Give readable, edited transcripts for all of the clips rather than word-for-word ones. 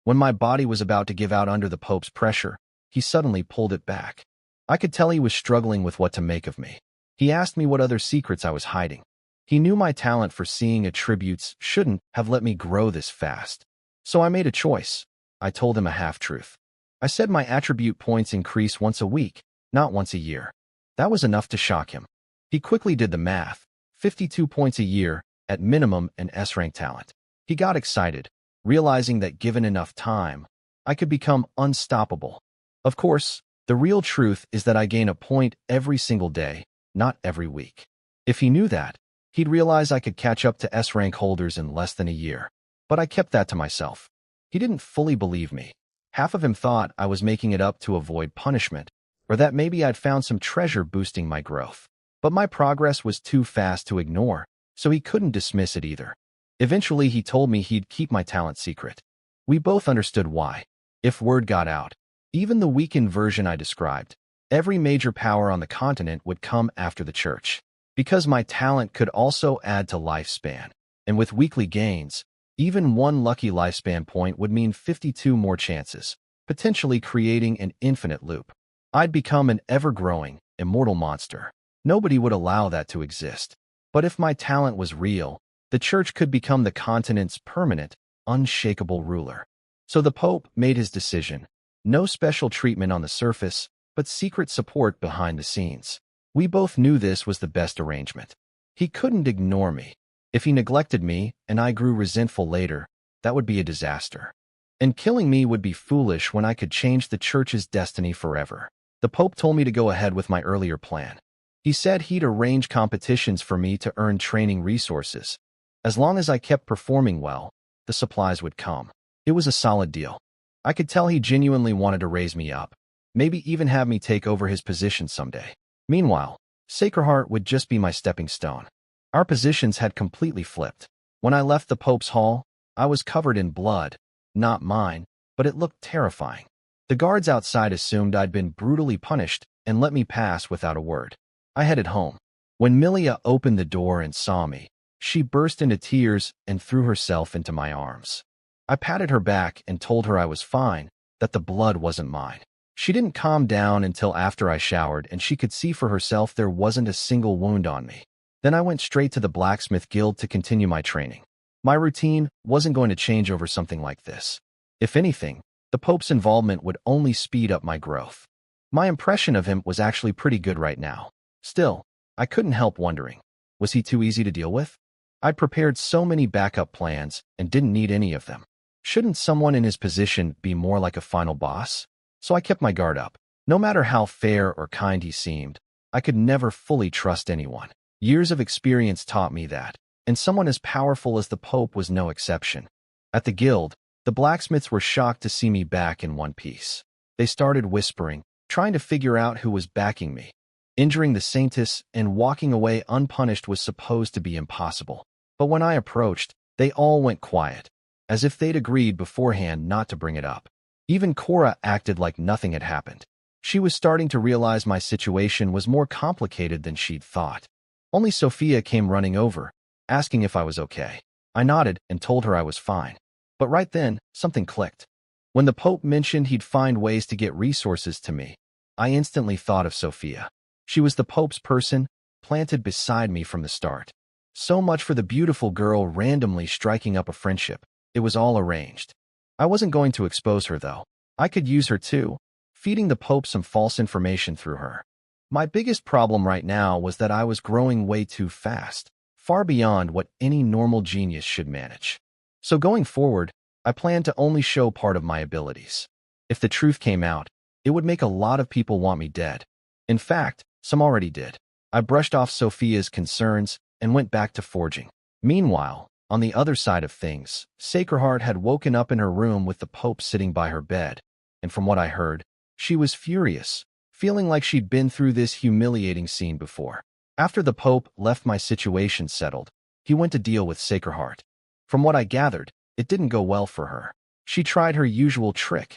When my body was about to give out under the Pope's pressure, he suddenly pulled it back. I could tell he was struggling with what to make of me. He asked me what other secrets I was hiding. He knew my talent for seeing attributes shouldn't have let me grow this fast. So I made a choice. I told him a half-truth. I said my attribute points increase once a week, not once a year. That was enough to shock him. He quickly did the math. 52 points a year, at minimum, an S-rank talent. He got excited, realizing that given enough time, I could become unstoppable. Of course, the real truth is that I gain a point every single day, not every week. If he knew that, he'd realize I could catch up to S-rank holders in less than a year. But I kept that to myself. He didn't fully believe me. Half of him thought I was making it up to avoid punishment, or that maybe I'd found some treasure boosting my growth. But my progress was too fast to ignore, so he couldn't dismiss it either. Eventually, he told me he'd keep my talent secret. We both understood why. If word got out, even the weakened version I described, every major power on the continent would come after the church. Because my talent could also add to lifespan, and with weekly gains, even one lucky lifespan point would mean 52 more chances, potentially creating an infinite loop. I'd become an ever-growing, immortal monster. Nobody would allow that to exist. But if my talent was real, the church could become the continent's permanent, unshakable ruler. So the Pope made his decision. No special treatment on the surface, but secret support behind the scenes. We both knew this was the best arrangement. He couldn't ignore me. If he neglected me and I grew resentful later, that would be a disaster. And killing me would be foolish when I could change the church's destiny forever. The Pope told me to go ahead with my earlier plan. He said he'd arrange competitions for me to earn training resources. As long as I kept performing well, the supplies would come. It was a solid deal. I could tell he genuinely wanted to raise me up, maybe even have me take over his position someday. Meanwhile, Sacred Heart would just be my stepping stone. Our positions had completely flipped. When I left the Pope's hall, I was covered in blood. Not mine, but it looked terrifying. The guards outside assumed I'd been brutally punished and let me pass without a word. I headed home. When Milia opened the door and saw me, she burst into tears and threw herself into my arms. I patted her back and told her I was fine, that the blood wasn't mine. She didn't calm down until after I showered and she could see for herself there wasn't a single wound on me. Then I went straight to the blacksmith guild to continue my training. My routine wasn't going to change over something like this. If anything, the Pope's involvement would only speed up my growth. My impression of him was actually pretty good right now. Still, I couldn't help wondering, was he too easy to deal with? I'd prepared so many backup plans and didn't need any of them. Shouldn't someone in his position be more like a final boss? So I kept my guard up. No matter how fair or kind he seemed, I could never fully trust anyone. Years of experience taught me that, and someone as powerful as the Pope was no exception. At the guild, the blacksmiths were shocked to see me back in one piece. They started whispering, trying to figure out who was backing me. Injuring the Saintess and walking away unpunished was supposed to be impossible. But when I approached, they all went quiet, as if they'd agreed beforehand not to bring it up. Even Cora acted like nothing had happened. She was starting to realize my situation was more complicated than she'd thought. Only Sophia came running over, asking if I was okay. I nodded and told her I was fine. But right then, something clicked. When the Pope mentioned he'd find ways to get resources to me, I instantly thought of Sophia. She was the Pope's person, planted beside me from the start. So much for the beautiful girl randomly striking up a friendship. It was all arranged. I wasn't going to expose her, though. I could use her too, feeding the Pope some false information through her. My biggest problem right now was that I was growing way too fast, far beyond what any normal genius should manage. So going forward, I planned to only show part of my abilities. If the truth came out, it would make a lot of people want me dead. In fact, some already did. I brushed off Sophia's concerns and went back to forging. Meanwhile, on the other side of things, Sacred Heart had woken up in her room with the Pope sitting by her bed, and from what I heard, she was furious, feeling like she'd been through this humiliating scene before. After the Pope left my situation settled, he went to deal with Sacred Heart. From what I gathered, it didn't go well for her. She tried her usual trick,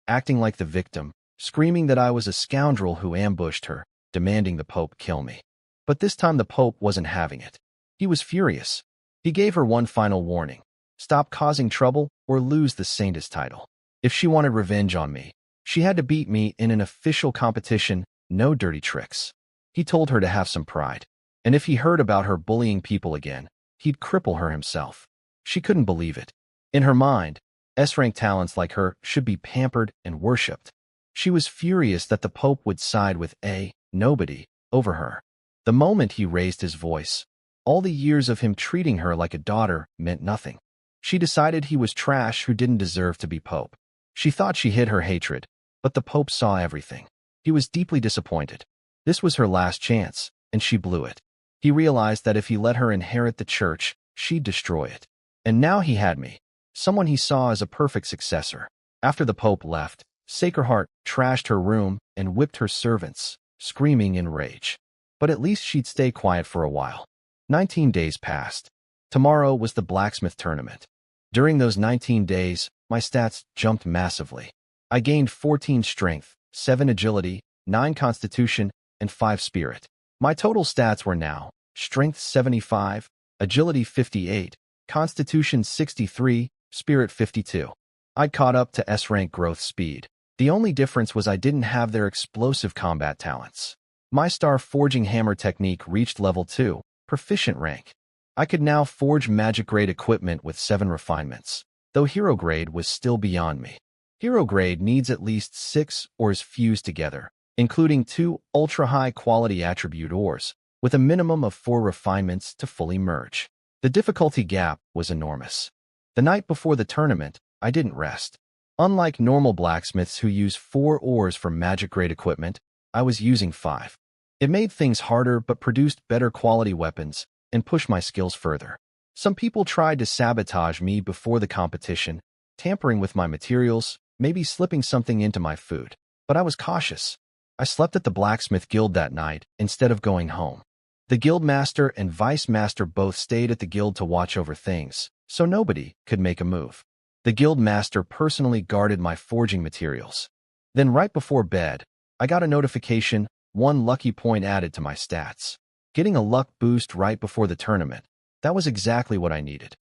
acting like the victim, screaming that I was a scoundrel who ambushed her, demanding the Pope kill me. But this time the Pope wasn't having it. He was furious. He gave her one final warning: stop causing trouble or lose the Saintess title. If she wanted revenge on me, she had to beat me in an official competition, no dirty tricks. He told her to have some pride. And if he heard about her bullying people again, he'd cripple her himself. She couldn't believe it. In her mind, S-rank talents like her should be pampered and worshipped. She was furious that the Pope would side with a nobody over her. The moment he raised his voice, all the years of him treating her like a daughter meant nothing. She decided he was trash who didn't deserve to be Pope. She thought she hid her hatred, but the Pope saw everything. He was deeply disappointed. This was her last chance, and she blew it. He realized that if he let her inherit the church, she'd destroy it. And now he had me, someone he saw as a perfect successor. After the Pope left, Sacred Heart trashed her room and whipped her servants, screaming in rage. But at least she'd stay quiet for a while. 19 days passed. Tomorrow was the blacksmith tournament. During those 19 days, my stats jumped massively. I gained 14 strength, 7 agility, 9 constitution, and 5 spirit. My total stats were now strength 75, agility 58, constitution 63, spirit 52. I'd caught up to S-rank growth speed. The only difference was I didn't have their explosive combat talents. My star forging hammer technique reached level 2, proficient rank. I could now forge magic-grade equipment with 7 refinements, though hero grade was still beyond me. Hero grade needs at least 6 ores fused together, including 2 ultra-high quality attribute ores, with a minimum of 4 refinements to fully merge. The difficulty gap was enormous. The night before the tournament, I didn't rest. Unlike normal blacksmiths who use 4 ores for magic-grade equipment, I was using 5. It made things harder but produced better quality weapons and pushed my skills further. Some people tried to sabotage me before the competition, tampering with my materials, maybe slipping something into my food. But I was cautious. I slept at the blacksmith guild that night instead of going home. The guild master and vice master both stayed at the guild to watch over things, so nobody could make a move. The guild master personally guarded my forging materials. Then right before bed, I got a notification, 1 lucky point added to my stats. Getting a luck boost right before the tournament, that was exactly what I needed.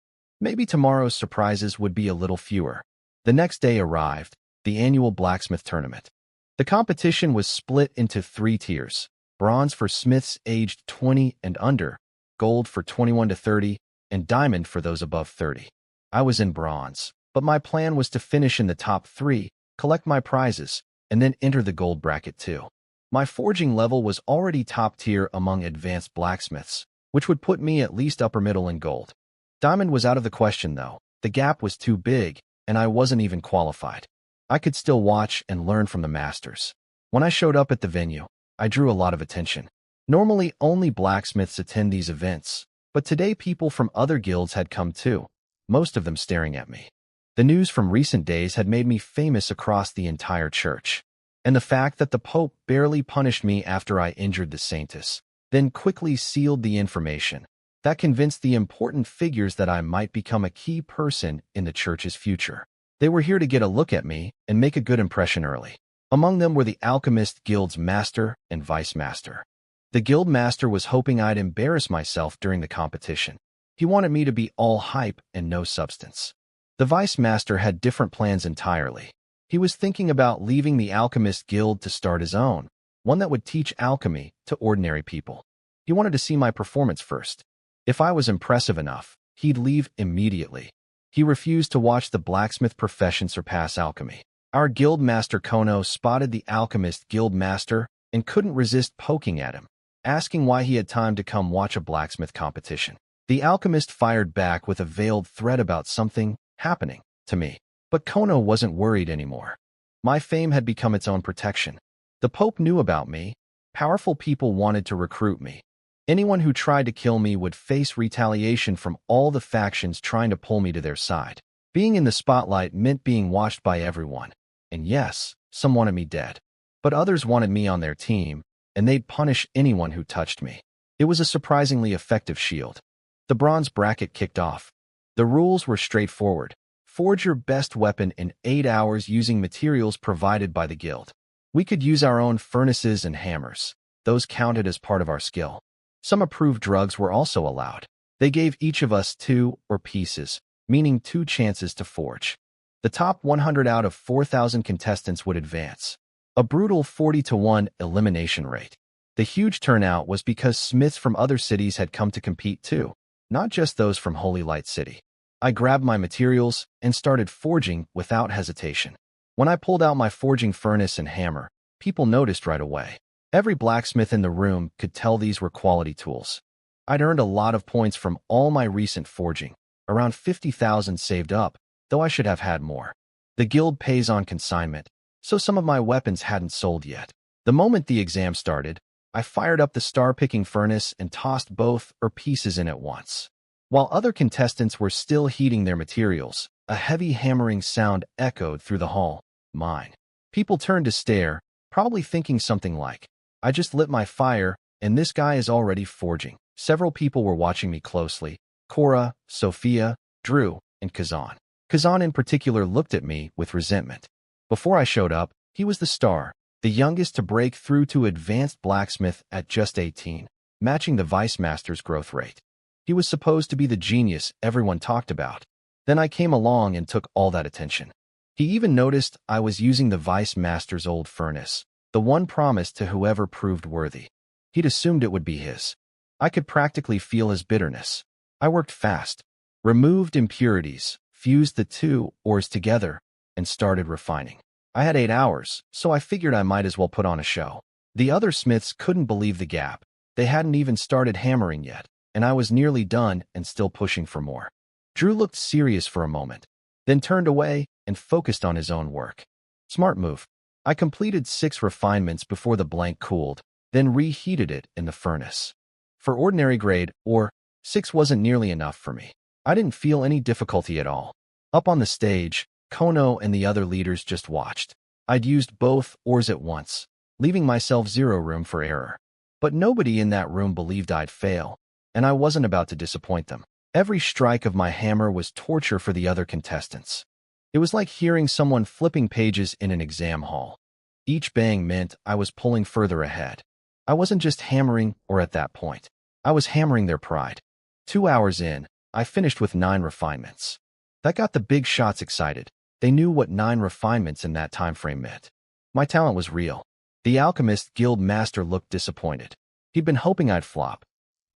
Maybe tomorrow's surprises would be a little fewer. The next day arrived, the annual blacksmith tournament. The competition was split into 3 tiers: bronze for smiths aged 20 and under, gold for 21 to 30, and diamond for those above 30. I was in bronze, but my plan was to finish in the top 3, collect my prizes, and then enter the gold bracket too. My forging level was already top tier among advanced blacksmiths, which would put me at least upper middle in gold. Diamond was out of the question though. The gap was too big, and I wasn't even qualified. I could still watch and learn from the masters. When I showed up at the venue, I drew a lot of attention. Normally only blacksmiths attend these events, but today people from other guilds had come too, most of them staring at me. The news from recent days had made me famous across the entire church. And the fact that the Pope barely punished me after I injured the Saintess, then quickly sealed the information, that convinced the important figures that I might become a key person in the church's future. They were here to get a look at me and make a good impression early. Among them were the Alchemist Guild's master and vice master. The guild master was hoping I'd embarrass myself during the competition. He wanted me to be all hype and no substance. The vice master had different plans entirely. He was thinking about leaving the Alchemist Guild to start his own, one that would teach alchemy to ordinary people. He wanted to see my performance first. If I was impressive enough, he'd leave immediately. He refused to watch the blacksmith profession surpass alchemy. Our guild master Kono spotted the Alchemist Guild master and couldn't resist poking at him, asking why he had time to come watch a blacksmith competition. The alchemist fired back with a veiled threat about something happening to me. But Kono wasn't worried anymore. My fame had become its own protection. The Pope knew about me. Powerful people wanted to recruit me. Anyone who tried to kill me would face retaliation from all the factions trying to pull me to their side. Being in the spotlight meant being watched by everyone. And yes, some wanted me dead. But others wanted me on their team, and they'd punish anyone who touched me. It was a surprisingly effective shield. The bronze bracket kicked off. The rules were straightforward. Forge your best weapon in 8 hours using materials provided by the guild. We could use our own furnaces and hammers. Those counted as part of our skill. Some approved drugs were also allowed. They gave each of us 2 or pieces, meaning 2 chances to forge. The top 100 out of 4,000 contestants would advance. A brutal 40-to-1 elimination rate. The huge turnout was because smiths from other cities had come to compete too, not just those from Holy Light City. I grabbed my materials and started forging without hesitation. When I pulled out my forging furnace and hammer, people noticed right away. Every blacksmith in the room could tell these were quality tools. I'd earned a lot of points from all my recent forging, around 50,000 saved up, though I should have had more. The guild pays on consignment, so some of my weapons hadn't sold yet. The moment the exam started, I fired up the star-picking furnace and tossed both or pieces in at once. While other contestants were still heating their materials, a heavy hammering sound echoed through the hall. Mine. People turned to stare, probably thinking something like, I just lit my fire, and this guy is already forging. Several people were watching me closely. Cora, Sophia, Drew, and Kazan. Kazan in particular looked at me with resentment. Before I showed up, he was the star, the youngest to break through to advanced blacksmith at just 18, matching the vice master's growth rate. He was supposed to be the genius everyone talked about. Then I came along and took all that attention. He even noticed I was using the vice master's old furnace, the one promised to whoever proved worthy. He'd assumed it would be his. I could practically feel his bitterness. I worked fast, removed impurities, fused the two ores together, and started refining. I had 8 hours, so I figured I might as well put on a show. The other smiths couldn't believe the gap. They hadn't even started hammering yet, and I was nearly done and still pushing for more. Drew looked serious for a moment, then turned away and focused on his own work. Smart move. I completed 6 refinements before the blank cooled, then reheated it in the furnace. For ordinary grade, or 6 wasn't nearly enough for me. I didn't feel any difficulty at all. Up on the stage, Kono and the other leaders just watched. I'd used both ores at once, leaving myself zero room for error. But nobody in that room believed I'd fail, and I wasn't about to disappoint them. Every strike of my hammer was torture for the other contestants. It was like hearing someone flipping pages in an exam hall. Each bang meant I was pulling further ahead. I wasn't just hammering or at that point. I was hammering their pride. 2 hours in, I finished with 9 refinements. That got the big shots excited. They knew what 9 refinements in that time frame meant. My talent was real. The Alchemist Guild Master looked disappointed. He'd been hoping I'd flop.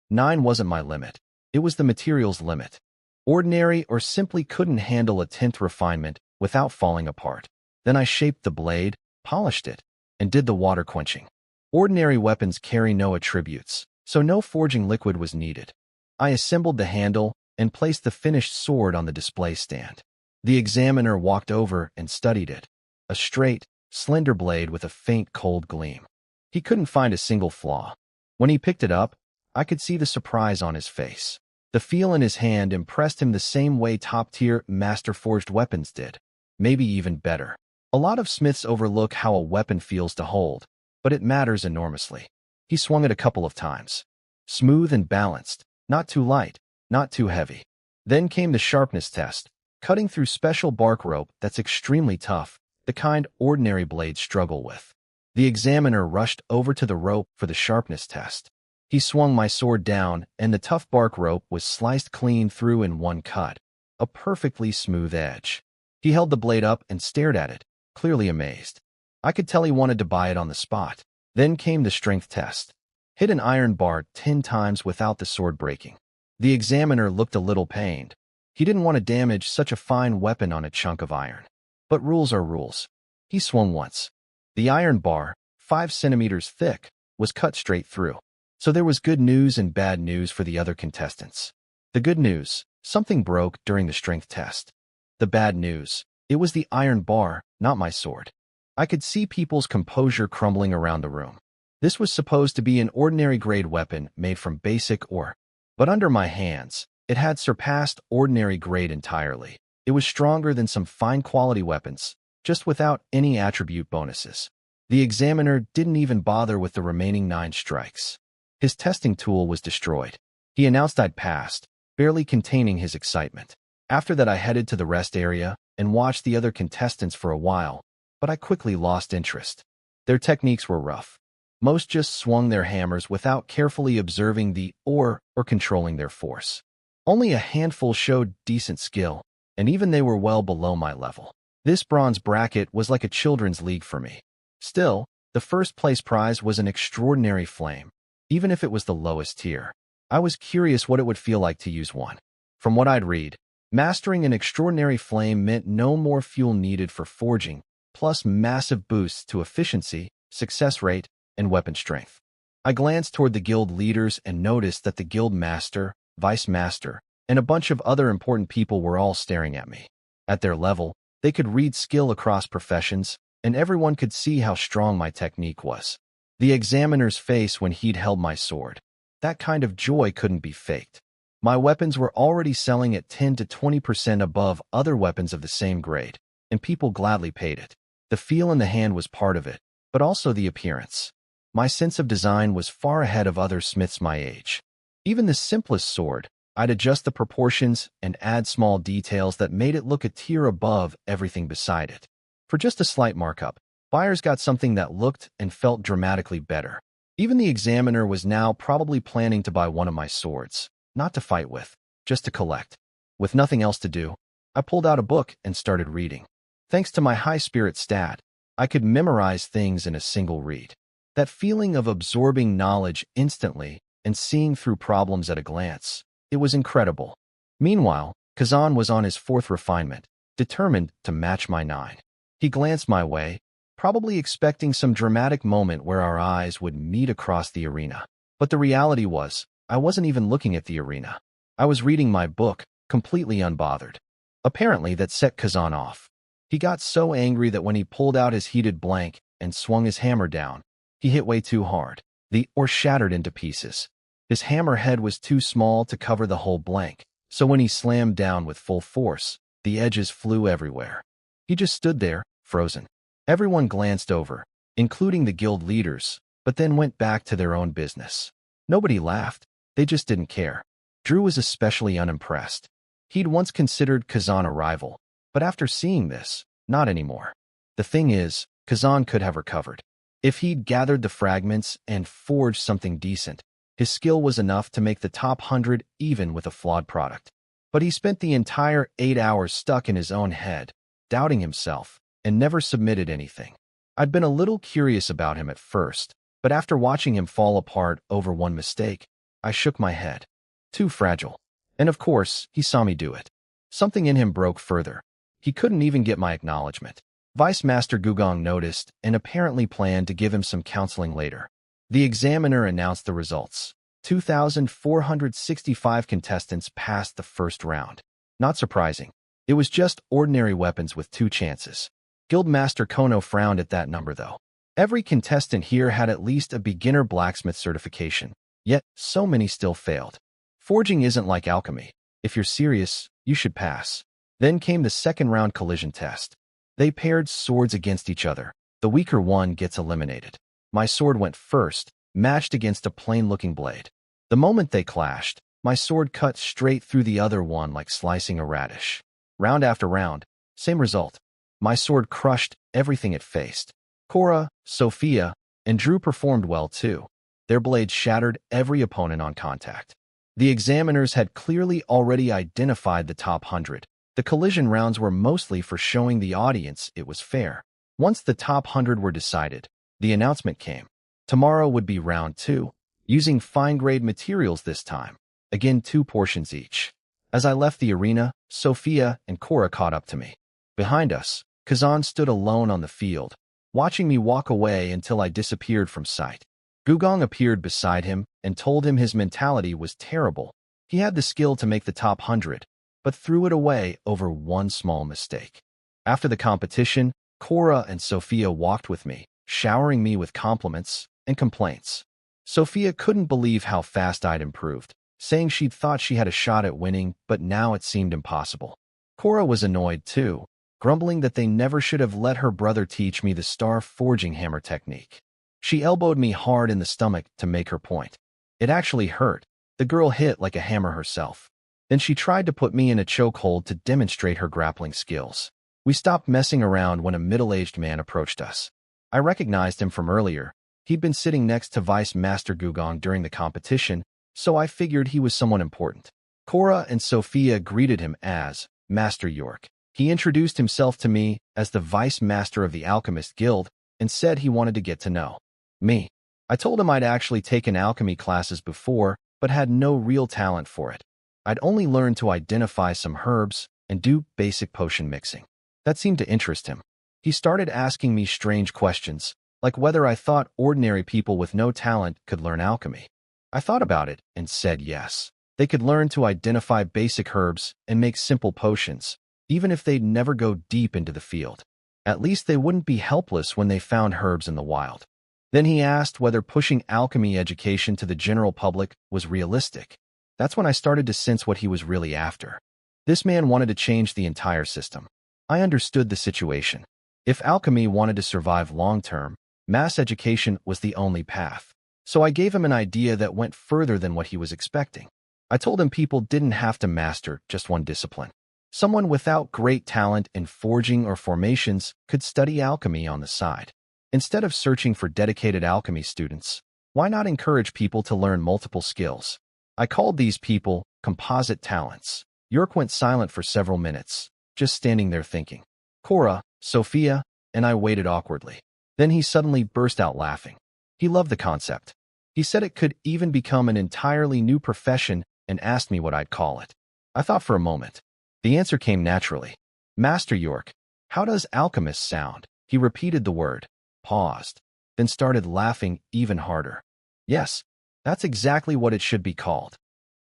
9 wasn't my limit. It was the material's limit. Ordinary or simply couldn't handle a 10th refinement without falling apart. Then I shaped the blade, polished it, and did the water quenching. Ordinary weapons carry no attributes, so no forging liquid was needed. I assembled the handle and placed the finished sword on the display stand. The examiner walked over and studied it. A straight, slender blade with a faint cold gleam. He couldn't find a single flaw. When he picked it up, I could see the surprise on his face. The feel in his hand impressed him the same way top-tier master-forged weapons did. Maybe even better. A lot of smiths overlook how a weapon feels to hold, but it matters enormously. He swung it a couple of times. Smooth and balanced, not too light, not too heavy. Then came the sharpness test, cutting through special bark rope that's extremely tough, the kind ordinary blades struggle with. The examiner rushed over to the rope for the sharpness test. He swung my sword down, and the tough bark rope was sliced clean through in one cut, a perfectly smooth edge. He held the blade up and stared at it, clearly amazed. I could tell he wanted to buy it on the spot. Then came the strength test. Hit an iron bar 10 times without the sword breaking. The examiner looked a little pained. He didn't want to damage such a fine weapon on a chunk of iron. But rules are rules. He swung once. The iron bar, 5 centimeters thick, was cut straight through. So there was good news and bad news for the other contestants. The good news, something broke during the strength test. The bad news, it was the iron bar, not my sword. I could see people's composure crumbling around the room. This was supposed to be an ordinary grade weapon made from basic ore. But under my hands, it had surpassed ordinary grade entirely. It was stronger than some fine quality weapons, just without any attribute bonuses. The examiner didn't even bother with the remaining 9 strikes. His testing tool was destroyed. He announced I'd passed, barely containing his excitement. After that I headed to the rest area and watched the other contestants for a while, but I quickly lost interest. Their techniques were rough. Most just swung their hammers without carefully observing the ore or controlling their force. Only a handful showed decent skill, and even they were well below my level. This bronze bracket was like a children's league for me. Still, the first place prize was an extraordinary flame, even if it was the lowest tier. I was curious what it would feel like to use one. From what I'd read, mastering an extraordinary flame meant no more fuel needed for forging, plus massive boosts to efficiency, success rate, and weapon strength. I glanced toward the guild leaders and noticed that the guild master, vice master, and a bunch of other important people were all staring at me. At their level, they could read skill across professions, and everyone could see how strong my technique was. The examiner's face when he'd held my sword. That kind of joy couldn't be faked. My weapons were already selling at 10 to 20% above other weapons of the same grade, and people gladly paid it. The feel in the hand was part of it, but also the appearance. My sense of design was far ahead of other smiths my age. Even the simplest sword, I'd adjust the proportions and add small details that made it look a tier above everything beside it. For just a slight markup, buyers got something that looked and felt dramatically better. Even the examiner was now probably planning to buy one of my swords, not to fight with, just to collect. With nothing else to do, I pulled out a book and started reading. Thanks to my high spirit stat, I could memorize things in a single read. That feeling of absorbing knowledge instantly and seeing through problems at a glance, it was incredible. Meanwhile, Kazan was on his 4th refinement, determined to match my 9. He glanced my way, probably expecting some dramatic moment where our eyes would meet across the arena. But the reality was, I wasn't even looking at the arena. I was reading my book, completely unbothered. Apparently that set Kazan off. He got so angry that when he pulled out his heated blank and swung his hammer down, he hit way too hard. The ore shattered into pieces. His hammer head was too small to cover the whole blank, so when he slammed down with full force, the edges flew everywhere. He just stood there, frozen. Everyone glanced over, including the guild leaders, but then went back to their own business. Nobody laughed. They just didn't care. Drew was especially unimpressed. He'd once considered Kazan a rival, but after seeing this, not anymore. The thing is, Kazan could have recovered. If he'd gathered the fragments and forged something decent, his skill was enough to make the top 100 even with a flawed product. But he spent the entire 8 hours stuck in his own head, doubting himself, and never submitted anything. I'd been a little curious about him at first, but after watching him fall apart over one mistake, I shook my head. Too fragile. And of course, he saw me do it. Something in him broke further. He couldn't even get my acknowledgement. Vice Master Gugong noticed and apparently planned to give him some counseling later. The examiner announced the results. 2,465 contestants passed the first round. Not surprising. It was just ordinary weapons with 2 chances. Guildmaster Kono frowned at that number though. Every contestant here had at least a beginner blacksmith certification, yet so many still failed. Forging isn't like alchemy. If you're serious, you should pass. Then came the second round collision test. They paired swords against each other. The weaker one gets eliminated. My sword went first, matched against a plain-looking blade. The moment they clashed, my sword cut straight through the other one like slicing a radish. Round after round, same result. My sword crushed everything it faced. Cora, Sophia, and Drew performed well too. Their blades shattered every opponent on contact. The examiners had clearly already identified the top 100. The collision rounds were mostly for showing the audience it was fair. Once the top 100 were decided, the announcement came. Tomorrow would be round 2, using fine-grade materials this time. Again, 2 portions each. As I left the arena, Sophia and Cora caught up to me. Behind us, Kazan stood alone on the field, watching me walk away until I disappeared from sight. Gugong appeared beside him and told him his mentality was terrible. He had the skill to make the top 100, but threw it away over one small mistake. After the competition, Cora and Sophia walked with me, showering me with compliments and complaints. Sophia couldn't believe how fast I'd improved, saying she'd thought she had a shot at winning, but now it seemed impossible. Cora was annoyed too, grumbling that they never should have let her brother teach me the star forging hammer technique. She elbowed me hard in the stomach to make her point. It actually hurt. The girl hit like a hammer herself. Then she tried to put me in a chokehold to demonstrate her grappling skills. We stopped messing around when a middle-aged man approached us. I recognized him from earlier. He'd been sitting next to Vice Master Gugong during the competition, so I figured he was someone important. Cora and Sophia greeted him as Master York. He introduced himself to me as the Vice Master of the Alchemist Guild and said he wanted to get to know me. I told him I'd actually taken alchemy classes before, but had no real talent for it. I'd only learned to identify some herbs and do basic potion mixing. That seemed to interest him. He started asking me strange questions, like whether I thought ordinary people with no talent could learn alchemy. I thought about it and said yes. They could learn to identify basic herbs and make simple potions, even if they'd never go deep into the field. At least they wouldn't be helpless when they found herbs in the wild. Then he asked whether pushing alchemy education to the general public was realistic. That's when I started to sense what he was really after. This man wanted to change the entire system. I understood the situation. If alchemy wanted to survive long-term, mass education was the only path. So I gave him an idea that went further than what he was expecting. I told him people didn't have to master just one discipline. Someone without great talent in forging or formations could study alchemy on the side. Instead of searching for dedicated alchemy students, why not encourage people to learn multiple skills? I called these people composite talents. York went silent for several minutes, just standing there thinking. Cora, Sophia, and I waited awkwardly. Then he suddenly burst out laughing. He loved the concept. He said it could even become an entirely new profession and asked me what I'd call it. I thought for a moment. The answer came naturally. Master York, how does alchemist sound? He repeated the word, paused, then started laughing even harder. Yes, that's exactly what it should be called.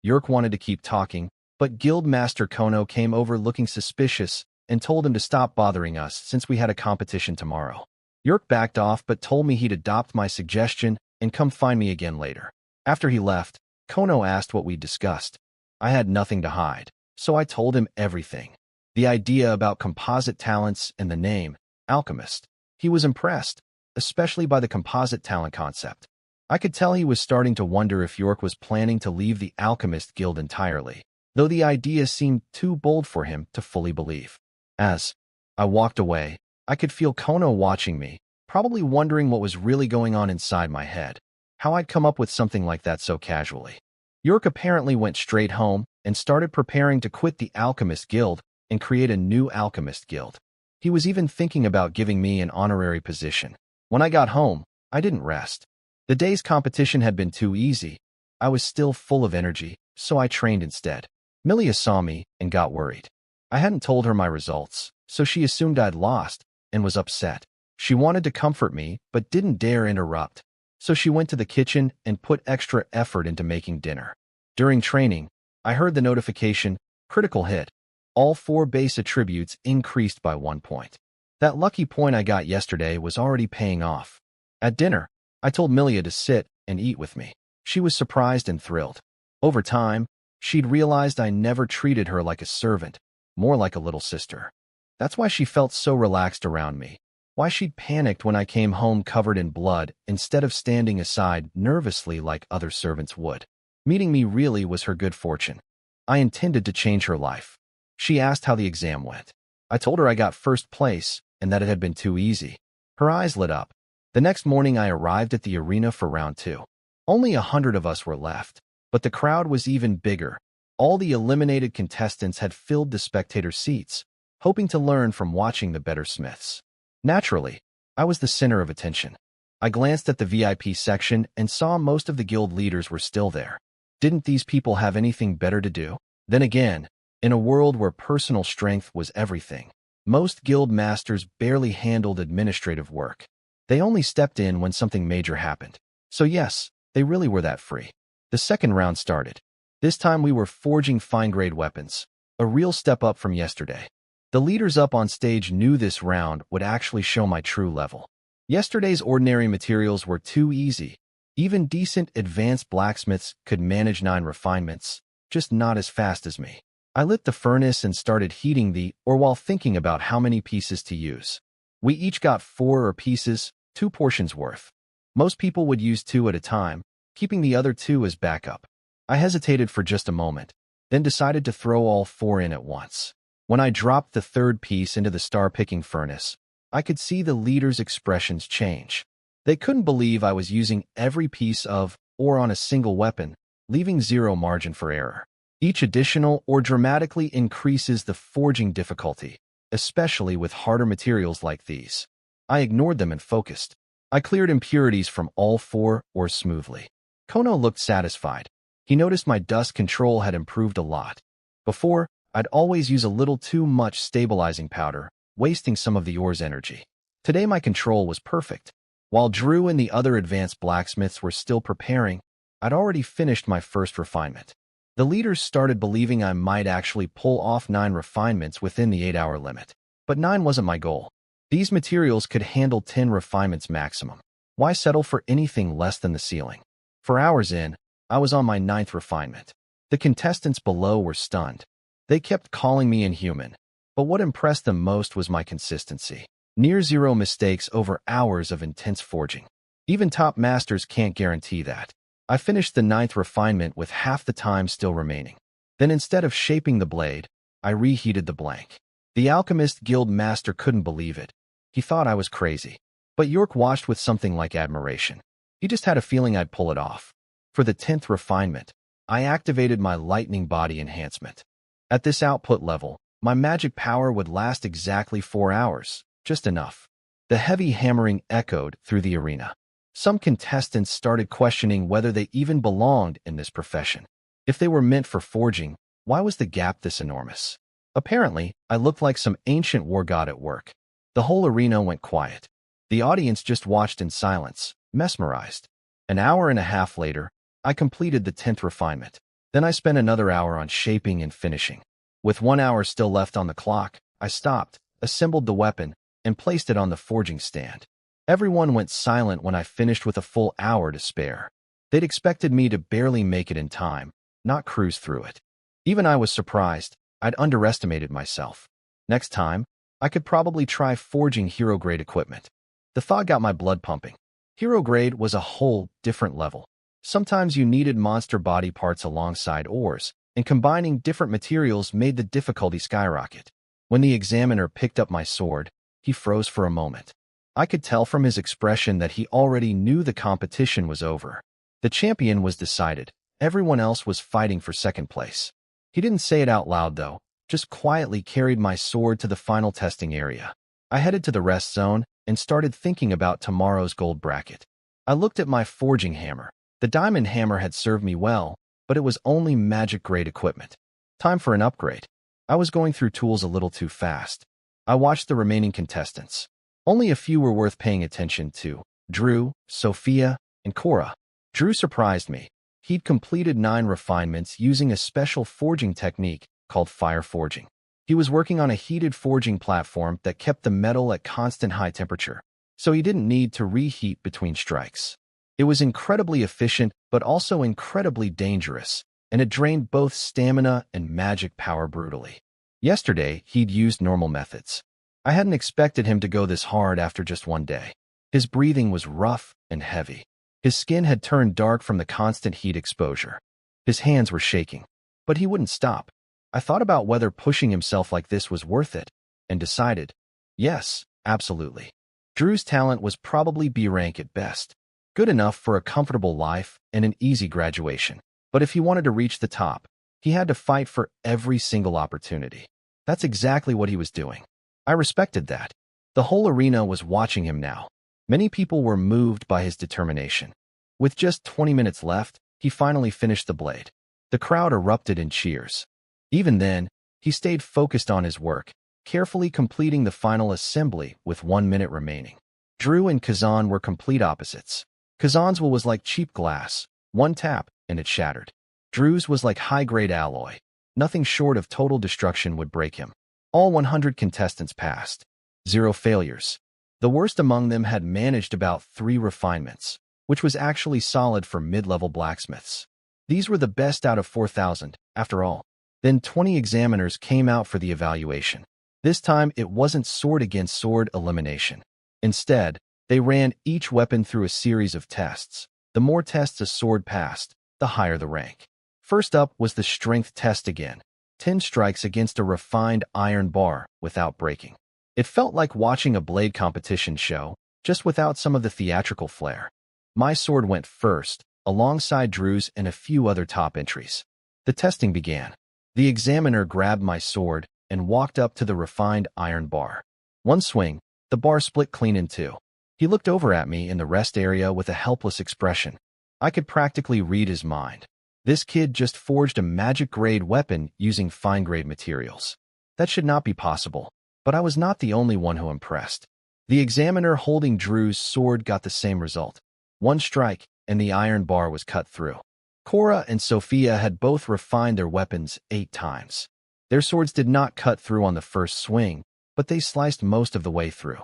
York wanted to keep talking, but Guildmaster Kono came over looking suspicious and told him to stop bothering us since we had a competition tomorrow. York backed off but told me he'd adopt my suggestion and come find me again later. After he left, Kono asked what we'd discussed. I had nothing to hide, so I told him everything. The idea about composite talents and the name, Alchemist. He was impressed, especially by the composite talent concept. I could tell he was starting to wonder if York was planning to leave the Alchemist Guild entirely, though the idea seemed too bold for him to fully believe. As I walked away, I could feel Kono watching me, probably wondering what was really going on inside my head, how I'd come up with something like that so casually. York apparently went straight home and started preparing to quit the Alchemist Guild and create a new Alchemist Guild. He was even thinking about giving me an honorary position. When I got home, I didn't rest. The day's competition had been too easy. I was still full of energy, so I trained instead. Milia saw me and got worried. I hadn't told her my results, so she assumed I'd lost and was upset. She wanted to comfort me, but didn't dare interrupt. So she went to the kitchen and put extra effort into making dinner. During training, I heard the notification, critical hit. All 4 base attributes increased by 1 point. That lucky point I got yesterday was already paying off. At dinner, I told Milia to sit and eat with me. She was surprised and thrilled. Over time, she'd realized I never treated her like a servant, more like a little sister. That's why she felt so relaxed around me. Why she'd panicked when I came home covered in blood instead of standing aside nervously like other servants would. Meeting me really was her good fortune. I intended to change her life. She asked how the exam went. I told her I got first place and that it had been too easy. Her eyes lit up. The next morning I arrived at the arena for round 2. Only 100 of us were left, but the crowd was even bigger. All the eliminated contestants had filled the spectator seats, hoping to learn from watching the better smiths. Naturally, I was the center of attention. I glanced at the VIP section and saw most of the guild leaders were still there. Didn't these people have anything better to do? Then again, in a world where personal strength was everything, most guild masters barely handled administrative work. They only stepped in when something major happened. So yes, they really were that free. The second round started. This time we were forging fine-grade weapons, a real step up from yesterday. The leaders up on stage knew this round would actually show my true level. Yesterday's ordinary materials were too easy. Even decent advanced blacksmiths could manage 9 refinements, just not as fast as me. I lit the furnace and started heating the ore while thinking about how many pieces to use. We each got 4 ore pieces, 2 portions worth. Most people would use 2 at a time, keeping the other 2 as backup. I hesitated for just a moment, then decided to throw all 4 in at once. When I dropped the 3rd piece into the star-picking furnace, I could see the leaders' expressions change. They couldn't believe I was using every piece of ore on a single weapon, leaving 0 margin for error. Each additional or dramatically increases the forging difficulty, especially with harder materials like these. I ignored them and focused. I cleared impurities from all 4 ores smoothly. Kono looked satisfied. He noticed my dust control had improved a lot. Before, I'd always use a little too much stabilizing powder, wasting some of the ore's energy. Today my control was perfect. While Drew and the other advanced blacksmiths were still preparing, I'd already finished my first refinement. The leaders started believing I might actually pull off 9 refinements within the 8-hour limit. But 9 wasn't my goal. These materials could handle 10 refinements maximum. Why settle for anything less than the ceiling? 4 hours in, I was on my 9th refinement. The contestants below were stunned. They kept calling me inhuman. But what impressed them most was my consistency. Near zero mistakes over hours of intense forging. Even top masters can't guarantee that. I finished the 9th refinement with half the time still remaining. Then instead of shaping the blade, I reheated the blank. The Alchemist Guild master couldn't believe it. He thought I was crazy. But York watched with something like admiration. He just had a feeling I'd pull it off. For the 10th refinement, I activated my lightning body enhancement. At this output level, my magic power would last exactly 4 hours, just enough. The heavy hammering echoed through the arena. Some contestants started questioning whether they even belonged in this profession. If they were meant for forging, why was the gap this enormous? Apparently, I looked like some ancient war god at work. The whole arena went quiet. The audience just watched in silence, mesmerized. An hour and a half later, I completed the 10th refinement. Then I spent another hour on shaping and finishing. With 1 hour still left on the clock, I stopped, assembled the weapon, and placed it on the forging stand. Everyone went silent when I finished with a full hour to spare. They'd expected me to barely make it in time, not cruise through it. Even I was surprised. I'd underestimated myself. Next time, I could probably try forging hero-grade equipment. The thought got my blood pumping. Hero-grade was a whole different level. Sometimes you needed monster body parts alongside ores, and combining different materials made the difficulty skyrocket. When the examiner picked up my sword, he froze for a moment. I could tell from his expression that he already knew the competition was over. The champion was decided. Everyone else was fighting for second place. He didn't say it out loud, though, just quietly carried my sword to the final testing area. I headed to the rest zone and started thinking about tomorrow's gold bracket. I looked at my forging hammer. The diamond hammer had served me well, but it was only magic-grade equipment. Time for an upgrade. I was going through tools a little too fast. I watched the remaining contestants. Only a few were worth paying attention to: Drew, Sophia, and Cora. Drew surprised me. He'd completed 9 refinements using a special forging technique called fire forging. He was working on a heated forging platform that kept the metal at constant high temperature, so he didn't need to reheat between strikes. It was incredibly efficient, but also incredibly dangerous, and it drained both stamina and magic power brutally. Yesterday, he'd used normal methods. I hadn't expected him to go this hard after just one day. His breathing was rough and heavy. His skin had turned dark from the constant heat exposure. His hands were shaking, but he wouldn't stop. I thought about whether pushing himself like this was worth it, and decided, yes, absolutely. Drew's talent was probably B rank at best. Good enough for a comfortable life and an easy graduation. But if he wanted to reach the top, he had to fight for every single opportunity. That's exactly what he was doing. I respected that. The whole arena was watching him now. Many people were moved by his determination. With just 20 minutes left, he finally finished the blade. The crowd erupted in cheers. Even then, he stayed focused on his work, carefully completing the final assembly with 1 minute remaining. Drew and Kazan were complete opposites. Kazan's was like cheap glass. One tap, and it shattered. Drew's was like high-grade alloy. Nothing short of total destruction would break him. All 100 contestants passed. 0 failures. The worst among them had managed about 3 refinements, which was actually solid for mid-level blacksmiths. These were the best out of 4,000, after all. Then 20 examiners came out for the evaluation. This time, it wasn't sword against sword elimination. Instead, they ran each weapon through a series of tests. The more tests a sword passed, the higher the rank. First up was the strength test again. 10 strikes against a refined iron bar without breaking. It felt like watching a blade competition show, just without some of the theatrical flair. My sword went first, alongside Drew's and a few other top entries. The The testing began. The examiner grabbed my sword and walked up to the refined iron bar. One swing, the bar split clean in two. He looked over at me in the rest area with a helpless expression. I could practically read his mind. This kid just forged a magic-grade weapon using fine-grade materials. That should not be possible, but I was not the only one who impressed. The examiner holding Drew's sword got the same result. One strike, and the iron bar was cut through. Cora and Sophia had both refined their weapons 8 times. Their swords did not cut through on the first swing, but they sliced most of the way through.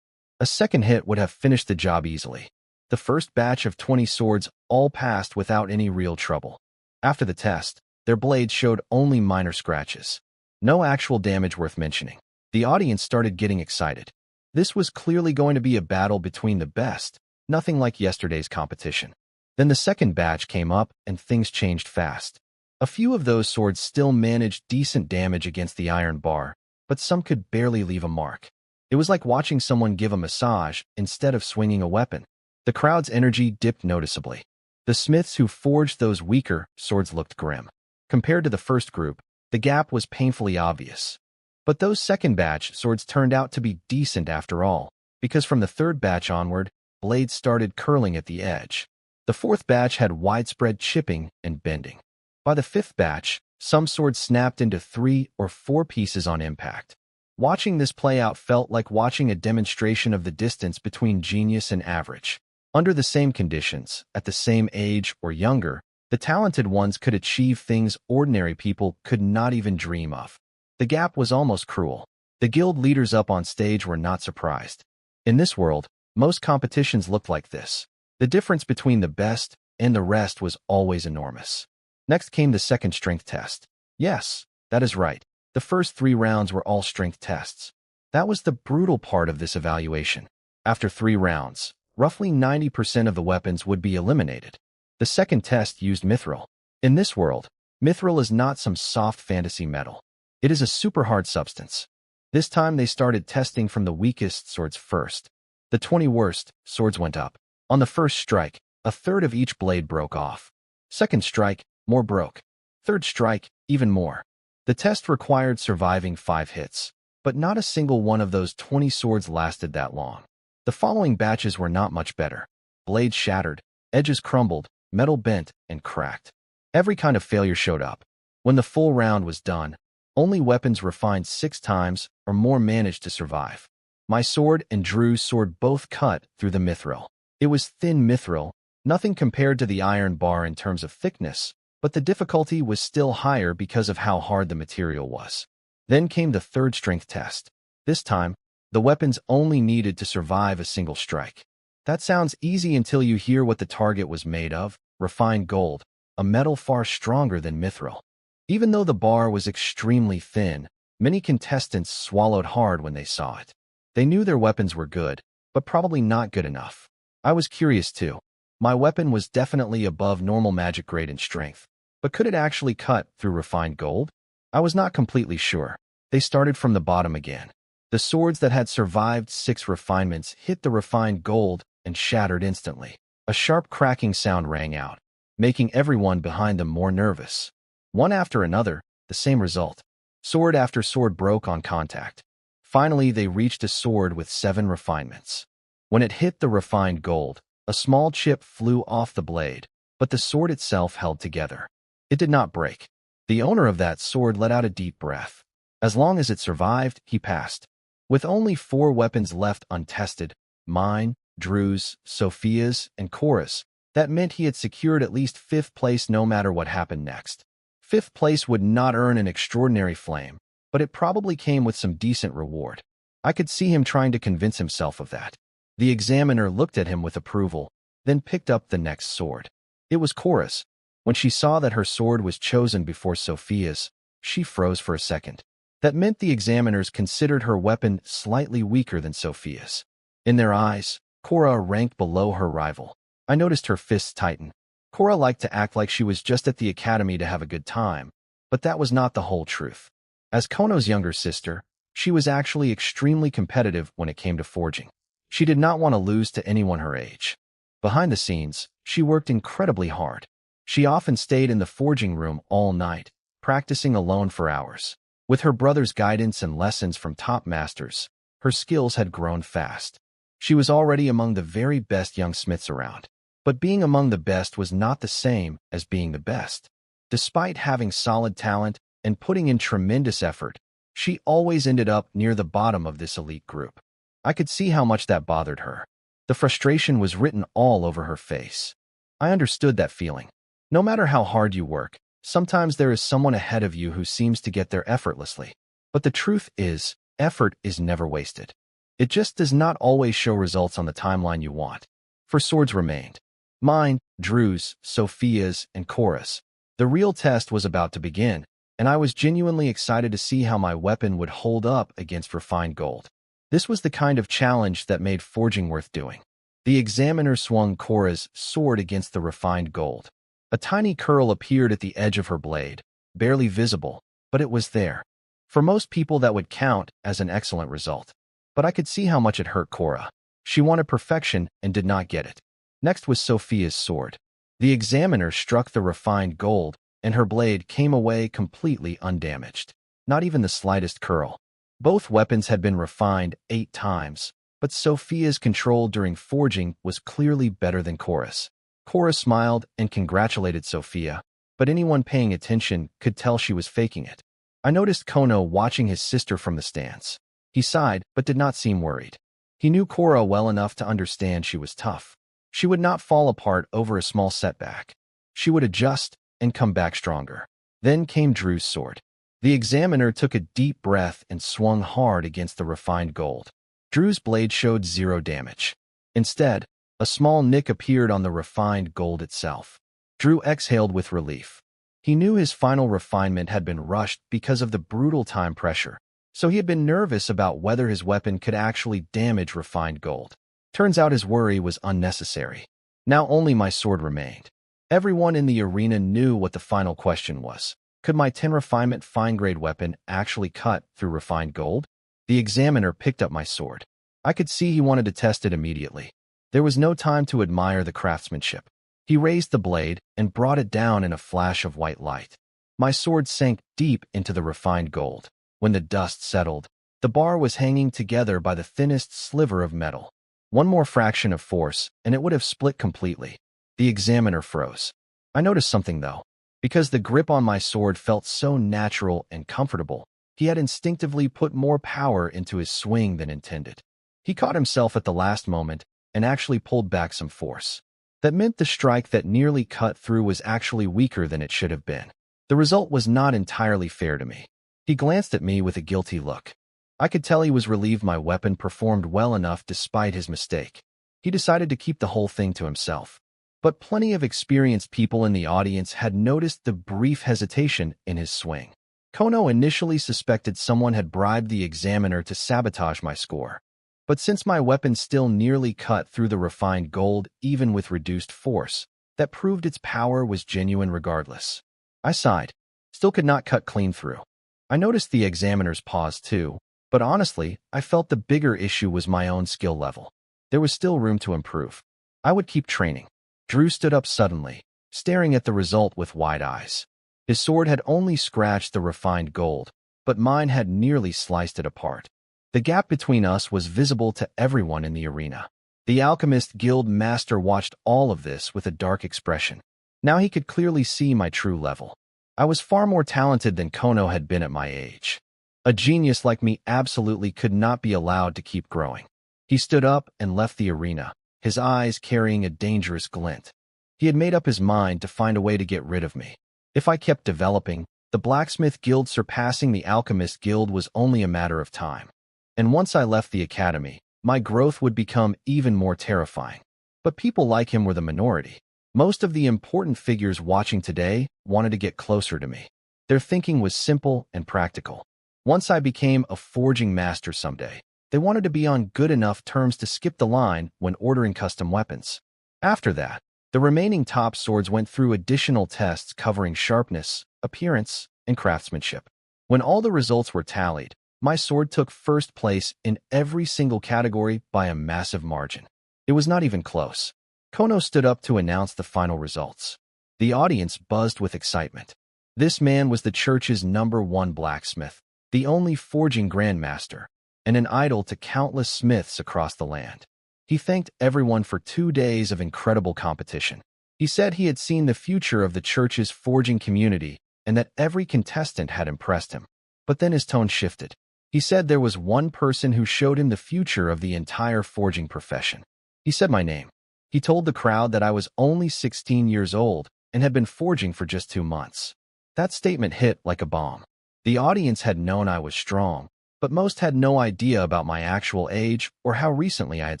A second hit would have finished the job easily. The first batch of 20 swords all passed without any real trouble. After the test, their blades showed only minor scratches. No actual damage worth mentioning. The audience started getting excited. This was clearly going to be a battle between the best, nothing like yesterday's competition. Then the second batch came up and things changed fast. A few of those swords still managed decent damage against the iron bar, but some could barely leave a mark. It was like watching someone give a massage instead of swinging a weapon. The crowd's energy dipped noticeably. The smiths who forged those weaker swords looked grim. Compared to the first group, the gap was painfully obvious. But those second batch swords turned out to be decent after all, because from the third batch onward, blades started curling at the edge. The fourth batch had widespread chipping and bending. By the fifth batch, some swords snapped into 3 or 4 pieces on impact. Watching this play out felt like watching a demonstration of the distance between genius and average. Under the same conditions, at the same age or younger, the talented ones could achieve things ordinary people could not even dream of. The gap was almost cruel. The guild leaders up on stage were not surprised. In this world, most competitions looked like this. The difference between the best and the rest was always enormous. Next came the second strength test. Yes, that is right. The first 3 rounds were all strength tests. That was the brutal part of this evaluation. After 3 rounds, roughly 90% of the weapons would be eliminated. The second test used mithril. In this world, mithril is not some soft fantasy metal. It is a super hard substance. This time they started testing from the weakest swords first. The 20 worst swords went up. On the first strike, a third of each blade broke off. Second strike, more broke. Third strike, even more. The test required surviving 5 hits, but not a single one of those 20 swords lasted that long. The following batches were not much better. Blades shattered, edges crumbled, metal bent and cracked. Every kind of failure showed up. When the full round was done, only weapons refined 6 times or more managed to survive. My sword and Drew's sword both cut through the mithril. It was thin mithril, nothing compared to the iron bar in terms of thickness, but the difficulty was still higher because of how hard the material was. Then came the third strength test. This time, the weapons only needed to survive a single strike. That sounds easy until you hear what the target was made of: refined gold, a metal far stronger than mithril. Even though the bar was extremely thin, many contestants swallowed hard when they saw it. They knew their weapons were good, but probably not good enough. I was curious too. My weapon was definitely above normal magic grade in strength, but could it actually cut through refined gold? I was not completely sure. They started from the bottom again. The swords that had survived 6 refinements hit the refined gold and shattered instantly. A sharp cracking sound rang out, making everyone behind them more nervous. One after another, the same result. Sword after sword broke on contact. Finally, they reached a sword with 7 refinements. When it hit the refined gold, a small chip flew off the blade, but the sword itself held together. It did not break. The owner of that sword let out a deep breath. As long as it survived, he passed. With only 4 weapons left untested, mine, Drew's, Sophia's, and Cora's, that meant he had secured at least 5th place no matter what happened next. 5th place would not earn an extraordinary flame, but it probably came with some decent reward. I could see him trying to convince himself of that. The examiner looked at him with approval, then picked up the next sword. It was Cora's. When she saw that her sword was chosen before Sophia's, she froze for a second. That meant the examiners considered her weapon slightly weaker than Sophia's. In their eyes, Cora ranked below her rival. I noticed her fists tighten. Cora liked to act like she was just at the academy to have a good time, but that was not the whole truth. As Kono's younger sister, she was actually extremely competitive when it came to forging. She did not want to lose to anyone her age. Behind the scenes, she worked incredibly hard. She often stayed in the forging room all night, practicing alone for hours. With her brother's guidance and lessons from top masters, her skills had grown fast. She was already among the very best young smiths around. But being among the best was not the same as being the best. Despite having solid talent and putting in tremendous effort, she always ended up near the bottom of this elite group. I could see how much that bothered her. The frustration was written all over her face. I understood that feeling. No matter how hard you work, sometimes there is someone ahead of you who seems to get there effortlessly. But the truth is, effort is never wasted. It just does not always show results on the timeline you want. 4 swords remained. Mine, Drew's, Sophia's, and Cora's. The real test was about to begin, and I was genuinely excited to see how my weapon would hold up against refined gold. This was the kind of challenge that made forging worth doing. The examiner swung Cora's sword against the refined gold. A tiny curl appeared at the edge of her blade, barely visible, but it was there. For most people that would count as an excellent result. But I could see how much it hurt Cora. She wanted perfection and did not get it. Next was Sophia's sword. The examiner struck the refined gold, and her blade came away completely undamaged. Not even the slightest curl. Both weapons had been refined 8 times, but Sophia's control during forging was clearly better than Cora's. Cora smiled and congratulated Sophia, but anyone paying attention could tell she was faking it. I noticed Kono watching his sister from the stands. He sighed, but did not seem worried. He knew Cora well enough to understand she was tough. She would not fall apart over a small setback. She would adjust and come back stronger. Then came Drew's sword. The examiner took a deep breath and swung hard against the refined gold. Drew's blade showed 0 damage. Instead, a small nick appeared on the refined gold itself. Drew exhaled with relief. He knew his final refinement had been rushed because of the brutal time pressure, so he had been nervous about whether his weapon could actually damage refined gold. Turns out his worry was unnecessary. Now only my sword remained. Everyone in the arena knew what the final question was. Could my 10 refinement fine-grade weapon actually cut through refined gold? The examiner picked up my sword. I could see he wanted to test it immediately. There was no time to admire the craftsmanship. He raised the blade and brought it down in a flash of white light. My sword sank deep into the refined gold. When the dust settled, the bar was hanging together by the thinnest sliver of metal. One more fraction of force, and it would have split completely. The examiner froze. I noticed something, though. Because the grip on my sword felt so natural and comfortable, he had instinctively put more power into his swing than intended. He caught himself at the last moment and actually pulled back some force. That meant the strike that nearly cut through was actually weaker than it should have been. The result was not entirely fair to me. He glanced at me with a guilty look. I could tell he was relieved my weapon performed well enough despite his mistake. He decided to keep the whole thing to himself. But plenty of experienced people in the audience had noticed the brief hesitation in his swing. Kono initially suspected someone had bribed the examiner to sabotage my score. But since my weapon still nearly cut through the refined gold even with reduced force, that proved its power was genuine regardless. I sighed. Still could not cut clean through. I noticed the examiner's pause too, but honestly, I felt the bigger issue was my own skill level. There was still room to improve. I would keep training. Drew stood up suddenly, staring at the result with wide eyes. His sword had only scratched the refined gold, but mine had nearly sliced it apart. The gap between us was visible to everyone in the arena. The Alchemist Guild Master watched all of this with a dark expression. Now he could clearly see my true level. I was far more talented than Kono had been at my age. A genius like me absolutely could not be allowed to keep growing. He stood up and left the arena, his eyes carrying a dangerous glint. He had made up his mind to find a way to get rid of me. If I kept developing, the Blacksmith Guild surpassing the Alchemist Guild was only a matter of time. And once I left the academy, my growth would become even more terrifying. But people like him were the minority. Most of the important figures watching today wanted to get closer to me. Their thinking was simple and practical. Once I became a forging master someday, they wanted to be on good enough terms to skip the line when ordering custom weapons. After that, the remaining top swords went through additional tests covering sharpness, appearance, and craftsmanship. When all the results were tallied, my sword took first place in every single category by a massive margin. It was not even close. Kono stood up to announce the final results. The audience buzzed with excitement. This man was the church's #1 blacksmith, the only forging grandmaster, and an idol to countless smiths across the land. He thanked everyone for 2 days of incredible competition. He said he had seen the future of the church's forging community and that every contestant had impressed him. But then his tone shifted. He said there was one person who showed him the future of the entire forging profession. He said my name. He told the crowd that I was only 16 years old and had been forging for just 2 months. That statement hit like a bomb. The audience had known I was strong, but most had no idea about my actual age or how recently I had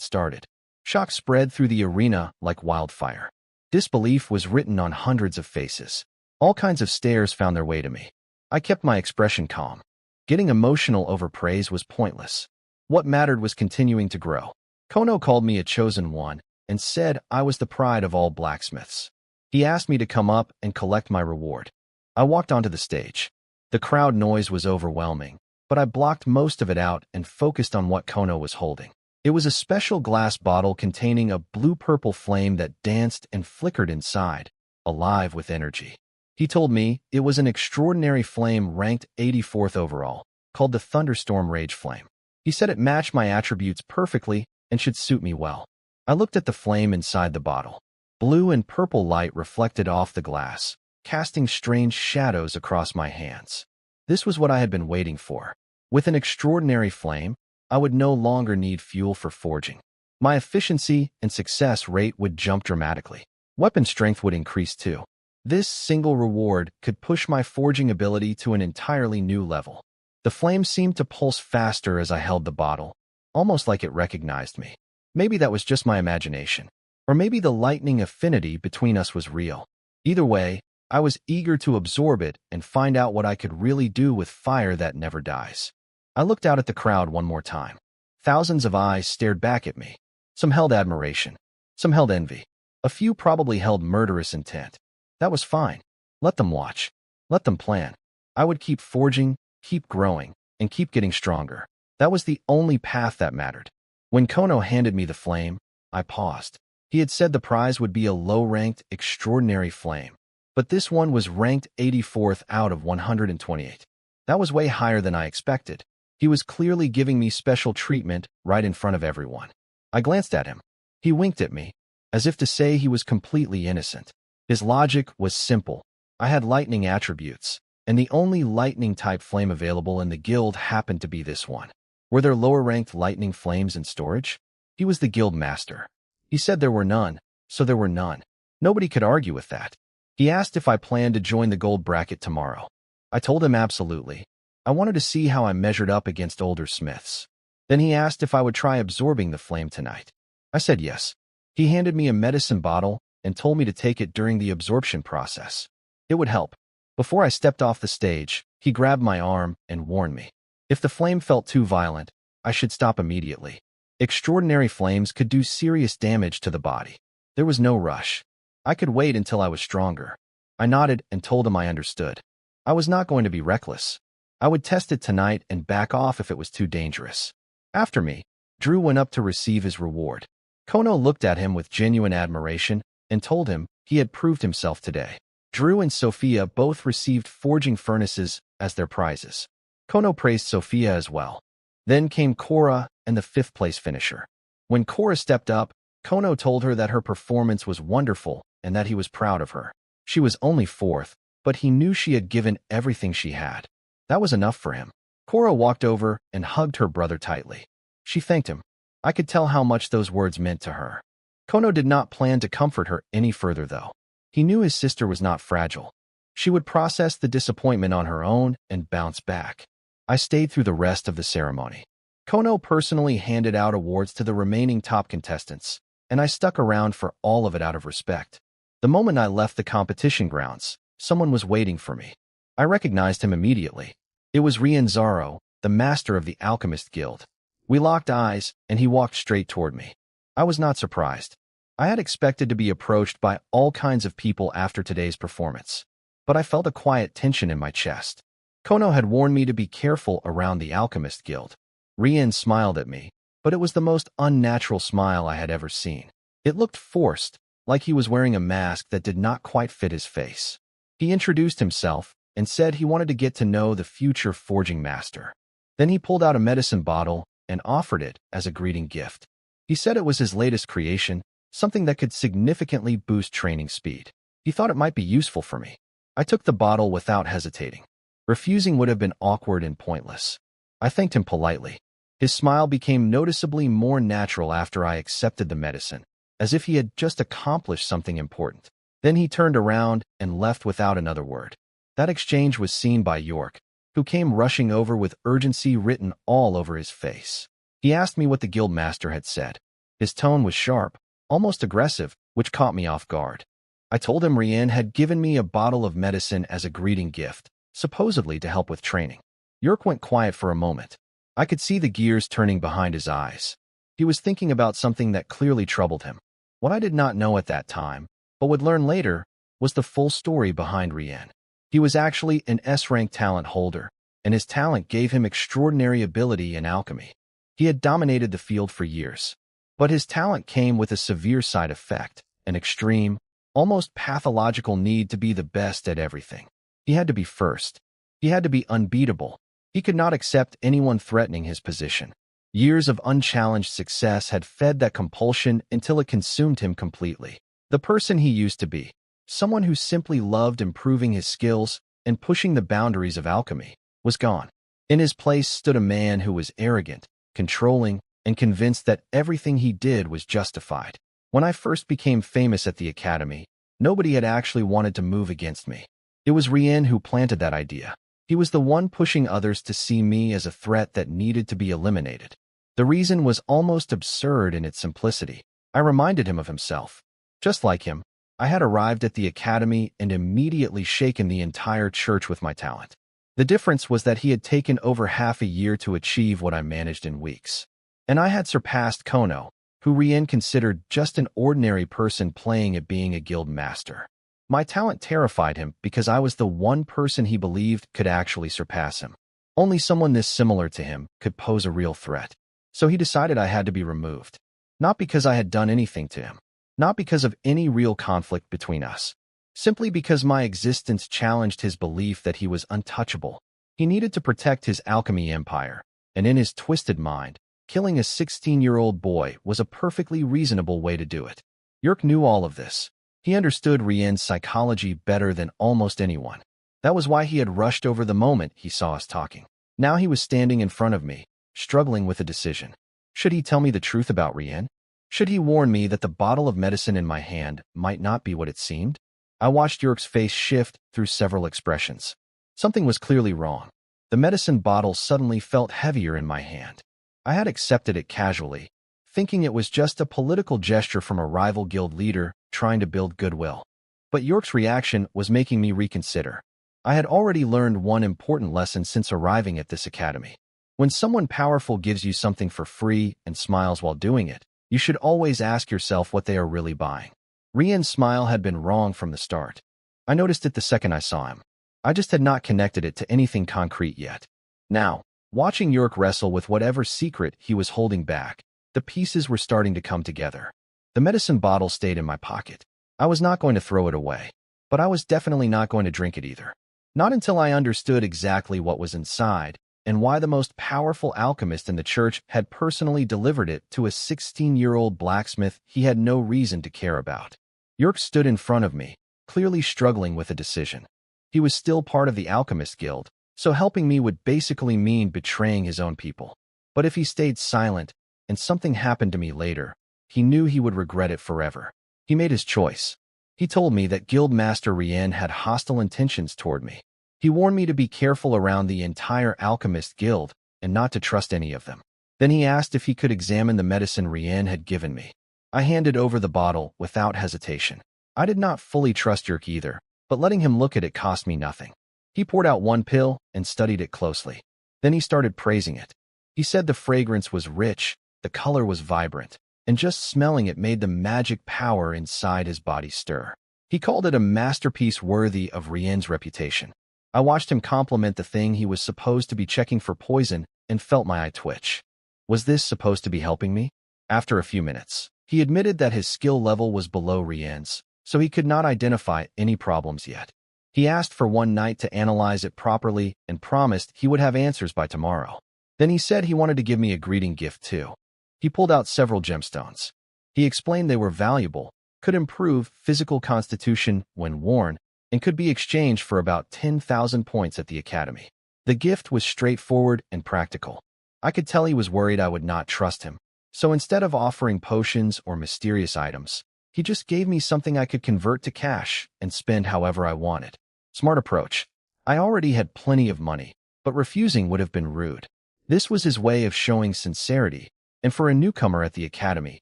started. Shock spread through the arena like wildfire. Disbelief was written on hundreds of faces. All kinds of stares found their way to me. I kept my expression calm. Getting emotional over praise was pointless. What mattered was continuing to grow. Kono called me a chosen one and said I was the pride of all blacksmiths. He asked me to come up and collect my reward. I walked onto the stage. The crowd noise was overwhelming, but I blocked most of it out and focused on what Kono was holding. It was a special glass bottle containing a blue-purple flame that danced and flickered inside, alive with energy. He told me it was an extraordinary flame ranked 84th overall, called the Thunderstorm Rage Flame. He said it matched my attributes perfectly and should suit me well. I looked at the flame inside the bottle. Blue and purple light reflected off the glass, casting strange shadows across my hands. This was what I had been waiting for. With an extraordinary flame, I would no longer need fuel for forging. My efficiency and success rate would jump dramatically. Weapon strength would increase too. This single reward could push my forging ability to an entirely new level. The flame seemed to pulse faster as I held the bottle, almost like it recognized me. Maybe that was just my imagination, or maybe the lightning affinity between us was real. Either way, I was eager to absorb it and find out what I could really do with fire that never dies. I looked out at the crowd one more time. Thousands of eyes stared back at me. Some held admiration. Some held envy. A few probably held murderous intent. That was fine. Let them watch. Let them plan. I would keep forging, keep growing, and keep getting stronger. That was the only path that mattered. When Kono handed me the flame, I paused. He had said the prize would be a low-ranked, extraordinary flame. But this one was ranked 84th out of 128. That was way higher than I expected. He was clearly giving me special treatment right in front of everyone. I glanced at him. He winked at me, as if to say he was completely innocent. His logic was simple. I had lightning attributes, and the only lightning-type flame available in the guild happened to be this one. Were there lower-ranked lightning flames in storage? He was the guild master. He said there were none, so there were none. Nobody could argue with that. He asked if I planned to join the gold bracket tomorrow. I told him absolutely. I wanted to see how I measured up against older smiths. Then he asked if I would try absorbing the flame tonight. I said yes. He handed me a medicine bottle and told me to take it during the absorption process. It would help. Before I stepped off the stage, he grabbed my arm and warned me. If the flame felt too violent, I should stop immediately. Extraordinary flames could do serious damage to the body. There was no rush. I could wait until I was stronger. I nodded and told him I understood. I was not going to be reckless. I would test it tonight and back off if it was too dangerous. After me, Drew went up to receive his reward. Kono looked at him with genuine admiration and told him he had proved himself today. Drew and Sophia both received forging furnaces as their prizes. Kono praised Sophia as well. Then came Cora and the 5th-place finisher. When Cora stepped up, Kono told her that her performance was wonderful and that he was proud of her. She was only 4th, but he knew she had given everything she had. That was enough for him. Cora walked over and hugged her brother tightly. She thanked him. I could tell how much those words meant to her. Kono did not plan to comfort her any further, though. He knew his sister was not fragile. She would process the disappointment on her own and bounce back. I stayed through the rest of the ceremony. Kono personally handed out awards to the remaining top contestants, and I stuck around for all of it out of respect. The moment I left the competition grounds, someone was waiting for me. I recognized him immediately. It was Rienzaro, the master of the Alchemist Guild. We locked eyes, and he walked straight toward me. I was not surprised. I had expected to be approached by all kinds of people after today's performance, but I felt a quiet tension in my chest. Kono had warned me to be careful around the Alchemist Guild. Rien smiled at me, but it was the most unnatural smile I had ever seen. It looked forced, like he was wearing a mask that did not quite fit his face. He introduced himself and said he wanted to get to know the future forging master. Then he pulled out a medicine bottle and offered it as a greeting gift. He said it was his latest creation, something that could significantly boost training speed. He thought it might be useful for me. I took the bottle without hesitating. Refusing would have been awkward and pointless. I thanked him politely. His smile became noticeably more natural after I accepted the medicine, as if he had just accomplished something important. Then he turned around and left without another word. That exchange was seen by York, who came rushing over with urgency written all over his face. He asked me what the guildmaster had said. His tone was sharp, almost aggressive, which caught me off guard. I told him Rien had given me a bottle of medicine as a greeting gift, supposedly to help with training. York went quiet for a moment. I could see the gears turning behind his eyes. He was thinking about something that clearly troubled him. What I did not know at that time, but would learn later, was the full story behind Rien. He was actually an S-rank talent holder, and his talent gave him extraordinary ability in alchemy. He had dominated the field for years. But his talent came with a severe side effect, an extreme, almost pathological need to be the best at everything. He had to be first. He had to be unbeatable. He could not accept anyone threatening his position. Years of unchallenged success had fed that compulsion until it consumed him completely. The person he used to be, someone who simply loved improving his skills and pushing the boundaries of alchemy, was gone. In his place stood a man who was arrogant, controlling, and convinced that everything he did was justified. When I first became famous at the academy, nobody had actually wanted to move against me. It was Rien who planted that idea. He was the one pushing others to see me as a threat that needed to be eliminated. The reason was almost absurd in its simplicity. I reminded him of himself. Just like him, I had arrived at the academy and immediately shaken the entire church with my talent. The difference was that he had taken over half a year to achieve what I managed in weeks. And I had surpassed Kono, who Rien considered just an ordinary person playing at being a guild master. My talent terrified him because I was the one person he believed could actually surpass him. Only someone this similar to him could pose a real threat. So he decided I had to be removed. Not because I had done anything to him. Not because of any real conflict between us. Simply because my existence challenged his belief that he was untouchable. He needed to protect his alchemy empire, and in his twisted mind, killing a 16-year-old boy was a perfectly reasonable way to do it. Yerk knew all of this. He understood Rien's psychology better than almost anyone. That was why he had rushed over the moment he saw us talking. Now he was standing in front of me, struggling with a decision. Should he tell me the truth about Rien? Should he warn me that the bottle of medicine in my hand might not be what it seemed? I watched Yerk's face shift through several expressions. Something was clearly wrong. The medicine bottle suddenly felt heavier in my hand. I had accepted it casually, thinking it was just a political gesture from a rival guild leader trying to build goodwill. But York's reaction was making me reconsider. I had already learned one important lesson since arriving at this academy. When someone powerful gives you something for free and smiles while doing it, you should always ask yourself what they are really buying. Rien's smile had been wrong from the start. I noticed it the second I saw him. I just had not connected it to anything concrete yet. Now, watching York wrestle with whatever secret he was holding back, the pieces were starting to come together. The medicine bottle stayed in my pocket. I was not going to throw it away, but I was definitely not going to drink it either. Not until I understood exactly what was inside and why the most powerful alchemist in the church had personally delivered it to a 16-year-old blacksmith he had no reason to care about. York stood in front of me, clearly struggling with a decision. He was still part of the Alchemist Guild, so helping me would basically mean betraying his own people. But if he stayed silent, and something happened to me later, he knew he would regret it forever. He made his choice. He told me that Guildmaster Rien had hostile intentions toward me. He warned me to be careful around the entire Alchemist Guild and not to trust any of them. Then he asked if he could examine the medicine Rien had given me. I handed over the bottle without hesitation. I did not fully trust Yerk either, but letting him look at it cost me nothing. He poured out one pill and studied it closely. Then he started praising it. He said the fragrance was rich, the color was vibrant, and just smelling it made the magic power inside his body stir. He called it a masterpiece worthy of Rien's reputation. I watched him compliment the thing he was supposed to be checking for poison and felt my eye twitch. Was this supposed to be helping me? After a few minutes, he admitted that his skill level was below Rien's, so he could not identify any problems yet. He asked for one night to analyze it properly and promised he would have answers by tomorrow. Then he said he wanted to give me a greeting gift too. He pulled out several gemstones. He explained they were valuable, could improve physical constitution when worn, and could be exchanged for about 10,000 points at the academy. The gift was straightforward and practical. I could tell he was worried I would not trust him. So instead of offering potions or mysterious items, he just gave me something I could convert to cash and spend however I wanted. Smart approach. I already had plenty of money, but refusing would have been rude. This was his way of showing sincerity, and for a newcomer at the academy,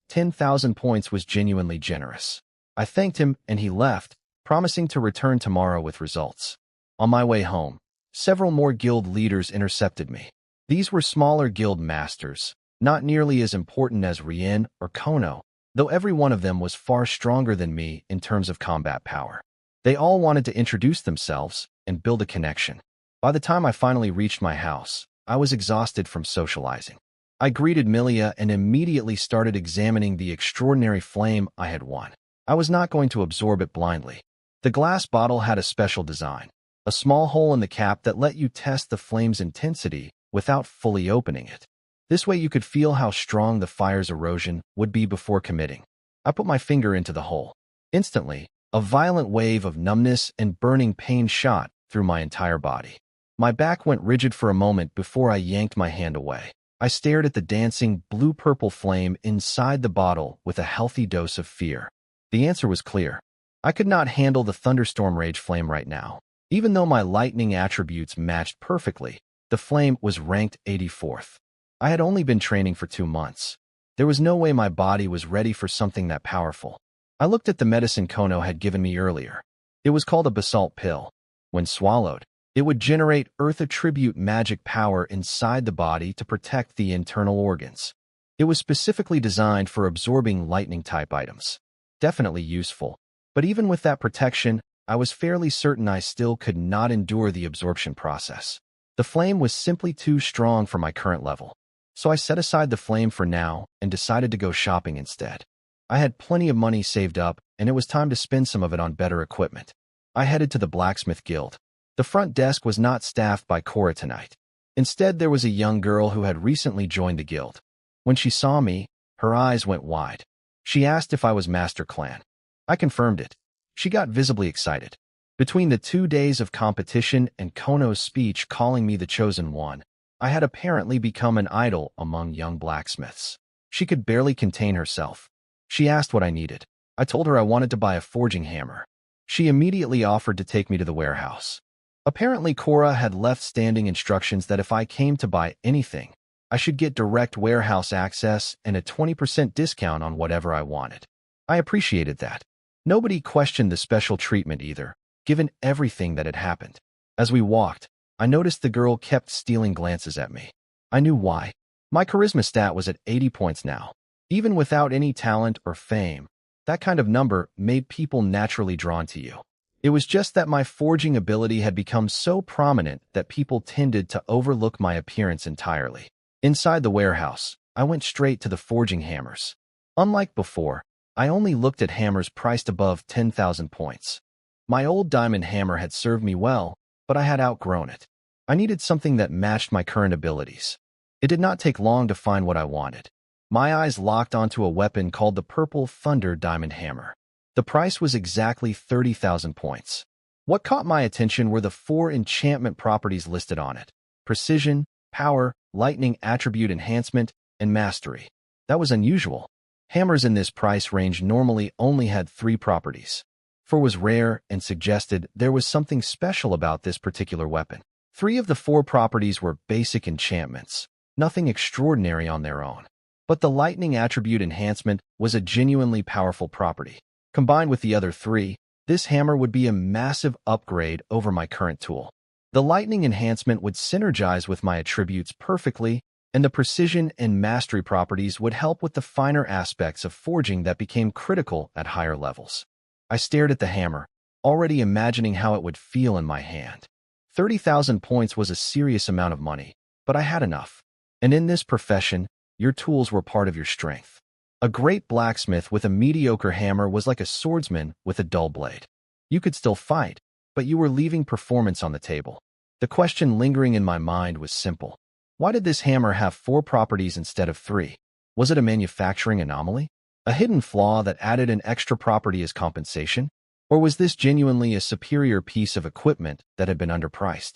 10,000 points was genuinely generous. I thanked him and he left, promising to return tomorrow with results. On my way home, several more guild leaders intercepted me. These were smaller guild masters, not nearly as important as Rien or Kono, though every one of them was far stronger than me in terms of combat power. They all wanted to introduce themselves and build a connection. By the time I finally reached my house, I was exhausted from socializing. I greeted Milia and immediately started examining the extraordinary flame I had won. I was not going to absorb it blindly. The glass bottle had a special design, a small hole in the cap that let you test the flame's intensity without fully opening it. This way you could feel how strong the fire's erosion would be before committing. I put my finger into the hole. Instantly, a violent wave of numbness and burning pain shot through my entire body. My back went rigid for a moment before I yanked my hand away. I stared at the dancing blue-purple flame inside the bottle with a healthy dose of fear. The answer was clear. I could not handle the thunderstorm rage flame right now. Even though my lightning attributes matched perfectly, the flame was ranked 84th. I had only been training for 2 months. There was no way my body was ready for something that powerful. I looked at the medicine Kono had given me earlier. It was called a basalt pill. When swallowed, it would generate earth attribute magic power inside the body to protect the internal organs. It was specifically designed for absorbing lightning-type items. Definitely useful. But even with that protection, I was fairly certain I still could not endure the absorption process. The flame was simply too strong for my current level. So I set aside the flame for now and decided to go shopping instead. I had plenty of money saved up, and it was time to spend some of it on better equipment. I headed to the blacksmith guild. The front desk was not staffed by Cora tonight. Instead, there was a young girl who had recently joined the guild. When she saw me, her eyes went wide. She asked if I was Master Clan. I confirmed it. She got visibly excited. Between the 2 days of competition and Kono's speech calling me the chosen one, I had apparently become an idol among young blacksmiths. She could barely contain herself. She asked what I needed. I told her I wanted to buy a forging hammer. She immediately offered to take me to the warehouse. Apparently, Cora had left standing instructions that if I came to buy anything, I should get direct warehouse access and a 20% discount on whatever I wanted. I appreciated that. Nobody questioned the special treatment either, given everything that had happened. As we walked, I noticed the girl kept stealing glances at me. I knew why. My charisma stat was at 80 points now. Even without any talent or fame, that kind of number made people naturally drawn to you. It was just that my forging ability had become so prominent that people tended to overlook my appearance entirely. Inside the warehouse, I went straight to the forging hammers. Unlike before, I only looked at hammers priced above 10,000 points. My old diamond hammer had served me well, but I had outgrown it. I needed something that matched my current abilities. It did not take long to find what I wanted. My eyes locked onto a weapon called the Purple Thunder Diamond Hammer. The price was exactly 30,000 points. What caught my attention were the 4 enchantment properties listed on it: precision, power, lightning attribute enhancement, and mastery. That was unusual. Hammers in this price range normally only had 3 properties. 4 was rare and suggested there was something special about this particular weapon. 3 of the 4 properties were basic enchantments, nothing extraordinary on their own. But the lightning attribute enhancement was a genuinely powerful property. Combined with the other 3, this hammer would be a massive upgrade over my current tool. The lightning enhancement would synergize with my attributes perfectly, and the precision and mastery properties would help with the finer aspects of forging that became critical at higher levels. I stared at the hammer, already imagining how it would feel in my hand. 30,000 points was a serious amount of money, but I had enough. And in this profession, your tools were part of your strength. A great blacksmith with a mediocre hammer was like a swordsman with a dull blade. You could still fight, but you were leaving performance on the table. The question lingering in my mind was simple. Why did this hammer have 4 properties instead of 3? Was it a manufacturing anomaly? A hidden flaw that added an extra property as compensation? Or was this genuinely a superior piece of equipment that had been underpriced?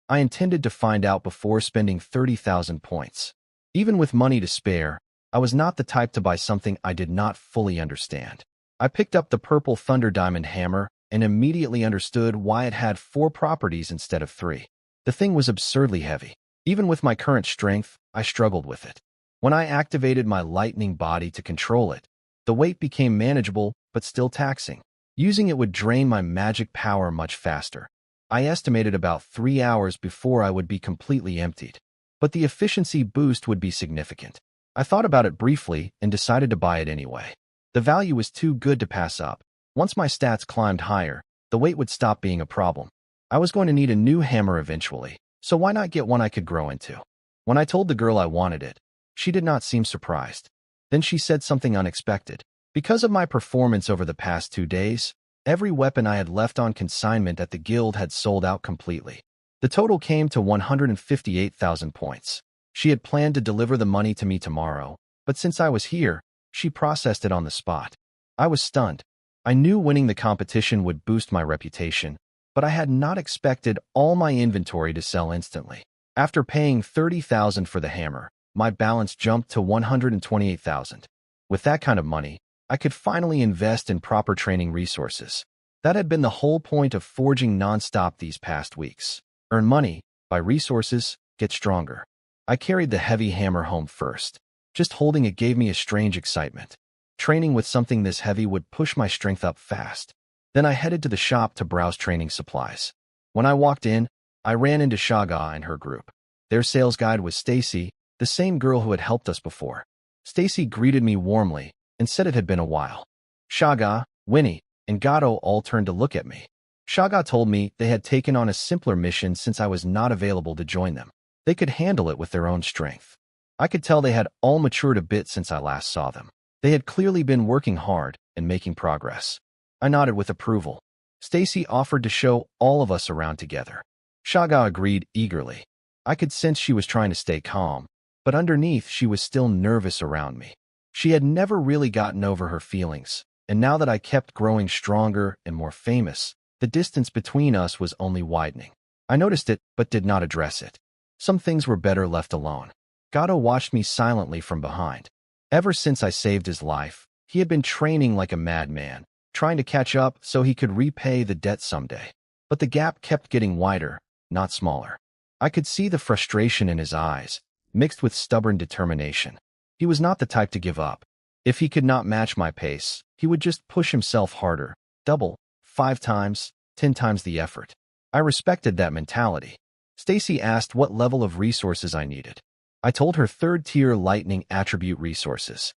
I intended to find out before spending 30,000 points. Even with money to spare, I was not the type to buy something I did not fully understand. I picked up the purple Thunder Diamond hammer and immediately understood why it had 4 properties instead of 3. The thing was absurdly heavy. Even with my current strength, I struggled with it. When I activated my lightning body to control it, the weight became manageable but still taxing. Using it would drain my magic power much faster. I estimated about 3 hours before I would be completely emptied. But the efficiency boost would be significant. I thought about it briefly and decided to buy it anyway. The value was too good to pass up. Once my stats climbed higher, the weight would stop being a problem. I was going to need a new hammer eventually, so why not get one I could grow into? When I told the girl I wanted it, she did not seem surprised. Then she said something unexpected. Because of my performance over the past 2 days, every weapon I had left on consignment at the guild had sold out completely. The total came to 158,000 points. She had planned to deliver the money to me tomorrow, but since I was here, she processed it on the spot. I was stunned. I knew winning the competition would boost my reputation, but I had not expected all my inventory to sell instantly. After paying 30,000 for the hammer, my balance jumped to 128,000. With that kind of money, I could finally invest in proper training resources. That had been the whole point of forging nonstop these past weeks. Earn money, buy resources, get stronger. I carried the heavy hammer home first. Just holding it gave me a strange excitement. Training with something this heavy would push my strength up fast. Then I headed to the shop to browse training supplies. When I walked in, I ran into Shaga and her group. Their sales guide was Stacy, the same girl who had helped us before. Stacy greeted me warmly and said it had been a while. Shaga, Winnie, and Gato all turned to look at me. Shaga told me they had taken on a simpler mission since I was not available to join them. They could handle it with their own strength. I could tell they had all matured a bit since I last saw them. They had clearly been working hard and making progress. I nodded with approval. Stacy offered to show all of us around together. Shaga agreed eagerly. I could sense she was trying to stay calm, but underneath she was still nervous around me. She had never really gotten over her feelings, and now that I kept growing stronger and more famous, the distance between us was only widening. I noticed it, but did not address it. Some things were better left alone. Gato watched me silently from behind. Ever since I saved his life, he had been training like a madman, trying to catch up so he could repay the debt someday. But the gap kept getting wider, not smaller. I could see the frustration in his eyes, mixed with stubborn determination. He was not the type to give up. If he could not match my pace, he would just push himself harder, double, 5 times, 10 times the effort. I respected that mentality. Stacy asked what level of resources I needed. I told her 3rd-tier lightning attribute resources.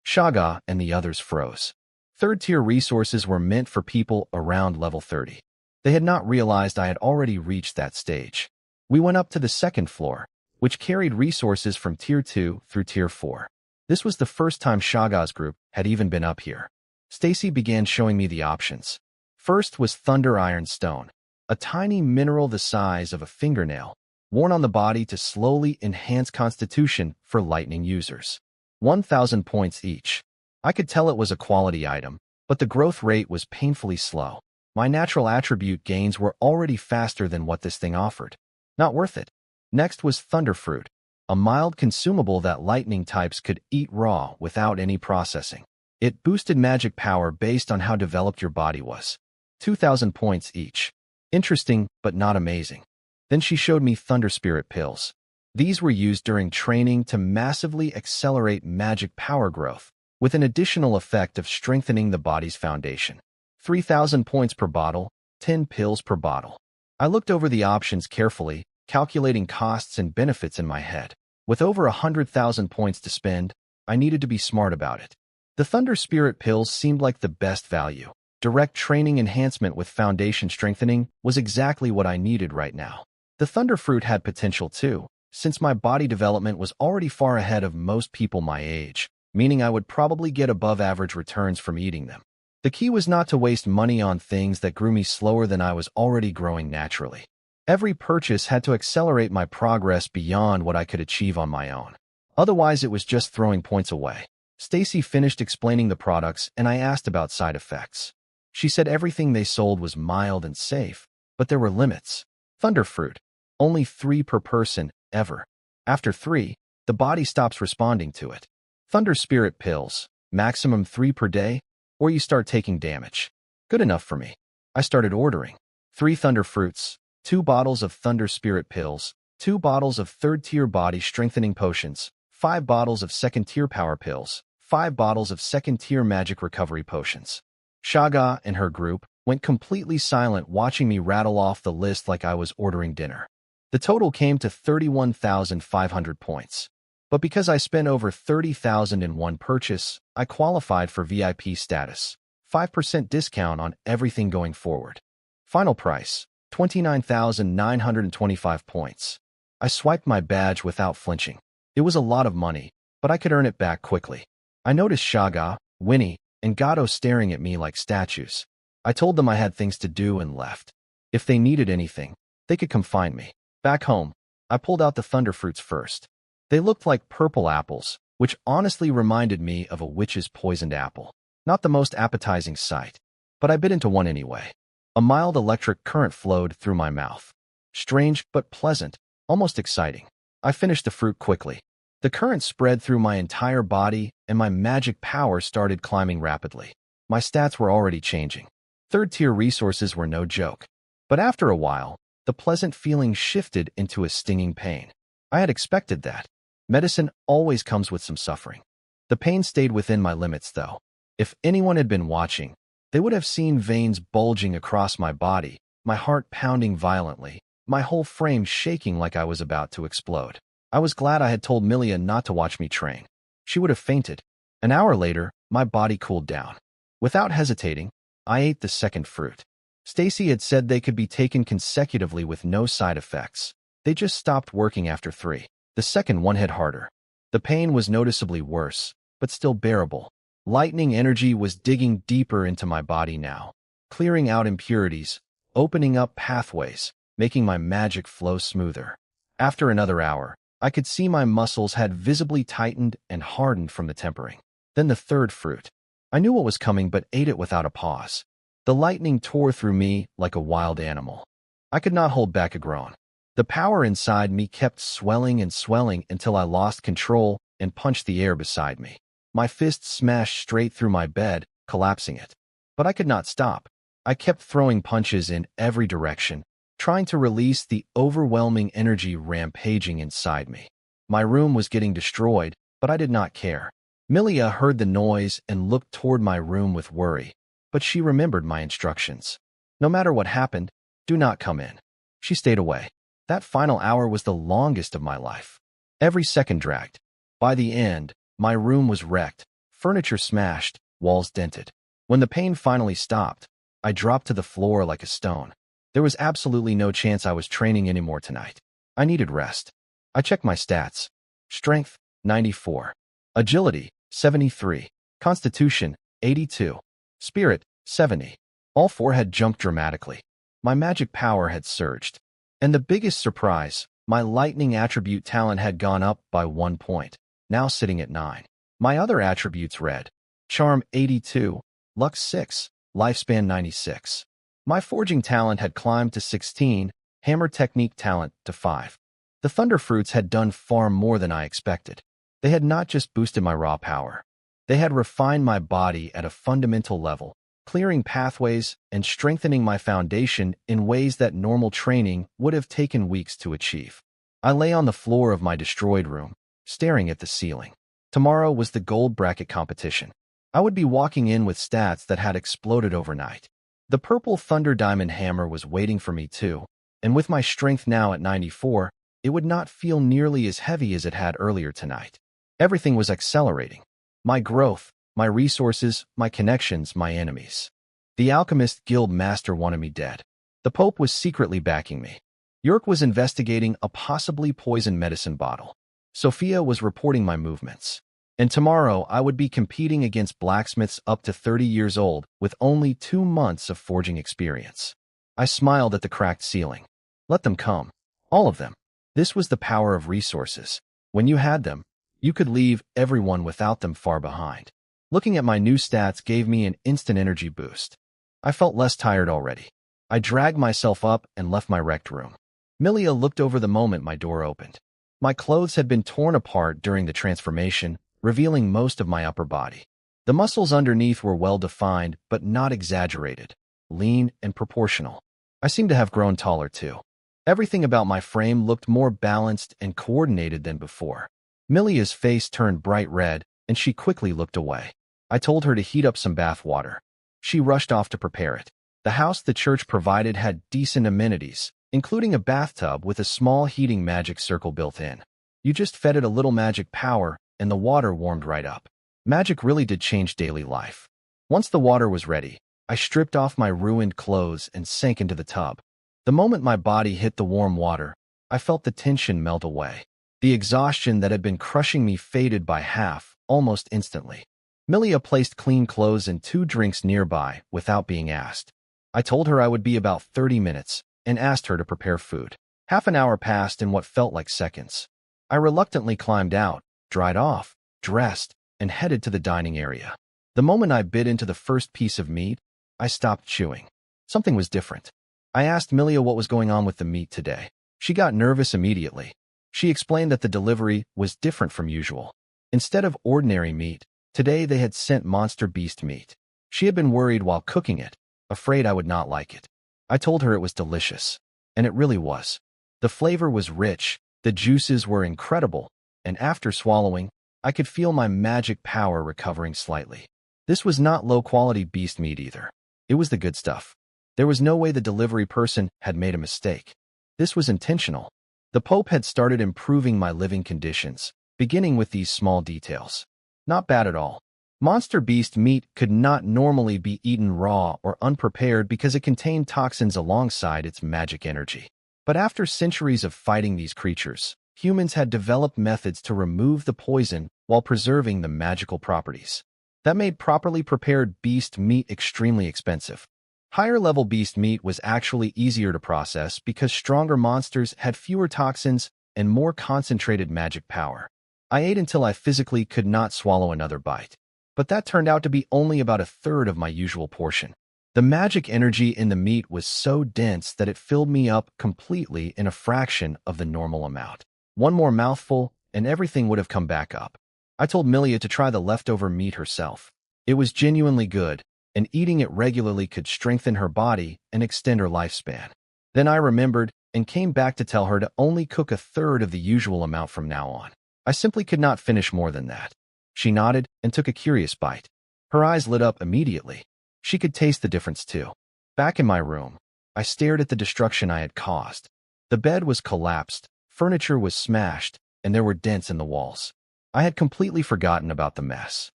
Shaga and the others froze. 3rd-tier resources were meant for people around level 30. They had not realized I had already reached that stage. We went up to the 2nd floor, which carried resources from Tier 2 through Tier 4. This was the first time Shaga's group had even been up here. Stacy began showing me the options. First was Thunder Iron Stone, a tiny mineral the size of a fingernail, worn on the body to slowly enhance constitution for lightning users. 1,000 points each. I could tell it was a quality item, but the growth rate was painfully slow. My natural attribute gains were already faster than what this thing offered. Not worth it. Next was Thunder Fruit, a mild consumable that lightning types could eat raw without any processing. It boosted magic power based on how developed your body was. 2,000 points each. Interesting, but not amazing. Then she showed me Thunder Spirit pills. These were used during training to massively accelerate magic power growth, with an additional effect of strengthening the body's foundation. 3,000 points per bottle, 10 pills per bottle. I looked over the options carefully, calculating costs and benefits in my head. With over 100,000 points to spend, I needed to be smart about it. The Thunder Spirit pills seemed like the best value. Direct training enhancement with foundation strengthening was exactly what I needed right now. The Thunder Fruit had potential too, since my body development was already far ahead of most people my age, meaning I would probably get above average returns from eating them. The key was not to waste money on things that grew me slower than I was already growing naturally. Every purchase had to accelerate my progress beyond what I could achieve on my own. Otherwise, it was just throwing points away. Stacy finished explaining the products, and I asked about side effects. She said everything they sold was mild and safe, but there were limits. Thunderfruit. Only 3 per person, ever. After 3, the body stops responding to it. Thunder Spirit pills. Maximum 3 per day, or you start taking damage. Good enough for me. I started ordering. 3 Thunder Fruits, 2 bottles of Thunder Spirit pills, 2 bottles of 3rd-tier body strengthening potions, 5 bottles of 2nd-tier power pills, 5 bottles of 2nd-tier magic recovery potions. Shaga and her group went completely silent, watching me rattle off the list like I was ordering dinner. The total came to 31,500 points. But because I spent over 30,000 in one purchase, I qualified for VIP status. 5% discount on everything going forward. Final price, 29,925 points. I swiped my badge without flinching. It was a lot of money, but I could earn it back quickly. I noticed Shaga, Winnie, and Gato staring at me like statues. I told them I had things to do and left. If they needed anything, they could come find me. Back home, I pulled out the Thunderfruits first. They looked like purple apples, which honestly reminded me of a witch's poisoned apple. Not the most appetizing sight, but I bit into one anyway. A mild electric current flowed through my mouth. Strange but pleasant, almost exciting. I finished the fruit quickly. The current spread through my entire body, and my magic power started climbing rapidly. My stats were already changing. 3rd-tier resources were no joke. But after a while, the pleasant feeling shifted into a stinging pain. I had expected that. Medicine always comes with some suffering. The pain stayed within my limits, though. If anyone had been watching, they would have seen veins bulging across my body, my heart pounding violently, my whole frame shaking like I was about to explode. I was glad I had told Milia not to watch me train. She would have fainted. An hour later, my body cooled down. Without hesitating, I ate the 2nd fruit. Stacy had said they could be taken consecutively with no side effects. They just stopped working after 3. The second one hit harder. The pain was noticeably worse, but still bearable. Lightning energy was digging deeper into my body now, clearing out impurities, opening up pathways, making my magic flow smoother. After another hour, I could see my muscles had visibly tightened and hardened from the tempering. Then the 3rd fruit. I knew what was coming but ate it without a pause. The lightning tore through me like a wild animal. I could not hold back a groan. The power inside me kept swelling and swelling until I lost control and punched the air beside me. My fist smashed straight through my bed, collapsing it. But I could not stop. I kept throwing punches in every direction, trying to release the overwhelming energy rampaging inside me. My room was getting destroyed, but I did not care. Milia heard the noise and looked toward my room with worry, but she remembered my instructions. No matter what happened, do not come in. She stayed away. That final hour was the longest of my life. Every second dragged. By the end, my room was wrecked, furniture smashed, walls dented. When the pain finally stopped, I dropped to the floor like a stone. There was absolutely no chance I was training anymore tonight. I needed rest. I checked my stats. Strength, 94. Agility, 73. Constitution, 82. Spirit, 70. All 4 had jumped dramatically. My magic power had surged. And the biggest surprise, my lightning attribute talent had gone up by 1 point, now sitting at 9. My other attributes read: Charm 82, Luck 6, Lifespan 96. My forging talent had climbed to 16, Hammer Technique talent to 5. The Thunderfruits had done far more than I expected. They had not just boosted my raw power. They had refined my body at a fundamental level, clearing pathways and strengthening my foundation in ways that normal training would have taken weeks to achieve. I lay on the floor of my destroyed room, staring at the ceiling. Tomorrow was the gold bracket competition. I would be walking in with stats that had exploded overnight. The purple Thunder Diamond Hammer was waiting for me too, and with my strength now at 94, it would not feel nearly as heavy as it had earlier tonight. Everything was accelerating. My growth, my resources, my connections, my enemies. The Alchemist Guild Master wanted me dead. The Pope was secretly backing me. York was investigating a possibly poisoned medicine bottle. Sophia was reporting my movements. And tomorrow I would be competing against blacksmiths up to 30 years old with only 2 months of forging experience. I smiled at the cracked ceiling. Let them come. All of them. This was the power of resources. When you had them, you could leave everyone without them far behind. Looking at my new stats gave me an instant energy boost. I felt less tired already. I dragged myself up and left my wrecked room. Milia looked over the moment my door opened. My clothes had been torn apart during the transformation, revealing most of my upper body. The muscles underneath were well-defined, but not exaggerated, lean and proportional. I seemed to have grown taller too. Everything about my frame looked more balanced and coordinated than before. Milia's face turned bright red, and she quickly looked away. I told her to heat up some bath water. She rushed off to prepare it. The house the church provided had decent amenities, including a bathtub with a small heating magic circle built in. You just fed it a little magic power, and the water warmed right up. Magic really did change daily life. Once the water was ready, I stripped off my ruined clothes and sank into the tub. The moment my body hit the warm water, I felt the tension melt away. The exhaustion that had been crushing me faded by half, almost instantly. Milia placed clean clothes and 2 drinks nearby without being asked. I told her I would be about 30 minutes and asked her to prepare food. Half an hour passed in what felt like seconds. I reluctantly climbed out, dried off, dressed, and headed to the dining area. The moment I bit into the first piece of meat, I stopped chewing. Something was different. I asked Milia what was going on with the meat today. She got nervous immediately. She explained that the delivery was different from usual. Instead of ordinary meat, today they had sent monster beast meat. She had been worried while cooking it, afraid I would not like it. I told her it was delicious, and it really was. The flavor was rich, the juices were incredible, and after swallowing, I could feel my magic power recovering slightly. This was not low-quality beast meat either. It was the good stuff. There was no way the delivery person had made a mistake. This was intentional. The Pope had started improving my living conditions, beginning with these small details. Not bad at all. Monster beast meat could not normally be eaten raw or unprepared because it contained toxins alongside its magic energy. But after centuries of fighting these creatures, humans had developed methods to remove the poison while preserving the magical properties. That made properly prepared beast meat extremely expensive. Higher-level beast meat was actually easier to process because stronger monsters had fewer toxins and more concentrated magic power. I ate until I physically could not swallow another bite. But that turned out to be only about a third of my usual portion. The magic energy in the meat was so dense that it filled me up completely in a fraction of the normal amount. One more mouthful, and everything would have come back up. I told Milia to try the leftover meat herself. It was genuinely good, and eating it regularly could strengthen her body and extend her lifespan. Then I remembered and came back to tell her to only cook a third of the usual amount from now on. I simply could not finish more than that. She nodded and took a curious bite. Her eyes lit up immediately. She could taste the difference too. Back in my room, I stared at the destruction I had caused. The bed was collapsed, furniture was smashed, and there were dents in the walls. I had completely forgotten about the mess.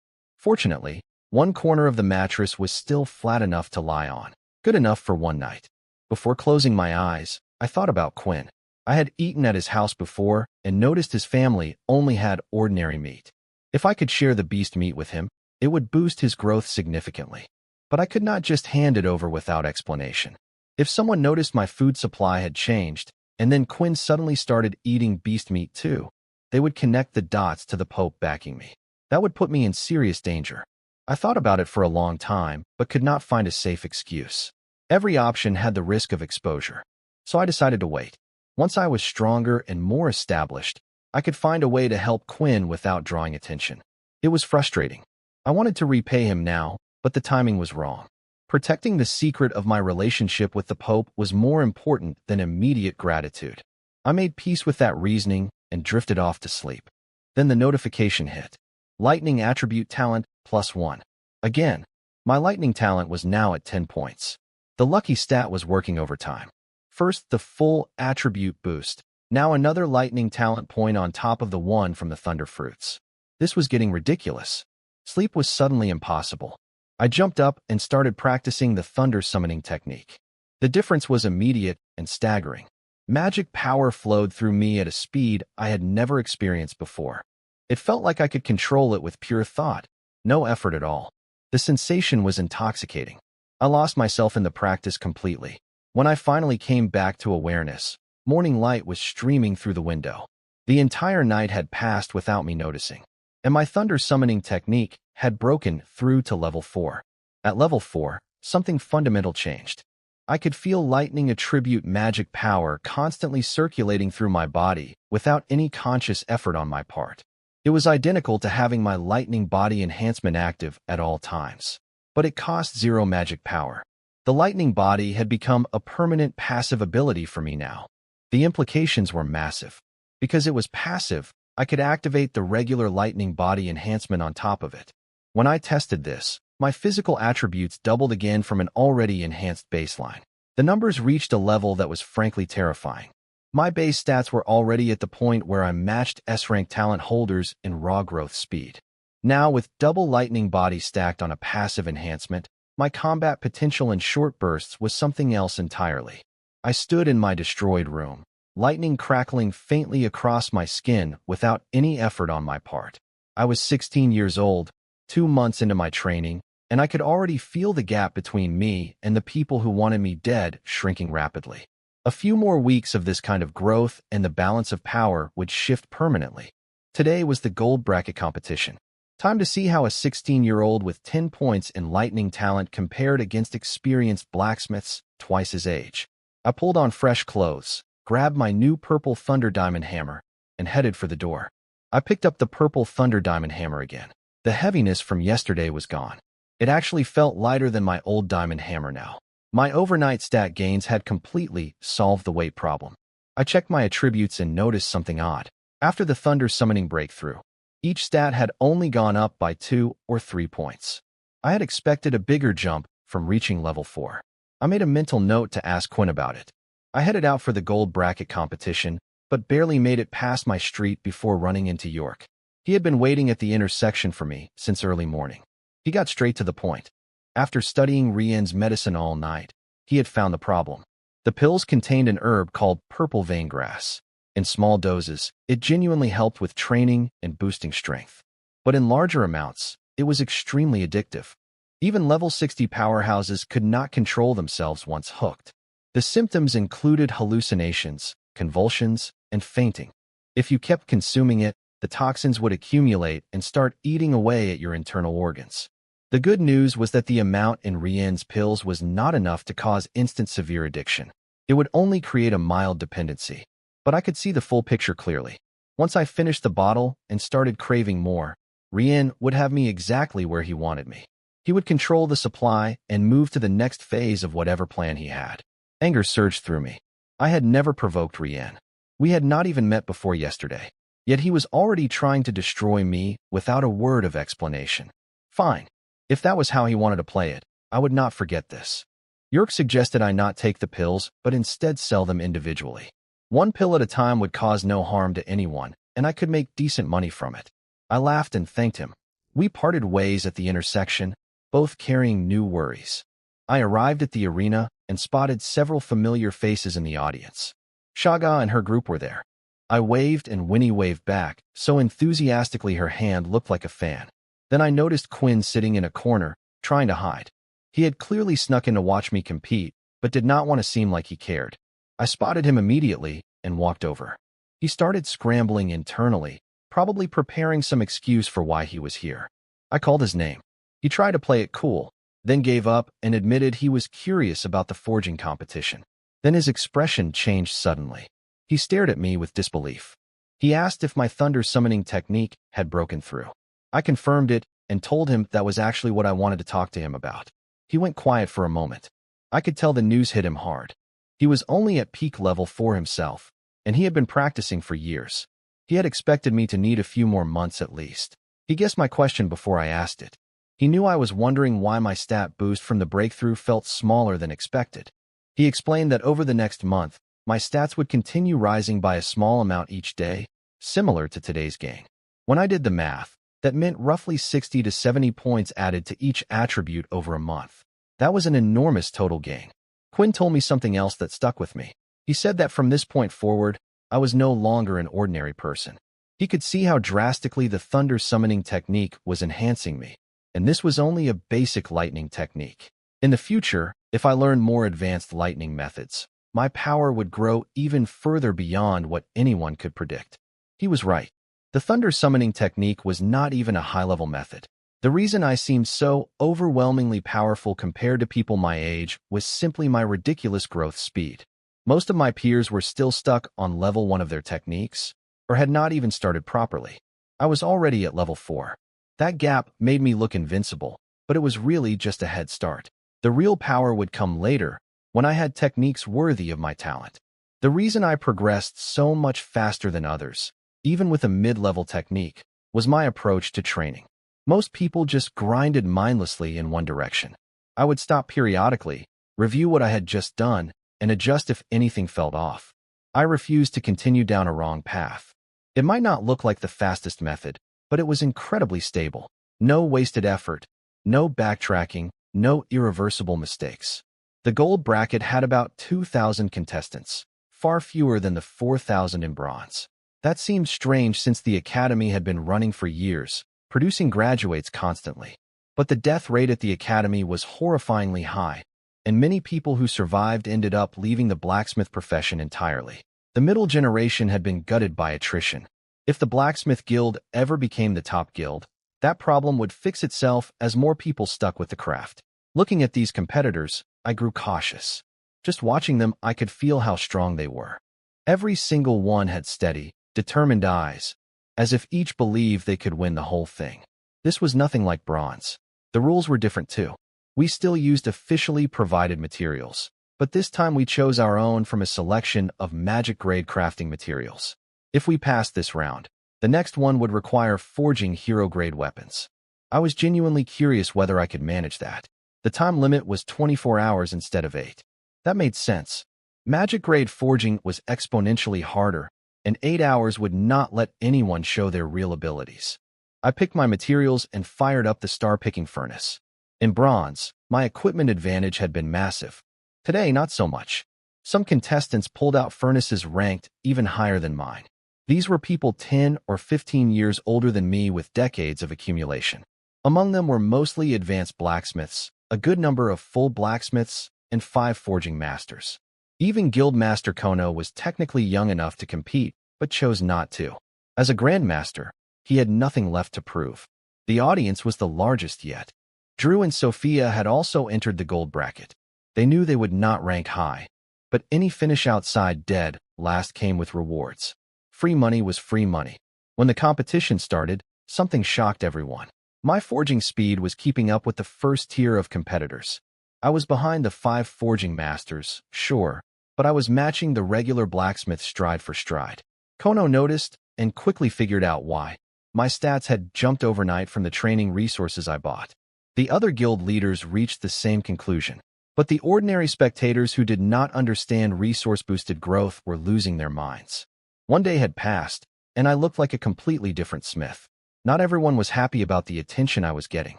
Fortunately, one corner of the mattress was still flat enough to lie on, good enough for one night. Before closing my eyes, I thought about Quinn. I had eaten at his house before and noticed his family only had ordinary meat. If I could share the beast meat with him, it would boost his growth significantly. But I could not just hand it over without explanation. If someone noticed my food supply had changed, and then Quinn suddenly started eating beast meat too, they would connect the dots to the Pope backing me. That would put me in serious danger. I thought about it for a long time, but could not find a safe excuse. Every option had the risk of exposure. So I decided to wait. Once I was stronger and more established, I could find a way to help Quinn without drawing attention. It was frustrating. I wanted to repay him now, but the timing was wrong. Protecting the secret of my relationship with the Pope was more important than immediate gratitude. I made peace with that reasoning and drifted off to sleep. Then the notification hit. Lightning attribute talent +1. Again, my lightning talent was now at 10 points. The lucky stat was working overtime. First, the full attribute boost. Now another lightning talent point on top of the one from the thunder fruits. This was getting ridiculous. Sleep was suddenly impossible. I jumped up and started practicing the thunder summoning technique. The difference was immediate and staggering. Magic power flowed through me at a speed I had never experienced before. It felt like I could control it with pure thought. No effort at all. The sensation was intoxicating. I lost myself in the practice completely. When I finally came back to awareness, morning light was streaming through the window. The entire night had passed without me noticing, and my thunder summoning technique had broken through to level 4. At level 4, something fundamental changed. I could feel lightning attribute magic power constantly circulating through my body without any conscious effort on my part. It was identical to having my lightning body enhancement active at all times, but it cost 0 magic power. The lightning body had become a permanent passive ability for me now. The implications were massive. Because it was passive, I could activate the regular lightning body enhancement on top of it. When I tested this, my physical attributes doubled again from an already enhanced baseline. The numbers reached a level that was frankly terrifying. My base stats were already at the point where I matched S-rank talent holders in raw growth speed. Now, with double lightning body stacked on a passive enhancement, my combat potential in short bursts was something else entirely. I stood in my destroyed room, lightning crackling faintly across my skin without any effort on my part. I was 16 years old, 2 months into my training, and I could already feel the gap between me and the people who wanted me dead shrinking rapidly. A few more weeks of this kind of growth and the balance of power would shift permanently. Today was the gold bracket competition. Time to see how a 16-year-old with 10 points in lightning talent compared against experienced blacksmiths twice his age. I pulled on fresh clothes, grabbed my new purple Thunder Diamond hammer, and headed for the door. I picked up the purple Thunder Diamond hammer again. The heaviness from yesterday was gone. It actually felt lighter than my old diamond hammer now. My overnight stat gains had completely solved the weight problem. I checked my attributes and noticed something odd. After the Thunder Summoning breakthrough, each stat had only gone up by 2 or 3 points. I had expected a bigger jump from reaching level 4. I made a mental note to ask Quinn about it. I headed out for the gold bracket competition, but barely made it past my street before running into York. He had been waiting at the intersection for me since early morning. He got straight to the point. After studying Rien's medicine all night, he had found the problem. The pills contained an herb called purple vein grass. In small doses, it genuinely helped with training and boosting strength. But in larger amounts, it was extremely addictive. Even level 60 powerhouses could not control themselves once hooked. The symptoms included hallucinations, convulsions, and fainting. If you kept consuming it, the toxins would accumulate and start eating away at your internal organs. The good news was that the amount in Rien's pills was not enough to cause instant severe addiction. It would only create a mild dependency. But I could see the full picture clearly. Once I finished the bottle and started craving more, Rien would have me exactly where he wanted me. He would control the supply and move to the next phase of whatever plan he had. Anger surged through me. I had never provoked Rien. We had not even met before yesterday. Yet he was already trying to destroy me without a word of explanation. Fine. If that was how he wanted to play it, I would not forget this. Yerk suggested I not take the pills, but instead sell them individually. 1 pill at a time would cause no harm to anyone, and I could make decent money from it. I laughed and thanked him. We parted ways at the intersection, both carrying new worries. I arrived at the arena and spotted several familiar faces in the audience. Shaga and her group were there. I waved and Winnie waved back, so enthusiastically her hand looked like a fan. Then I noticed Quinn sitting in a corner, trying to hide. He had clearly snuck in to watch me compete, but did not want to seem like he cared. I spotted him immediately and walked over. He started scrambling internally, probably preparing some excuse for why he was here. I called his name. He tried to play it cool, then gave up and admitted he was curious about the forging competition. Then his expression changed suddenly. He stared at me with disbelief. He asked if my thunder summoning technique had broken through. I confirmed it and told him that was actually what I wanted to talk to him about. He went quiet for a moment. I could tell the news hit him hard. He was only at peak level 4 himself, and he had been practicing for years. He had expected me to need a few more months at least. He guessed my question before I asked it. He knew I was wondering why my stat boost from the breakthrough felt smaller than expected. He explained that over the next month, my stats would continue rising by a small amount each day, similar to today's gain. When I did the math, that meant roughly 60 to 70 points added to each attribute over a month. That was an enormous total gain. Quinn told me something else that stuck with me. He said that from this point forward, I was no longer an ordinary person. He could see how drastically the thunder summoning technique was enhancing me, and this was only a basic lightning technique. In the future, if I learned more advanced lightning methods, my power would grow even further beyond what anyone could predict. He was right. The thunder summoning technique was not even a high-level method. The reason I seemed so overwhelmingly powerful compared to people my age was simply my ridiculous growth speed. Most of my peers were still stuck on level 1 of their techniques, or had not even started properly. I was already at level 4. That gap made me look invincible, but it was really just a head start. The real power would come later, when I had techniques worthy of my talent. The reason I progressed so much faster than others, even with a mid-level technique, was my approach to training. Most people just grinded mindlessly in one direction. I would stop periodically, review what I had just done, and adjust if anything felt off. I refused to continue down a wrong path. It might not look like the fastest method, but it was incredibly stable. No wasted effort, no backtracking, no irreversible mistakes. The gold bracket had about 2,000 contestants, far fewer than the 4,000 in bronze. That seemed strange since the academy had been running for years, producing graduates constantly. But the death rate at the academy was horrifyingly high, and many people who survived ended up leaving the blacksmith profession entirely. The middle generation had been gutted by attrition. If the blacksmith guild ever became the top guild, that problem would fix itself as more people stuck with the craft. Looking at these competitors, I grew cautious. Just watching them, I could feel how strong they were. Every single one had steady, determined eyes, as if each believed they could win the whole thing. This was nothing like bronze. The rules were different too. We still used officially provided materials, but this time we chose our own from a selection of magic-grade crafting materials. If we passed this round, the next one would require forging hero-grade weapons. I was genuinely curious whether I could manage that. The time limit was 24 hours instead of 8. That made sense. Magic-grade forging was exponentially harder, and 8 hours would not let anyone show their real abilities. I picked my materials and fired up the star-picking furnace. In bronze, my equipment advantage had been massive. Today, not so much. Some contestants pulled out furnaces ranked even higher than mine. These were people 10 or 15 years older than me with decades of accumulation. Among them were mostly advanced blacksmiths, a good number of full blacksmiths, and 5 forging masters. Even Guildmaster Kono was technically young enough to compete, but chose not to. As a grandmaster, he had nothing left to prove. The audience was the largest yet. Drew and Sophia had also entered the gold bracket. They knew they would not rank high, but any finish outside dead last came with rewards. Free money was free money. When the competition started, something shocked everyone. My forging speed was keeping up with the first tier of competitors. I was behind the 5 forging masters, sure, but I was matching the regular blacksmith stride for stride. Kono noticed and quickly figured out why. My stats had jumped overnight from the training resources I bought. The other guild leaders reached the same conclusion, but the ordinary spectators who did not understand resource-boosted growth were losing their minds. One day had passed, and I looked like a completely different smith. Not everyone was happy about the attention I was getting.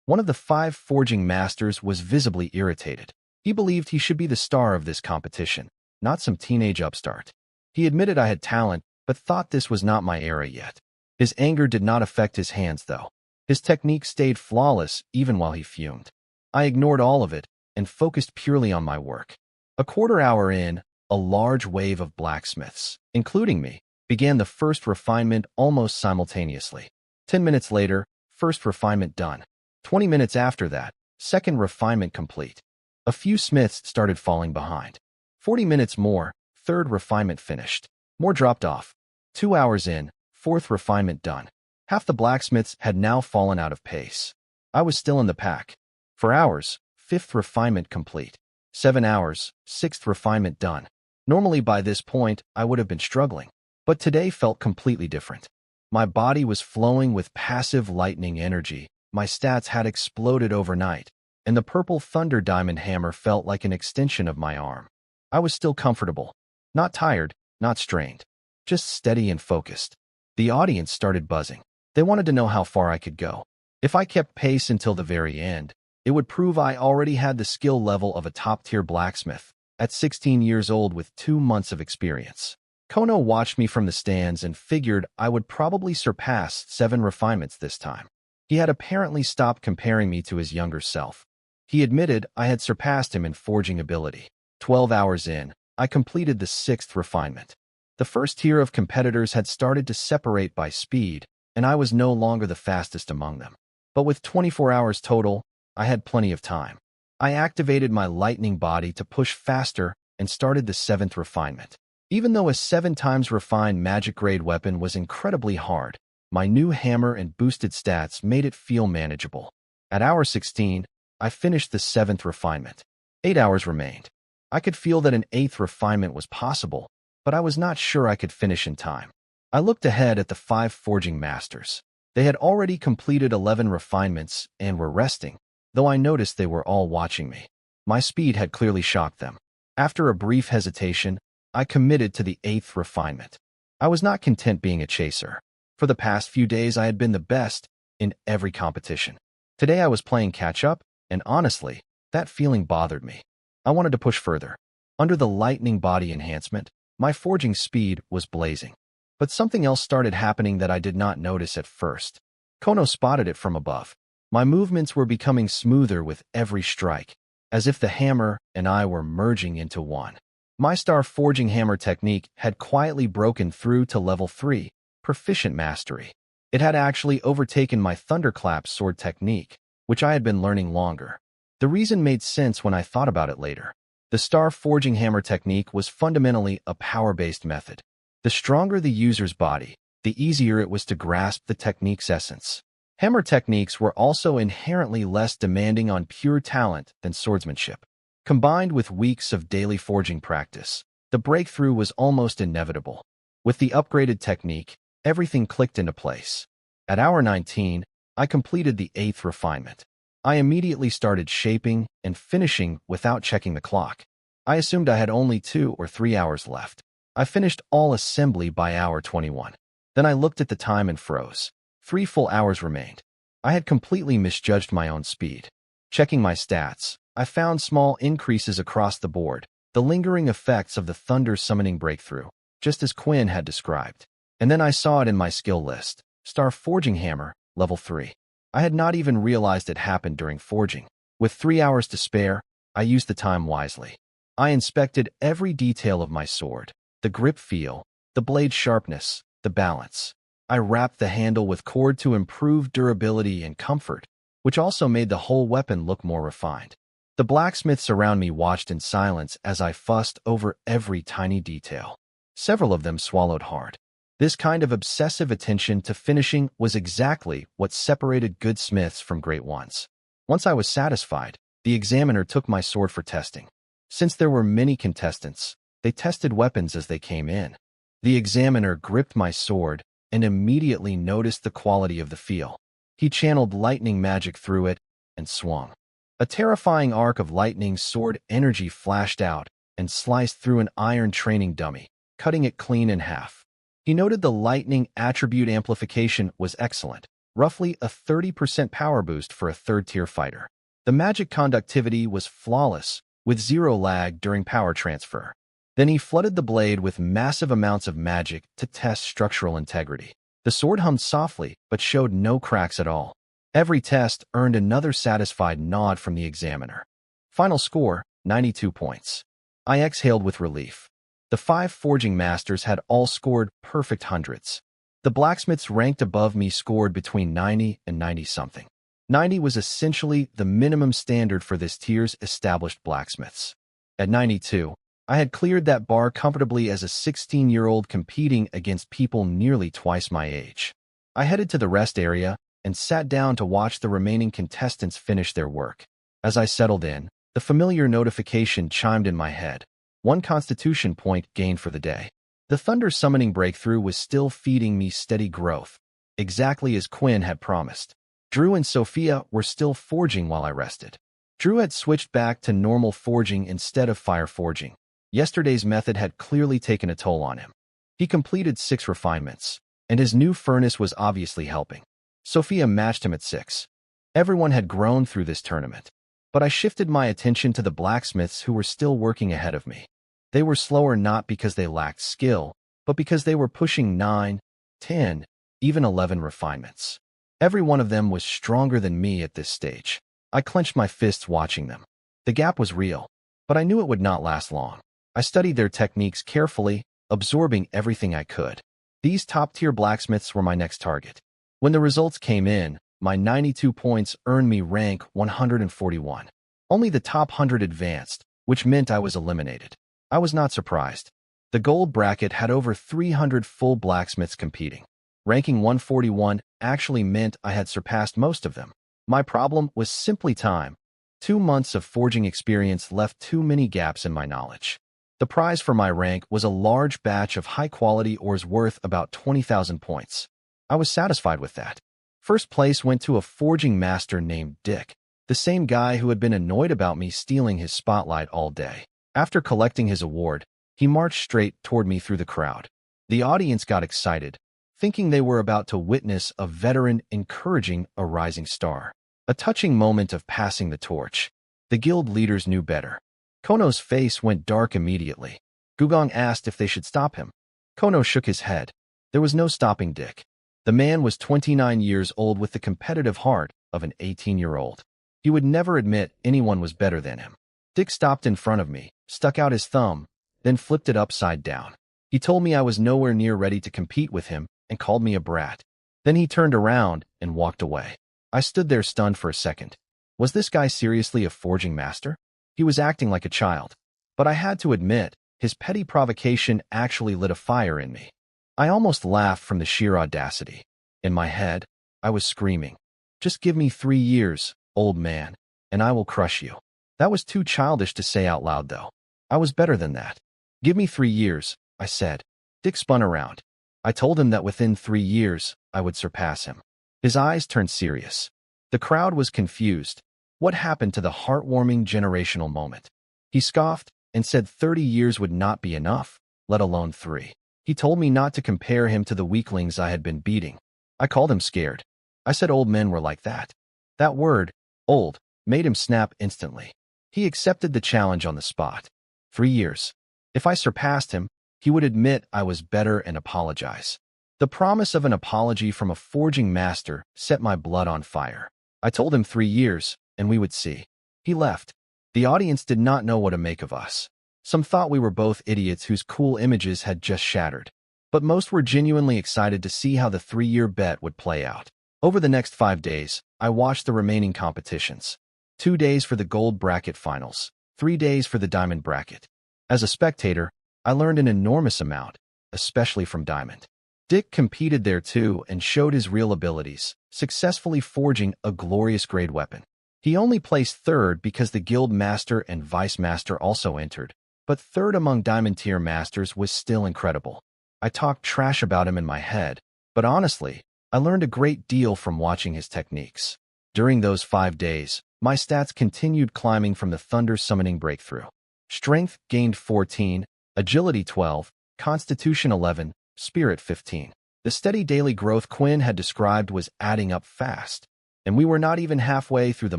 One of the 5 forging masters was visibly irritated. He believed he should be the star of this competition, not some teenage upstart. He admitted I had talent, but thought this was not my era yet. His anger did not affect his hands, though. His technique stayed flawless even while he fumed. I ignored all of it and focused purely on my work. A quarter hour in, a large wave of blacksmiths, including me, began the first refinement almost simultaneously. 10 minutes later, first refinement done. 20 minutes after that, second refinement complete. A few smiths started falling behind. 40 minutes more, third refinement finished. More dropped off. 2 hours in, fourth refinement done. Half the blacksmiths had now fallen out of pace. I was still in the pack. For hours, fifth refinement complete. 7 hours, sixth refinement done. Normally by this point, I would have been struggling, but today felt completely different. My body was flowing with passive lightning energy, my stats had exploded overnight, and the purple thunder diamond hammer felt like an extension of my arm. I was still comfortable. Not tired, not strained. Just steady and focused. The audience started buzzing. They wanted to know how far I could go. If I kept pace until the very end, it would prove I already had the skill level of a top-tier blacksmith, at 16 years old with 2 months of experience. Kono watched me from the stands and figured I would probably surpass 7 refinements this time. He had apparently stopped comparing me to his younger self. He admitted I had surpassed him in forging ability. 12 hours in, I completed the 6th refinement. The first tier of competitors had started to separate by speed, and I was no longer the fastest among them. But with 24 hours total, I had plenty of time. I activated my lightning body to push faster and started the 7th refinement. Even though a 7 times refined magic-grade weapon was incredibly hard, my new hammer and boosted stats made it feel manageable. At hour 16, I finished the 7th refinement. 8 hours remained. I could feel that an 8th refinement was possible, but I was not sure I could finish in time. I looked ahead at the 5 forging masters. They had already completed 11 refinements and were resting, though I noticed they were all watching me. My speed had clearly shocked them. After a brief hesitation, I committed to the 8th refinement. I was not content being a chaser. For the past few days, I had been the best in every competition. Today, I was playing catch-up, and honestly, that feeling bothered me. I wanted to push further. Under the lightning body enhancement, my forging speed was blazing. But something else started happening that I did not notice at first. Kono spotted it from above. My movements were becoming smoother with every strike, as if the hammer and I were merging into one. My star forging hammer technique had quietly broken through to level 3, proficient mastery. It had actually overtaken my thunderclap sword technique, which I had been learning longer. The reason made sense when I thought about it later. The star forging hammer technique was fundamentally a power-based method. The stronger the user's body, the easier it was to grasp the technique's essence. Hammer techniques were also inherently less demanding on pure talent than swordsmanship. Combined with weeks of daily forging practice, the breakthrough was almost inevitable. With the upgraded technique, everything clicked into place. At hour 19, I completed the 8th refinement. I immediately started shaping and finishing without checking the clock. I assumed I had only 2 or 3 hours left. I finished all assembly by hour 21. Then I looked at the time and froze. 3 full hours remained. I had completely misjudged my own speed. Checking my stats, I found small increases across the board, the lingering effects of the thunder summoning breakthrough, just as Quinn had described. And then I saw it in my skill list. Star Forging Hammer, level 3. I had not even realized it happened during forging. With 3 hours to spare, I used the time wisely. I inspected every detail of my sword, the grip feel, the blade sharpness, the balance. I wrapped the handle with cord to improve durability and comfort, which also made the whole weapon look more refined. The blacksmiths around me watched in silence as I fussed over every tiny detail. Several of them swallowed hard. This kind of obsessive attention to finishing was exactly what separated good smiths from great ones. Once I was satisfied, the examiner took my sword for testing. Since there were many contestants, they tested weapons as they came in. The examiner gripped my sword and immediately noticed the quality of the feel. He channeled lightning magic through it and swung. A terrifying arc of lightning sword energy flashed out and sliced through an iron training dummy, cutting it clean in half. He noted the lightning attribute amplification was excellent, roughly a 30% power boost for a third-tier fighter. The magic conductivity was flawless, with 0 lag during power transfer. Then he flooded the blade with massive amounts of magic to test structural integrity. The sword hummed softly, but showed no cracks at all. Every test earned another satisfied nod from the examiner. Final score, 92 points. I exhaled with relief. The 5 forging masters had all scored perfect hundreds. The blacksmiths ranked above me scored between 90 and 90-something. 90 was essentially the minimum standard for this tier's established blacksmiths. At 92, I had cleared that bar comfortably as a 16-year-old competing against people nearly twice my age. I headed to the rest area and sat down to watch the remaining contestants finish their work. As I settled in, the familiar notification chimed in my head. 1 constitution point gained for the day. The thunder summoning breakthrough was still feeding me steady growth, exactly as Quinn had promised. Drew and Sophia were still forging while I rested. Drew had switched back to normal forging instead of fire forging. Yesterday's method had clearly taken a toll on him. He completed 6 refinements, and his new furnace was obviously helping. Sophia matched him at 6. Everyone had grown through this tournament, but I shifted my attention to the blacksmiths who were still working ahead of me. They were slower not because they lacked skill, but because they were pushing 9, 10, even 11 refinements. Every one of them was stronger than me at this stage. I clenched my fists watching them. The gap was real, but I knew it would not last long. I studied their techniques carefully, absorbing everything I could. These top-tier blacksmiths were my next target. When the results came in, my 92 points earned me rank 141. Only the top 100 advanced, which meant I was eliminated. I was not surprised. The gold bracket had over 300 full blacksmiths competing. Ranking 141 actually meant I had surpassed most of them. My problem was simply time. 2 months of forging experience left too many gaps in my knowledge. The prize for my rank was a large batch of high-quality ores worth about 20,000 points. I was satisfied with that. First place went to a forging master named Dick, the same guy who had been annoyed about me stealing his spotlight all day. After collecting his award, he marched straight toward me through the crowd. The audience got excited, thinking they were about to witness a veteran encouraging a rising star. A touching moment of passing the torch. The guild leaders knew better. Kono's face went dark immediately. Gugong asked if they should stop him. Kono shook his head. There was no stopping Dick. The man was 29 years old with the competitive heart of an 18-year-old. He would never admit anyone was better than him. Dick stopped in front of me, stuck out his thumb, then flipped it upside down. He told me I was nowhere near ready to compete with him and called me a brat. Then he turned around and walked away. I stood there stunned for a second. Was this guy seriously a forging master? He was acting like a child. But I had to admit, his petty provocation actually lit a fire in me. I almost laughed from the sheer audacity. In my head, I was screaming, "Just give me 3 years, old man, and I will crush you." That was too childish to say out loud, though. I was better than that. "Give me 3 years," I said. Dick spun around. I told him that within 3 years, I would surpass him. His eyes turned serious. The crowd was confused. What happened to the heartwarming generational moment? He scoffed and said 30 years would not be enough, let alone 3. He told me not to compare him to the weaklings I had been beating. I called him scared. I said old men were like that. That word, old, made him snap instantly. He accepted the challenge on the spot. 3 years. If I surpassed him, he would admit I was better and apologize. The promise of an apology from a forging master set my blood on fire. I told him 3 years, and we would see. He left. The audience did not know what to make of us. Some thought we were both idiots whose cool images had just shattered. But most were genuinely excited to see how the 3-year bet would play out. Over the next 5 days, I watched the remaining competitions. 2 days for the gold bracket finals, 3 days for the diamond bracket. As a spectator, I learned an enormous amount, especially from Diamond. Dick competed there too and showed his real abilities, successfully forging a glorious grade weapon. He only placed third because the guild master and vice master also entered, but third among diamond tier masters was still incredible. I talked trash about him in my head, but honestly, I learned a great deal from watching his techniques. During those 5 days, my stats continued climbing from the thunder summoning breakthrough. Strength gained 14, agility 12, constitution 11, spirit 15. The steady daily growth Quinn had described was adding up fast, and we were not even halfway through the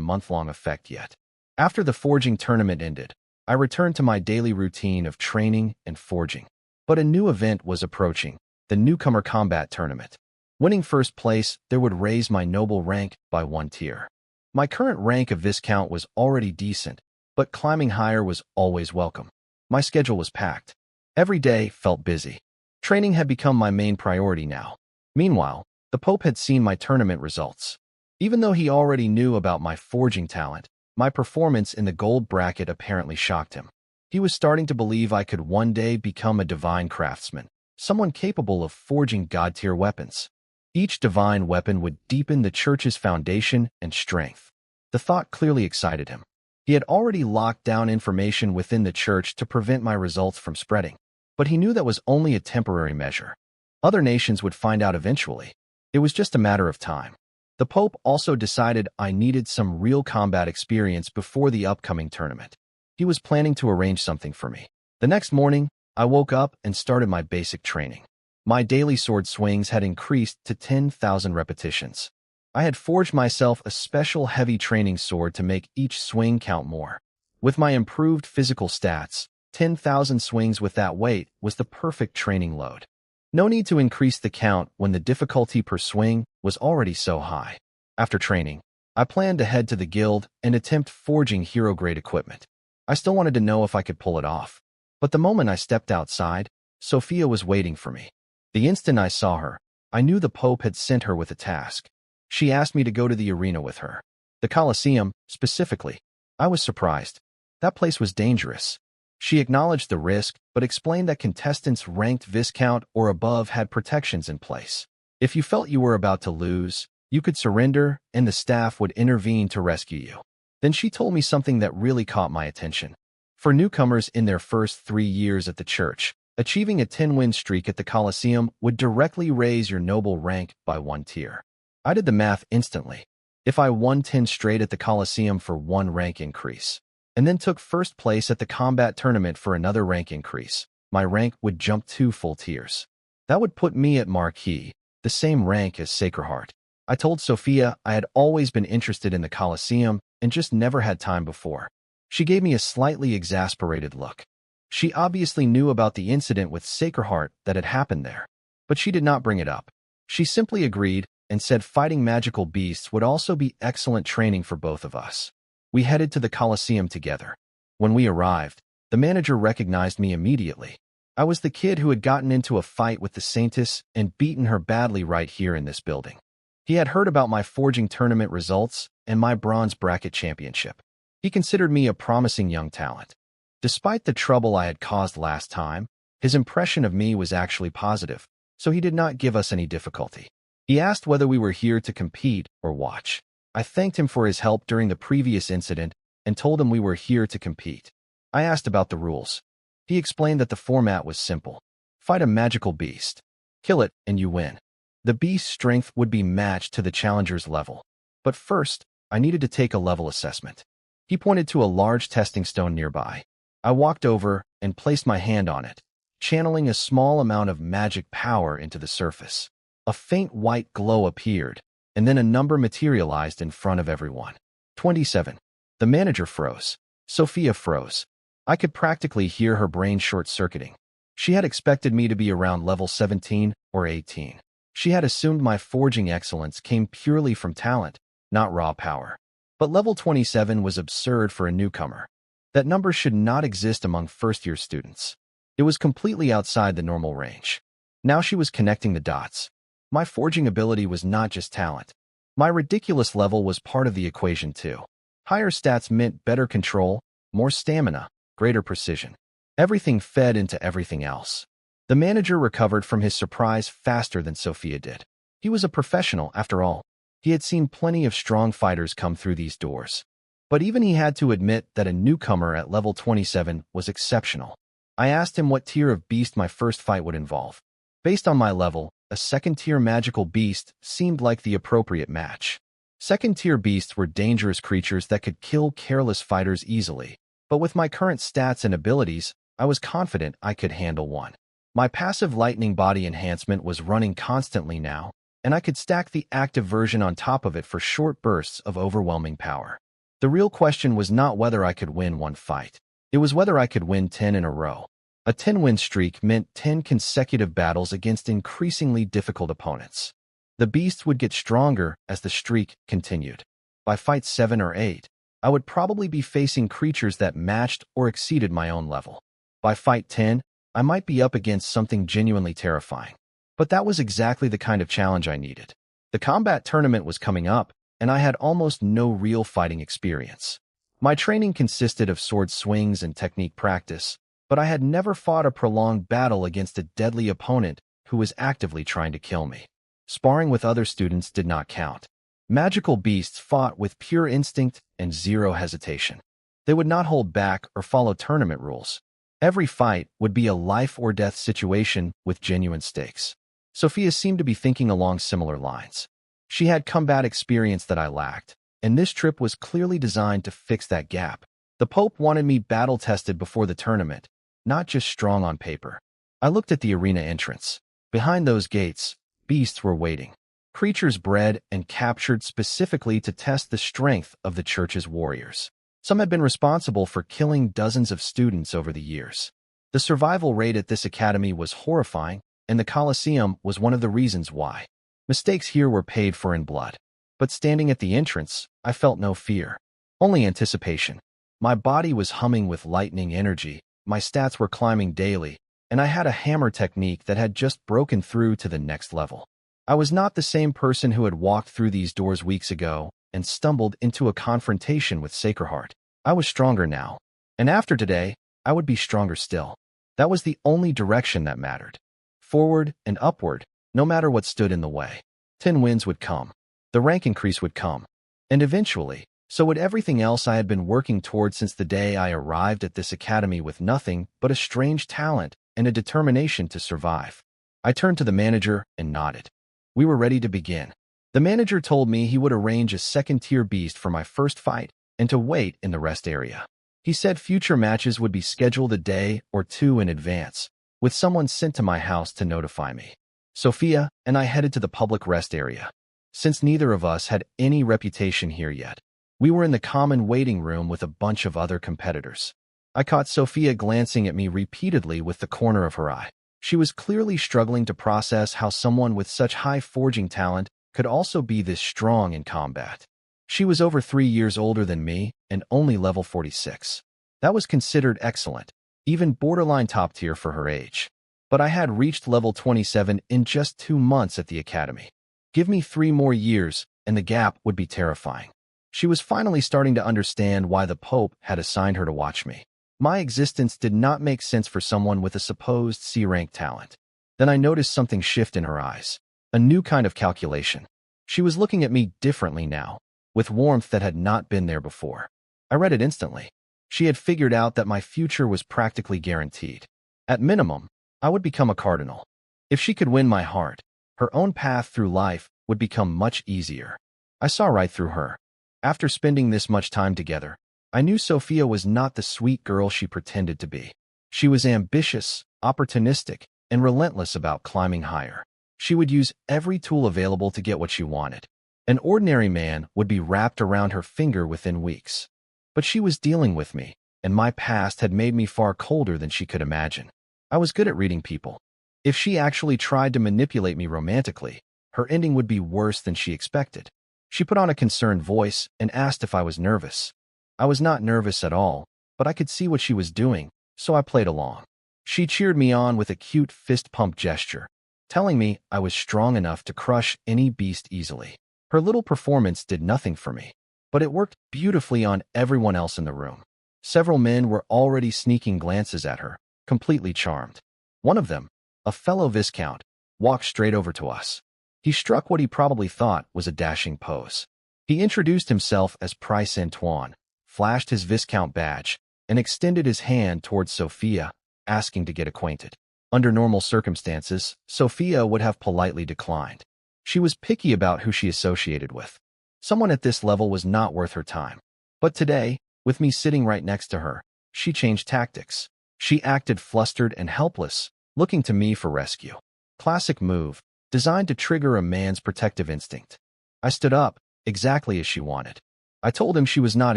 month-long effect yet. After the forging tournament ended, I returned to my daily routine of training and forging. But a new event was approaching, the Newcomer Combat Tournament. Winning first place there would raise my noble rank by 1 tier. My current rank of Viscount was already decent, but climbing higher was always welcome. My schedule was packed. Every day felt busy. Training had become my main priority now. Meanwhile, the Pope had seen my tournament results. Even though he already knew about my forging talent, my performance in the gold bracket apparently shocked him. He was starting to believe I could one day become a divine craftsman, someone capable of forging god-tier weapons. Each divine weapon would deepen the church's foundation and strength. The thought clearly excited him. He had already locked down information within the church to prevent my results from spreading. But he knew that was only a temporary measure. Other nations would find out eventually. It was just a matter of time. The Pope also decided I needed some real combat experience before the upcoming tournament. He was planning to arrange something for me. The next morning, I woke up and started my basic training. My daily sword swings had increased to 10,000 repetitions. I had forged myself a special heavy training sword to make each swing count more. With my improved physical stats, 10,000 swings with that weight was the perfect training load. No need to increase the count when the difficulty per swing was already so high. After training, I planned to head to the guild and attempt forging hero-grade equipment. I still wanted to know if I could pull it off. But the moment I stepped outside, Sophia was waiting for me. The instant I saw her, I knew the Pope had sent her with a task. She asked me to go to the arena with her. The Colosseum, specifically. I was surprised. That place was dangerous. She acknowledged the risk, but explained that contestants ranked Viscount or above had protections in place. If you felt you were about to lose, you could surrender, and the staff would intervene to rescue you. Then she told me something that really caught my attention. For newcomers in their first 3 years at the church, achieving a 10-win streak at the Colosseum would directly raise your noble rank by 1 tier. I did the math instantly. If I won 10 straight at the Colosseum for 1 rank increase, and then took first place at the combat tournament for another rank increase, my rank would jump 2 full tiers. That would put me at Marquis, the same rank as Sacred Heart. I told Sophia I had always been interested in the Colosseum and just never had time before. She gave me a slightly exasperated look. She obviously knew about the incident with Sacred Heart that had happened there, but she did not bring it up. She simply agreed and said fighting magical beasts would also be excellent training for both of us. We headed to the Colosseum together. When we arrived, the manager recognized me immediately. I was the kid who had gotten into a fight with the Saintess and beaten her badly right here in this building. He had heard about my forging tournament results and my bronze bracket championship. He considered me a promising young talent. Despite the trouble I had caused last time, his impression of me was actually positive, so he did not give us any difficulty. He asked whether we were here to compete or watch. I thanked him for his help during the previous incident and told him we were here to compete. I asked about the rules. He explained that the format was simple. Fight a magical beast. Kill it, and you win. The beast's strength would be matched to the challenger's level. But first, I needed to take a level assessment. He pointed to a large testing stone nearby. I walked over and placed my hand on it, channeling a small amount of magic power into the surface. A faint white glow appeared, and then a number materialized in front of everyone. 27. The manager froze. Sophia froze. I could practically hear her brain short-circuiting. She had expected me to be around level 17 or 18. She had assumed my forging excellence came purely from talent, not raw power. But level 27 was absurd for a newcomer. That number should not exist among first-year students. It was completely outside the normal range. Now she was connecting the dots. My forging ability was not just talent. My ridiculous level was part of the equation too. Higher stats meant better control, more stamina, greater precision. Everything fed into everything else. The manager recovered from his surprise faster than Sophia did. He was a professional, after all. He had seen plenty of strong fighters come through these doors. But even he had to admit that a newcomer at level 27 was exceptional. I asked him what tier of beast my first fight would involve. Based on my level, a second-tier magical beast seemed like the appropriate match. Second-tier beasts were dangerous creatures that could kill careless fighters easily, but with my current stats and abilities, I was confident I could handle one. My passive lightning body enhancement was running constantly now, and I could stack the active version on top of it for short bursts of overwhelming power. The real question was not whether I could win one fight. It was whether I could win 10 in a row. A 10-win streak meant 10 consecutive battles against increasingly difficult opponents. The beast would get stronger as the streak continued. By fight 7 or 8, I would probably be facing creatures that matched or exceeded my own level. By fight 10, I might be up against something genuinely terrifying. But that was exactly the kind of challenge I needed. The combat tournament was coming up, and I had almost no real fighting experience. My training consisted of sword swings and technique practice, but I had never fought a prolonged battle against a deadly opponent who was actively trying to kill me. Sparring with other students did not count. Magical beasts fought with pure instinct and zero hesitation. They would not hold back or follow tournament rules. Every fight would be a life-or-death situation with genuine stakes. Sophia seemed to be thinking along similar lines. She had combat experience that I lacked, and this trip was clearly designed to fix that gap. The Pope wanted me battle-tested before the tournament, not just strong on paper. I looked at the arena entrance. Behind those gates, beasts were waiting. Creatures bred and captured specifically to test the strength of the church's warriors. Some had been responsible for killing dozens of students over the years. The survival rate at this academy was horrifying, and the Colosseum was one of the reasons why. Mistakes here were paid for in blood. But standing at the entrance, I felt no fear, only anticipation. My body was humming with lightning energy, my stats were climbing daily, and I had a hammer technique that had just broken through to the next level. I was not the same person who had walked through these doors weeks ago and stumbled into a confrontation with Sacred Heart. I was stronger now, and after today, I would be stronger still. That was the only direction that mattered. Forward and upward, no matter what stood in the way. 10 wins would come. The rank increase would come. And eventually, so would everything else I had been working toward since the day I arrived at this academy with nothing but a strange talent and a determination to survive. I turned to the manager and nodded. We were ready to begin. The manager told me he would arrange a second-tier beast for my first fight and to wait in the rest area. He said future matches would be scheduled a day or two in advance, with someone sent to my house to notify me. Sophia and I headed to the public rest area. Since neither of us had any reputation here yet, we were in the common waiting room with a bunch of other competitors. I caught Sophia glancing at me repeatedly with the corner of her eye. She was clearly struggling to process how someone with such high forging talent could also be this strong in combat. She was over 3 years older than me and only level 46. That was considered excellent, even borderline top tier for her age. But I had reached level 27 in just 2 months at the academy. Give me 3 more years, and the gap would be terrifying. She was finally starting to understand why the Pope had assigned her to watch me. My existence did not make sense for someone with a supposed C-rank talent. Then I noticed something shift in her eyes. A new kind of calculation. She was looking at me differently now, with warmth that had not been there before. I read it instantly. She had figured out that my future was practically guaranteed. At minimum, I would become a cardinal. If she could win my heart, her own path through life would become much easier. I saw right through her. After spending this much time together, I knew Sophia was not the sweet girl she pretended to be. She was ambitious, opportunistic, and relentless about climbing higher. She would use every tool available to get what she wanted. An ordinary man would be wrapped around her finger within weeks. But she was dealing with me, and my past had made me far colder than she could imagine. I was good at reading people. If she actually tried to manipulate me romantically, her ending would be worse than she expected. She put on a concerned voice and asked if I was nervous. I was not nervous at all, but I could see what she was doing, so I played along. She cheered me on with a cute fist pump gesture, telling me I was strong enough to crush any beast easily. Her little performance did nothing for me, but it worked beautifully on everyone else in the room. Several men were already sneaking glances at her, completely charmed. One of them, a fellow Viscount, walked straight over to us. He struck what he probably thought was a dashing pose. He introduced himself as Prince Antoine, flashed his Viscount badge, and extended his hand towards Sophia, asking to get acquainted. Under normal circumstances, Sophia would have politely declined. She was picky about who she associated with. Someone at this level was not worth her time. But today, with me sitting right next to her, she changed tactics. She acted flustered and helpless, looking to me for rescue. Classic move, designed to trigger a man's protective instinct. I stood up, exactly as she wanted. I told him she was not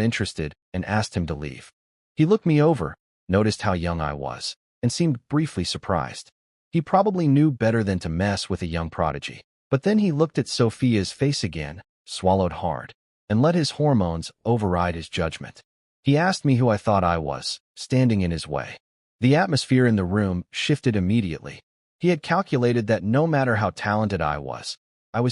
interested and asked him to leave. He looked me over, noticed how young I was, and seemed briefly surprised. He probably knew better than to mess with a young prodigy. But then he looked at Sophia's face again, swallowed hard, and let his hormones override his judgment. He asked me who I thought I was, standing in his way. The atmosphere in the room shifted immediately. He had calculated that no matter how talented I was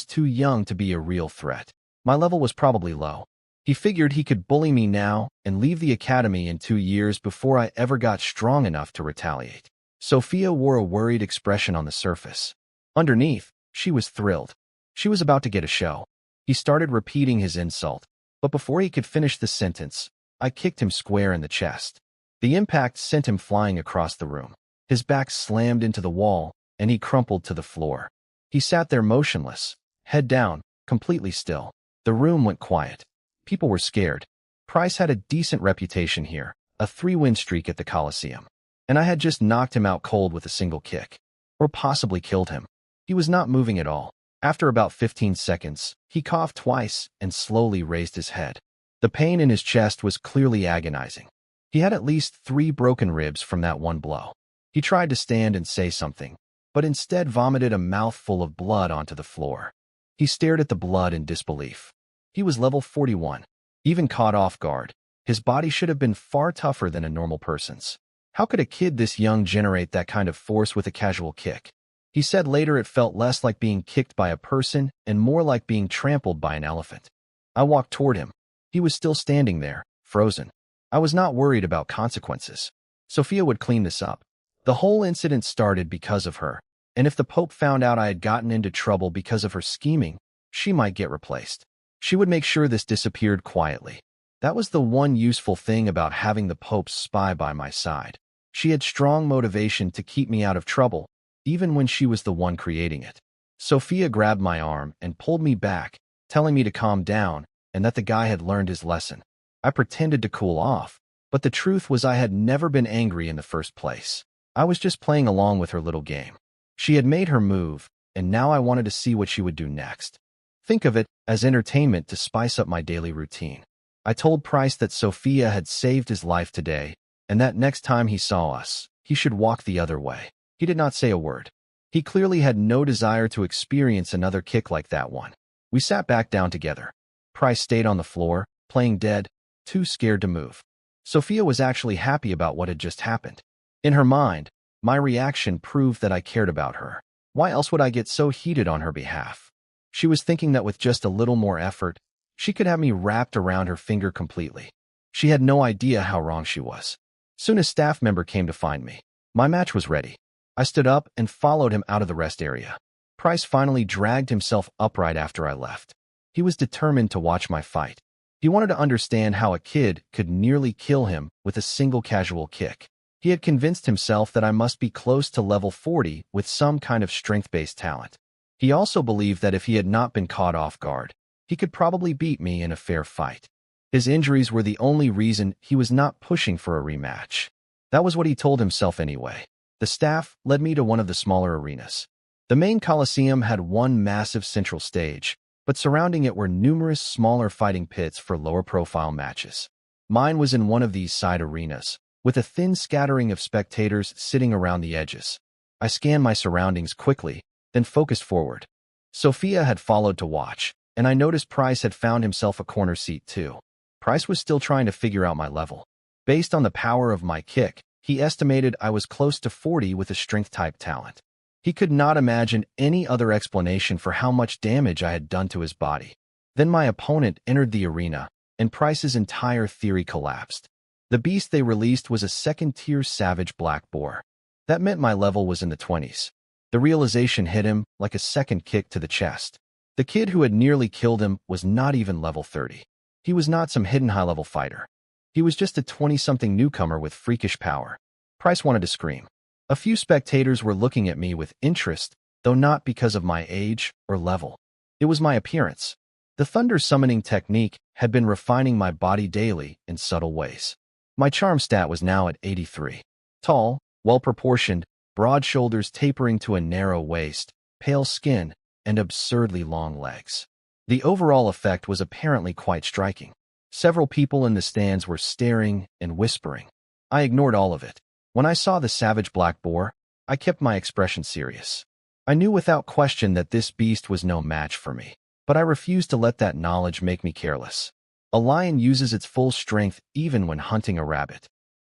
too young to be a real threat. My level was probably low. He figured he could bully me now and leave the academy in 2 years before I ever got strong enough to retaliate. Sophia wore a worried expression on the surface. Underneath, she was thrilled. She was about to get a show. He started repeating his insult, but before he could finish the sentence, I kicked him square in the chest. The impact sent him flying across the room. His back slammed into the wall, and he crumpled to the floor. He sat there motionless, head down, completely still. The room went quiet. People were scared. Price had a decent reputation here, a 3-win streak at the Colosseum. And I had just knocked him out cold with a single kick. Or possibly killed him. He was not moving at all. After about 15 seconds, he coughed twice and slowly raised his head. The pain in his chest was clearly agonizing. He had at least 3 broken ribs from that one blow. He tried to stand and say something, but instead vomited a mouthful of blood onto the floor. He stared at the blood in disbelief. He was level 41. Even caught off guard, his body should have been far tougher than a normal person's. How could a kid this young generate that kind of force with a casual kick? He said later it felt less like being kicked by a person and more like being trampled by an elephant. I walked toward him. He was still standing there, frozen. I was not worried about consequences. Sophia would clean this up. The whole incident started because of her, and if the Pope found out I had gotten into trouble because of her scheming, she might get replaced. She would make sure this disappeared quietly. That was the one useful thing about having the Pope's spy by my side. She had strong motivation to keep me out of trouble, even when she was the one creating it. Sophia grabbed my arm and pulled me back, telling me to calm down and that the guy had learned his lesson. I pretended to cool off, but the truth was I had never been angry in the first place. I was just playing along with her little game. She had made her move, and now I wanted to see what she would do next. Think of it as entertainment to spice up my daily routine. I told Price that Sophia had saved his life today, and that next time he saw us, he should walk the other way. He did not say a word. He clearly had no desire to experience another kick like that one. We sat back down together. Price stayed on the floor, playing dead, too scared to move. Sophia was actually happy about what had just happened. In her mind, my reaction proved that I cared about her. Why else would I get so heated on her behalf? She was thinking that with just a little more effort, she could have me wrapped around her finger completely. She had no idea how wrong she was. Soon a staff member came to find me. My match was ready. I stood up and followed him out of the rest area. Price finally dragged himself upright after I left. He was determined to watch my fight. He wanted to understand how a kid could nearly kill him with a single casual kick. He had convinced himself that I must be close to level 40 with some kind of strength-based talent. He also believed that if he had not been caught off guard, he could probably beat me in a fair fight. His injuries were the only reason he was not pushing for a rematch. That was what he told himself anyway. The staff led me to one of the smaller arenas. The main coliseum had one massive central stage, but surrounding it were numerous smaller fighting pits for lower-profile matches. Mine was in one of these side arenas, with a thin scattering of spectators sitting around the edges. I scanned my surroundings quickly, then focused forward. Sophia had followed to watch, and I noticed Price had found himself a corner seat too. Price was still trying to figure out my level. Based on the power of my kick, he estimated I was close to 40 with a strength-type talent. He could not imagine any other explanation for how much damage I had done to his body. Then my opponent entered the arena, and Price's entire theory collapsed. The beast they released was a second-tier savage black boar. That meant my level was in the 20s. The realization hit him like a second kick to the chest. The kid who had nearly killed him was not even level 30. He was not some hidden high-level fighter. He was just a 20-something newcomer with freakish power. Price wanted to scream. A few spectators were looking at me with interest, though not because of my age or level. It was my appearance. The thunder summoning technique had been refining my body daily in subtle ways. My charm stat was now at 83. Tall, well-proportioned, broad shoulders tapering to a narrow waist, pale skin, and absurdly long legs. The overall effect was apparently quite striking. Several people in the stands were staring and whispering. I ignored all of it. When I saw the savage black boar, I kept my expression serious. I knew without question that this beast was no match for me, but I refused to let that knowledge make me careless. A lion uses its full strength even when hunting a rabbit.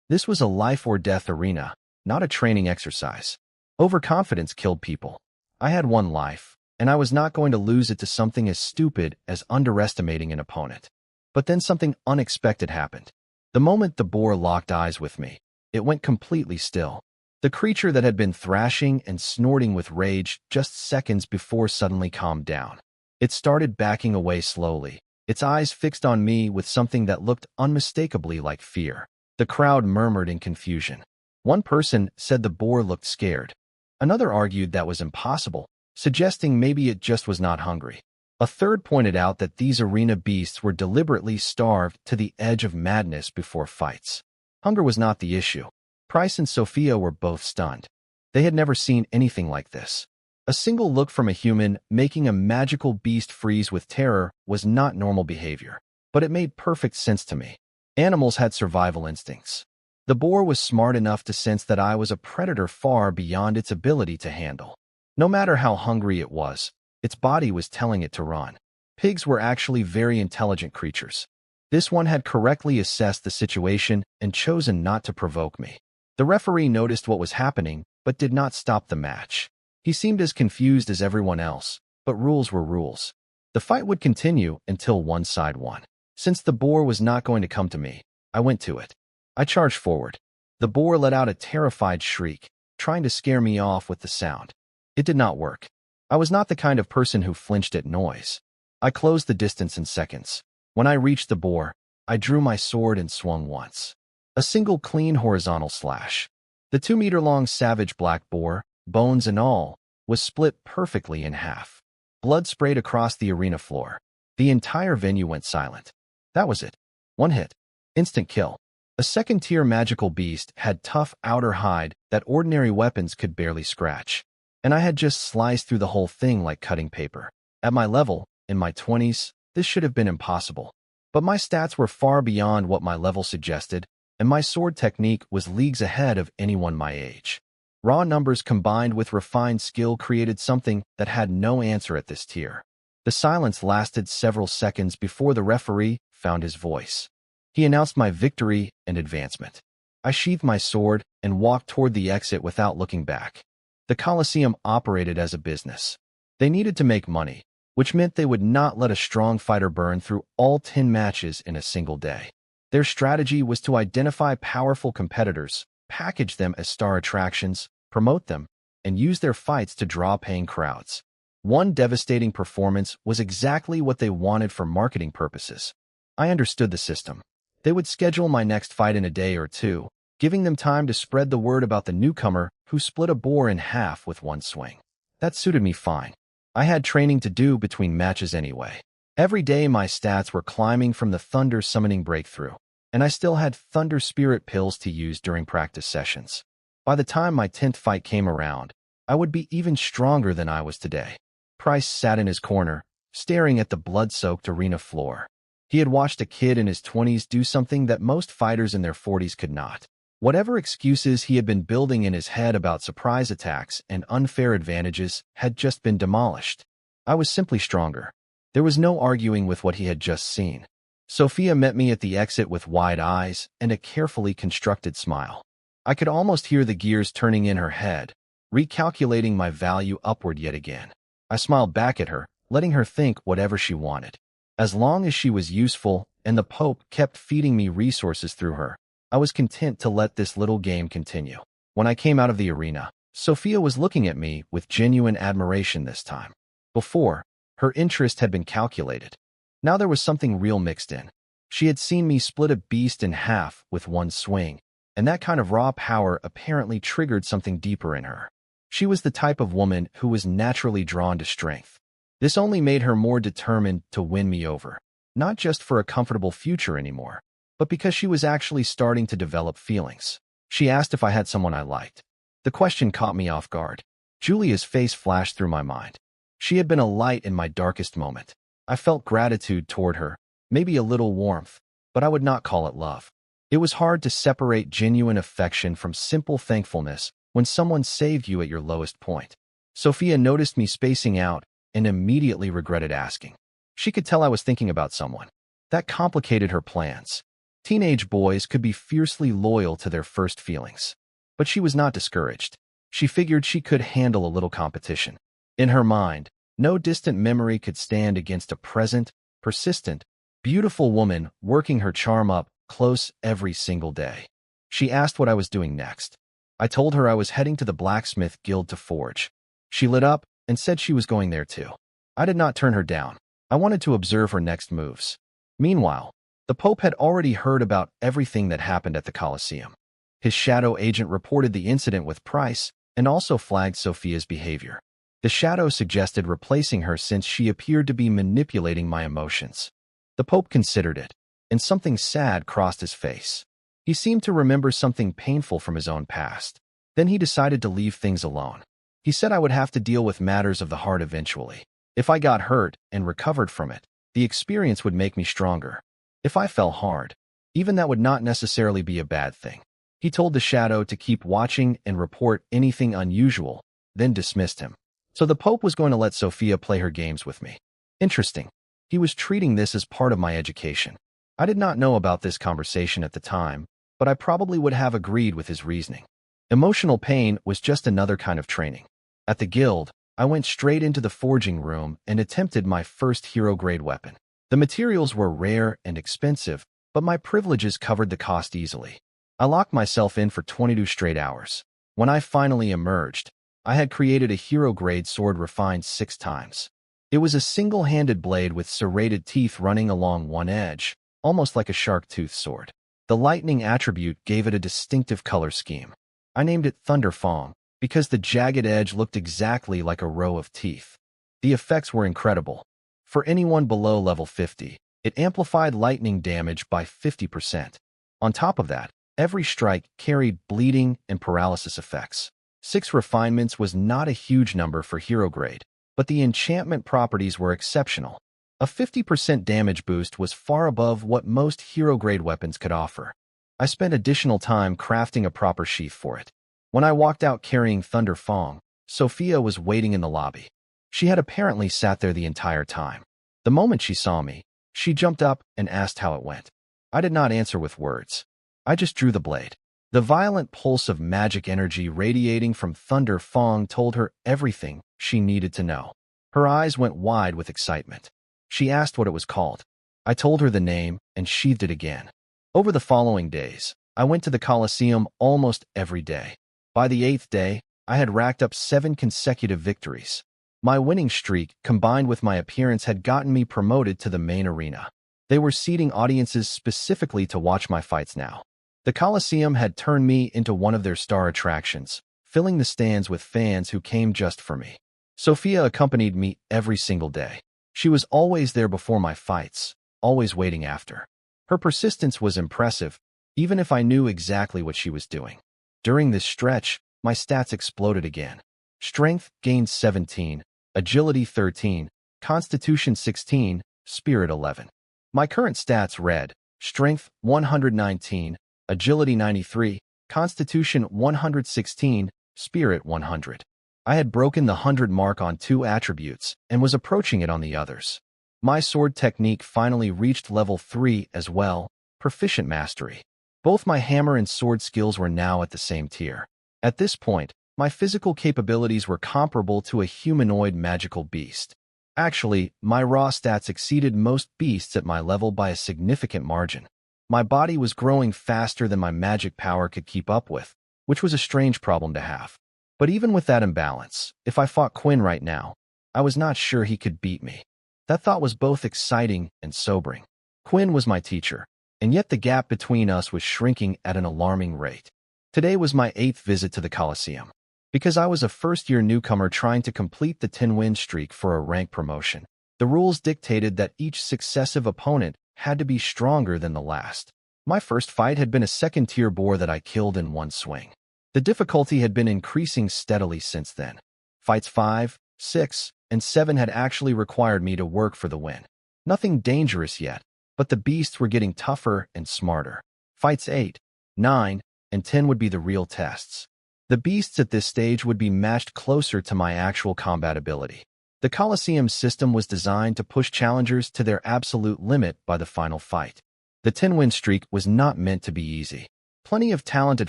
This was a life-or-death arena, not a training exercise. Overconfidence killed people. I had one life, and I was not going to lose it to something as stupid as underestimating an opponent. But then something unexpected happened. The moment the boar locked eyes with me, it went completely still. The creature that had been thrashing and snorting with rage just seconds before suddenly calmed down. It started backing away slowly, its eyes fixed on me with something that looked unmistakably like fear. The crowd murmured in confusion. One person said the boar looked scared. Another argued that was impossible, suggesting maybe it just was not hungry. A third pointed out that these arena beasts were deliberately starved to the edge of madness before fights. Hunger was not the issue. Price and Sophia were both stunned. They had never seen anything like this. A single look from a human making a magical beast freeze with terror was not normal behavior, but it made perfect sense to me. Animals had survival instincts. The boar was smart enough to sense that I was a predator far beyond its ability to handle. No matter how hungry it was, its body was telling it to run. Pigs were actually very intelligent creatures. This one had correctly assessed the situation and chosen not to provoke me. The referee noticed what was happening, but did not stop the match. He seemed as confused as everyone else, but rules were rules. The fight would continue until one side won. Since the boar was not going to come to me, I went to it. I charged forward. The boar let out a terrified shriek, trying to scare me off with the sound. It did not work. I was not the kind of person who flinched at noise. I closed the distance in seconds. When I reached the boar, I drew my sword and swung once. A single clean horizontal slash. The 2-meter-long savage black boar, bones and all, was split perfectly in half. Blood sprayed across the arena floor. The entire venue went silent. That was it. One hit. Instant kill. A second-tier magical beast had tough outer hide that ordinary weapons could barely scratch. And I had just sliced through the whole thing like cutting paper. At my level, in my 20s, this should have been impossible. But my stats were far beyond what my level suggested, and my sword technique was leagues ahead of anyone my age. Raw numbers combined with refined skill created something that had no answer at this tier. The silence lasted several seconds before the referee found his voice. He announced my victory and advancement. I sheathed my sword and walked toward the exit without looking back. The Colosseum operated as a business. They needed to make money, which meant they would not let a strong fighter burn through all 10 matches in a single day. Their strategy was to identify powerful competitors, package them as star attractions, promote them, and use their fights to draw paying crowds. One devastating performance was exactly what they wanted for marketing purposes. I understood the system. They would schedule my next fight in a day or two, giving them time to spread the word about the newcomer who split a boar in half with one swing. That suited me fine. I had training to do between matches anyway. Every day my stats were climbing from the Thunder summoning breakthrough, and I still had Thunder Spirit pills to use during practice sessions. By the time my 10th fight came around, I would be even stronger than I was today. Price sat in his corner, staring at the blood-soaked arena floor. He had watched a kid in his 20s do something that most fighters in their 40s could not. Whatever excuses he had been building in his head about surprise attacks and unfair advantages had just been demolished. I was simply stronger. There was no arguing with what he had just seen. Sophia met me at the exit with wide eyes and a carefully constructed smile. I could almost hear the gears turning in her head, recalculating my value upward yet again. I smiled back at her, letting her think whatever she wanted. As long as she was useful and the Pope kept feeding me resources through her, I was content to let this little game continue. When I came out of the arena, Sophia was looking at me with genuine admiration this time. Before, her interest had been calculated. Now there was something real mixed in. She had seen me split a beast in half with one swing, and that kind of raw power apparently triggered something deeper in her. She was the type of woman who was naturally drawn to strength. This only made her more determined to win me over, not just for a comfortable future anymore, but because she was actually starting to develop feelings. She asked if I had someone I liked. The question caught me off guard. Julia's face flashed through my mind. She had been a light in my darkest moment. I felt gratitude toward her, maybe a little warmth, but I would not call it love. It was hard to separate genuine affection from simple thankfulness when someone saved you at your lowest point. Sophia noticed me spacing out and immediately regretted asking. She could tell I was thinking about someone. That complicated her plans. Teenage boys could be fiercely loyal to their first feelings. But she was not discouraged. She figured she could handle a little competition. In her mind, no distant memory could stand against a present, persistent, beautiful woman working her charm up close every single day. She asked what I was doing next. I told her I was heading to the blacksmith guild to forge. She lit up and said she was going there too. I did not turn her down. I wanted to observe her next moves. Meanwhile, the Pope had already heard about everything that happened at the Colosseum. His shadow agent reported the incident with Price and also flagged Sophia's behavior. The shadow suggested replacing her since she appeared to be manipulating my emotions. The Pope considered it, and something sad crossed his face. He seemed to remember something painful from his own past. Then he decided to leave things alone. He said I would have to deal with matters of the heart eventually. If I got hurt and recovered from it, the experience would make me stronger. If I fell hard, even that would not necessarily be a bad thing. He told the shadow to keep watching and report anything unusual, then dismissed him. So the Pope was going to let Sophia play her games with me. Interesting. He was treating this as part of my education. I did not know about this conversation at the time, but I probably would have agreed with his reasoning. Emotional pain was just another kind of training. At the guild, I went straight into the forging room and attempted my first hero-grade weapon. The materials were rare and expensive, but my privileges covered the cost easily. I locked myself in for 22 straight hours. When I finally emerged, I had created a hero-grade sword refined 6 times. It was a single-handed blade with serrated teeth running along one edge, almost like a shark-tooth sword. The lightning attribute gave it a distinctive color scheme. I named it Thunder Fong because the jagged edge looked exactly like a row of teeth. The effects were incredible. For anyone below level 50, it amplified lightning damage by 50%. On top of that, every strike carried bleeding and paralysis effects. 6 refinements was not a huge number for hero grade, but the enchantment properties were exceptional. A 50% damage boost was far above what most hero-grade weapons could offer. I spent additional time crafting a proper sheath for it. When I walked out carrying Thunder Fong, Sophia was waiting in the lobby. She had apparently sat there the entire time. The moment she saw me, she jumped up and asked how it went. I did not answer with words. I just drew the blade. The violent pulse of magic energy radiating from Thunder Fong told her everything she needed to know. Her eyes went wide with excitement. She asked what it was called. I told her the name and sheathed it again. Over the following days, I went to the Colosseum almost every day. By the 8th day, I had racked up 7 consecutive victories. My winning streak, combined with my appearance, had gotten me promoted to the main arena. They were seating audiences specifically to watch my fights now. The Colosseum had turned me into one of their star attractions, filling the stands with fans who came just for me. Sophia accompanied me every single day. She was always there before my fights, always waiting after. Her persistence was impressive, even if I knew exactly what she was doing. During this stretch, my stats exploded again. Strength gained 17, Agility 13, Constitution 16, Spirit 11. My current stats read: Strength 119, Agility 93, Constitution 116, Spirit 100. I had broken the 100 mark on 2 attributes and was approaching it on the others. My sword technique finally reached level 3 as well, Proficient Mastery. Both my hammer and sword skills were now at the same tier. At this point, my physical capabilities were comparable to a humanoid magical beast. Actually, my raw stats exceeded most beasts at my level by a significant margin. My body was growing faster than my magic power could keep up with, which was a strange problem to have. But even with that imbalance, if I fought Quinn right now, I was not sure he could beat me. That thought was both exciting and sobering. Quinn was my teacher, and yet the gap between us was shrinking at an alarming rate. Today was my 8th visit to the Colosseum. Because I was a first-year newcomer trying to complete the 10-win streak for a rank promotion, the rules dictated that each successive opponent had to be stronger than the last. My first fight had been a second-tier boar that I killed in one swing. The difficulty had been increasing steadily since then. Fights 5, 6, and 7 had actually required me to work for the win. Nothing dangerous yet, but the beasts were getting tougher and smarter. Fights 8, 9, and 10 would be the real tests. The beasts at this stage would be matched closer to my actual combat ability. The Colosseum system was designed to push challengers to their absolute limit by the final fight. The 10-win streak was not meant to be easy. Plenty of talented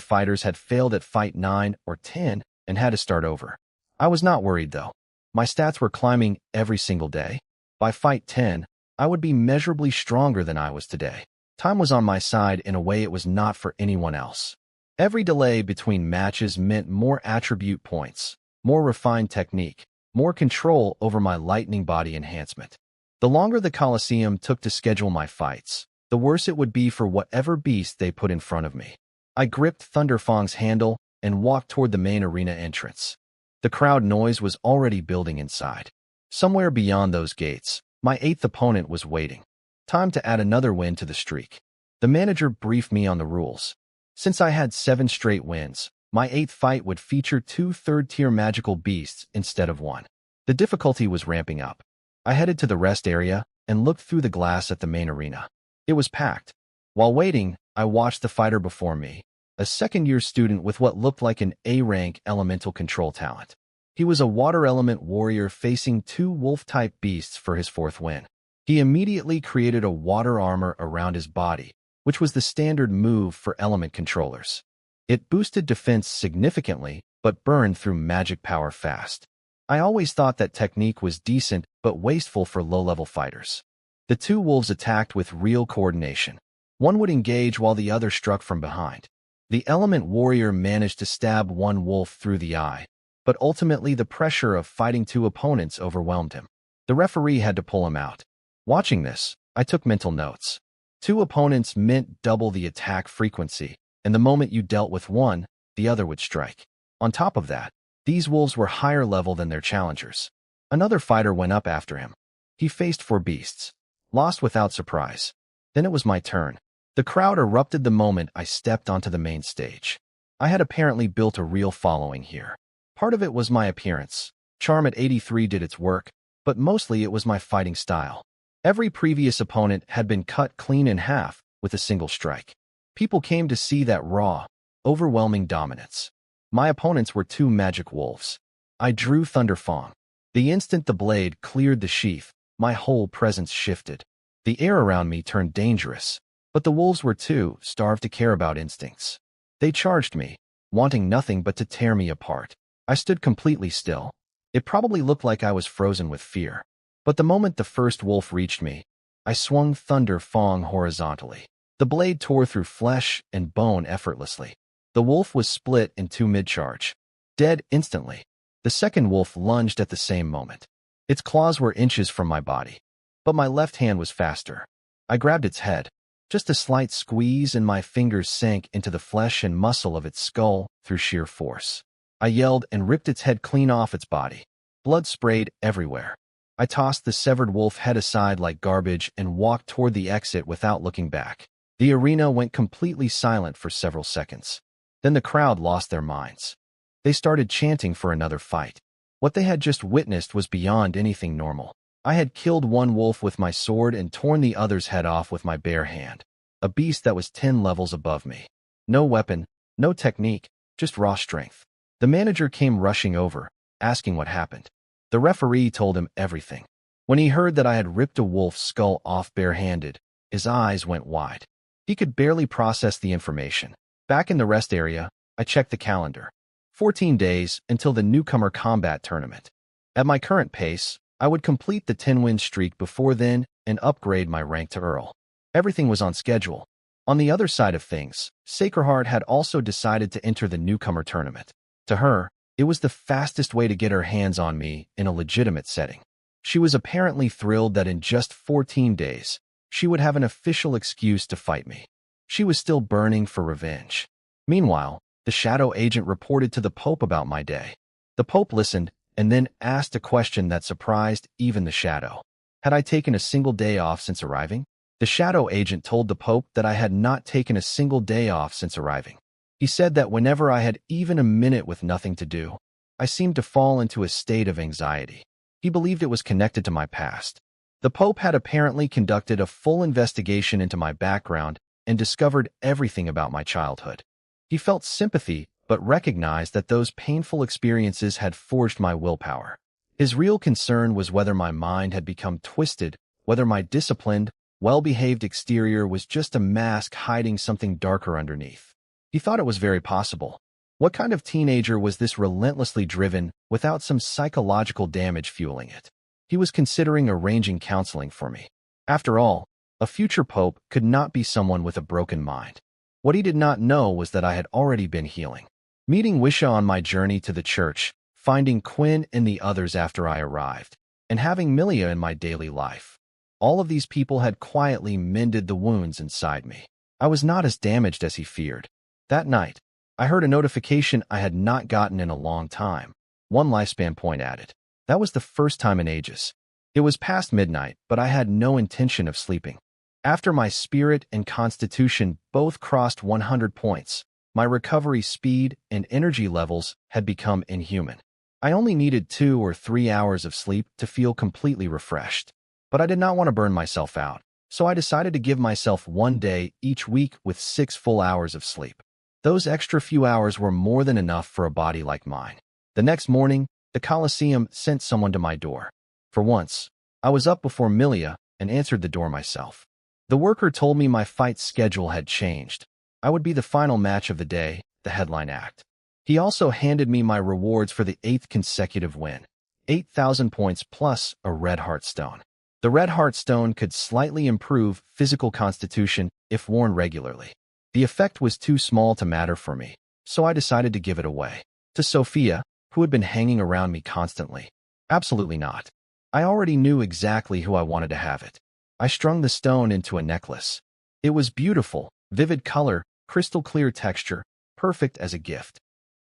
fighters had failed at fight 9 or 10 and had to start over. I was not worried, though. My stats were climbing every single day. By fight 10, I would be measurably stronger than I was today. Time was on my side in a way it was not for anyone else. Every delay between matches meant more attribute points, more refined technique, more control over my lightning body enhancement. The longer the Colosseum took to schedule my fights, the worse it would be for whatever beast they put in front of me. I gripped Thunder Fong's handle and walked toward the main arena entrance. The crowd noise was already building inside. Somewhere beyond those gates, my 8th opponent was waiting. Time to add another win to the streak. The manager briefed me on the rules. Since I had 7 straight wins, my 8th fight would feature 2 third-tier magical beasts instead of 1. The difficulty was ramping up. I headed to the rest area and looked through the glass at the main arena. It was packed. While waiting, I watched the fighter before me, a second-year student with what looked like an A-rank elemental control talent. He was a water element warrior facing 2 wolf-type beasts for his 4th win. He immediately created a water armor around his body, which was the standard move for element controllers. It boosted defense significantly, but burned through magic power fast. I always thought that technique was decent but wasteful for low-level fighters. The 2 wolves attacked with real coordination. One would engage while the other struck from behind. The element warrior managed to stab one wolf through the eye, but ultimately the pressure of fighting 2 opponents overwhelmed him. The referee had to pull him out. Watching this, I took mental notes. 2 opponents meant double the attack frequency, and the moment you dealt with one, the other would strike. On top of that, these wolves were higher level than their challengers. Another fighter went up after him. He faced 4 beasts, lost without surprise. Then it was my turn. The crowd erupted the moment I stepped onto the main stage. I had apparently built a real following here. Part of it was my appearance. Charm at 83 did its work, but mostly it was my fighting style. Every previous opponent had been cut clean in half with a single strike. People came to see that raw, overwhelming dominance. My opponents were 2 magic wolves. I drew Thunder Fong. The instant the blade cleared the sheath, my whole presence shifted. The air around me turned dangerous, but the wolves were too starved to care about instincts. They charged me, wanting nothing but to tear me apart. I stood completely still. It probably looked like I was frozen with fear. But the moment the first wolf reached me, I swung Thunder Fong horizontally. The blade tore through flesh and bone effortlessly. The wolf was split in 2 mid-charge, dead instantly. The second wolf lunged at the same moment. Its claws were inches from my body, but my left hand was faster. I grabbed its head. Just a slight squeeze and my fingers sank into the flesh and muscle of its skull through sheer force. I yelled and ripped its head clean off its body. Blood sprayed everywhere. I tossed the severed wolf head aside like garbage and walked toward the exit without looking back. The arena went completely silent for several seconds. Then the crowd lost their minds. They started chanting for another fight. What they had just witnessed was beyond anything normal. I had killed one wolf with my sword and torn the other's head off with my bare hand. A beast that was 10 levels above me. No weapon, no technique, just raw strength. The manager came rushing over, asking what happened. The referee told him everything. When he heard that I had ripped a wolf's skull off barehanded, his eyes went wide. He could barely process the information. Back in the rest area, I checked the calendar. 14 days until the newcomer combat tournament. At my current pace, I would complete the 10-win streak before then and upgrade my rank to Earl. Everything was on schedule. On the other side of things, Sacreheart had also decided to enter the newcomer tournament. To her, it was the fastest way to get her hands on me in a legitimate setting. She was apparently thrilled that in just 14 days, she would have an official excuse to fight me. She was still burning for revenge. Meanwhile, the shadow agent reported to the Pope about my day. The Pope listened and then asked a question that surprised even the shadow. Had I taken a single day off since arriving? The shadow agent told the Pope that I had not taken a single day off since arriving. He said that whenever I had even a minute with nothing to do, I seemed to fall into a state of anxiety. He believed it was connected to my past. The Pope had apparently conducted a full investigation into my background and discovered everything about my childhood. He felt sympathy, but recognized that those painful experiences had forged my willpower. His real concern was whether my mind had become twisted, whether my disciplined, well-behaved exterior was just a mask hiding something darker underneath. He thought it was very possible. What kind of teenager was this relentlessly driven without some psychological damage fueling it? He was considering arranging counseling for me. After all, a future pope could not be someone with a broken mind. What he did not know was that I had already been healing. Meeting Wisha on my journey to the church, finding Quinn and the others after I arrived, and having Milia in my daily life. All of these people had quietly mended the wounds inside me. I was not as damaged as he feared. That night, I heard a notification I had not gotten in a long time. 1 lifespan point added. That was the first time in ages. It was past midnight, but I had no intention of sleeping. After my spirit and constitution both crossed 100 points, my recovery speed and energy levels had become inhuman. I only needed 2 or 3 hours of sleep to feel completely refreshed. But I did not want to burn myself out, so I decided to give myself 1 day each week with 6 full hours of sleep. Those extra few hours were more than enough for a body like mine. The next morning, the Colosseum sent someone to my door. For once, I was up before Milia and answered the door myself. The worker told me my fight schedule had changed. I would be the final match of the day, the headline act. He also handed me my rewards for the 8th consecutive win. 8,000 points plus a red heart stone. The red heart stone could slightly improve physical constitution if worn regularly. The effect was too small to matter for me, so I decided to give it away. To Sophia, who had been hanging around me constantly. Absolutely not. I already knew exactly who I wanted to have it. I strung the stone into a necklace. It was beautiful, vivid color, crystal clear texture, perfect as a gift.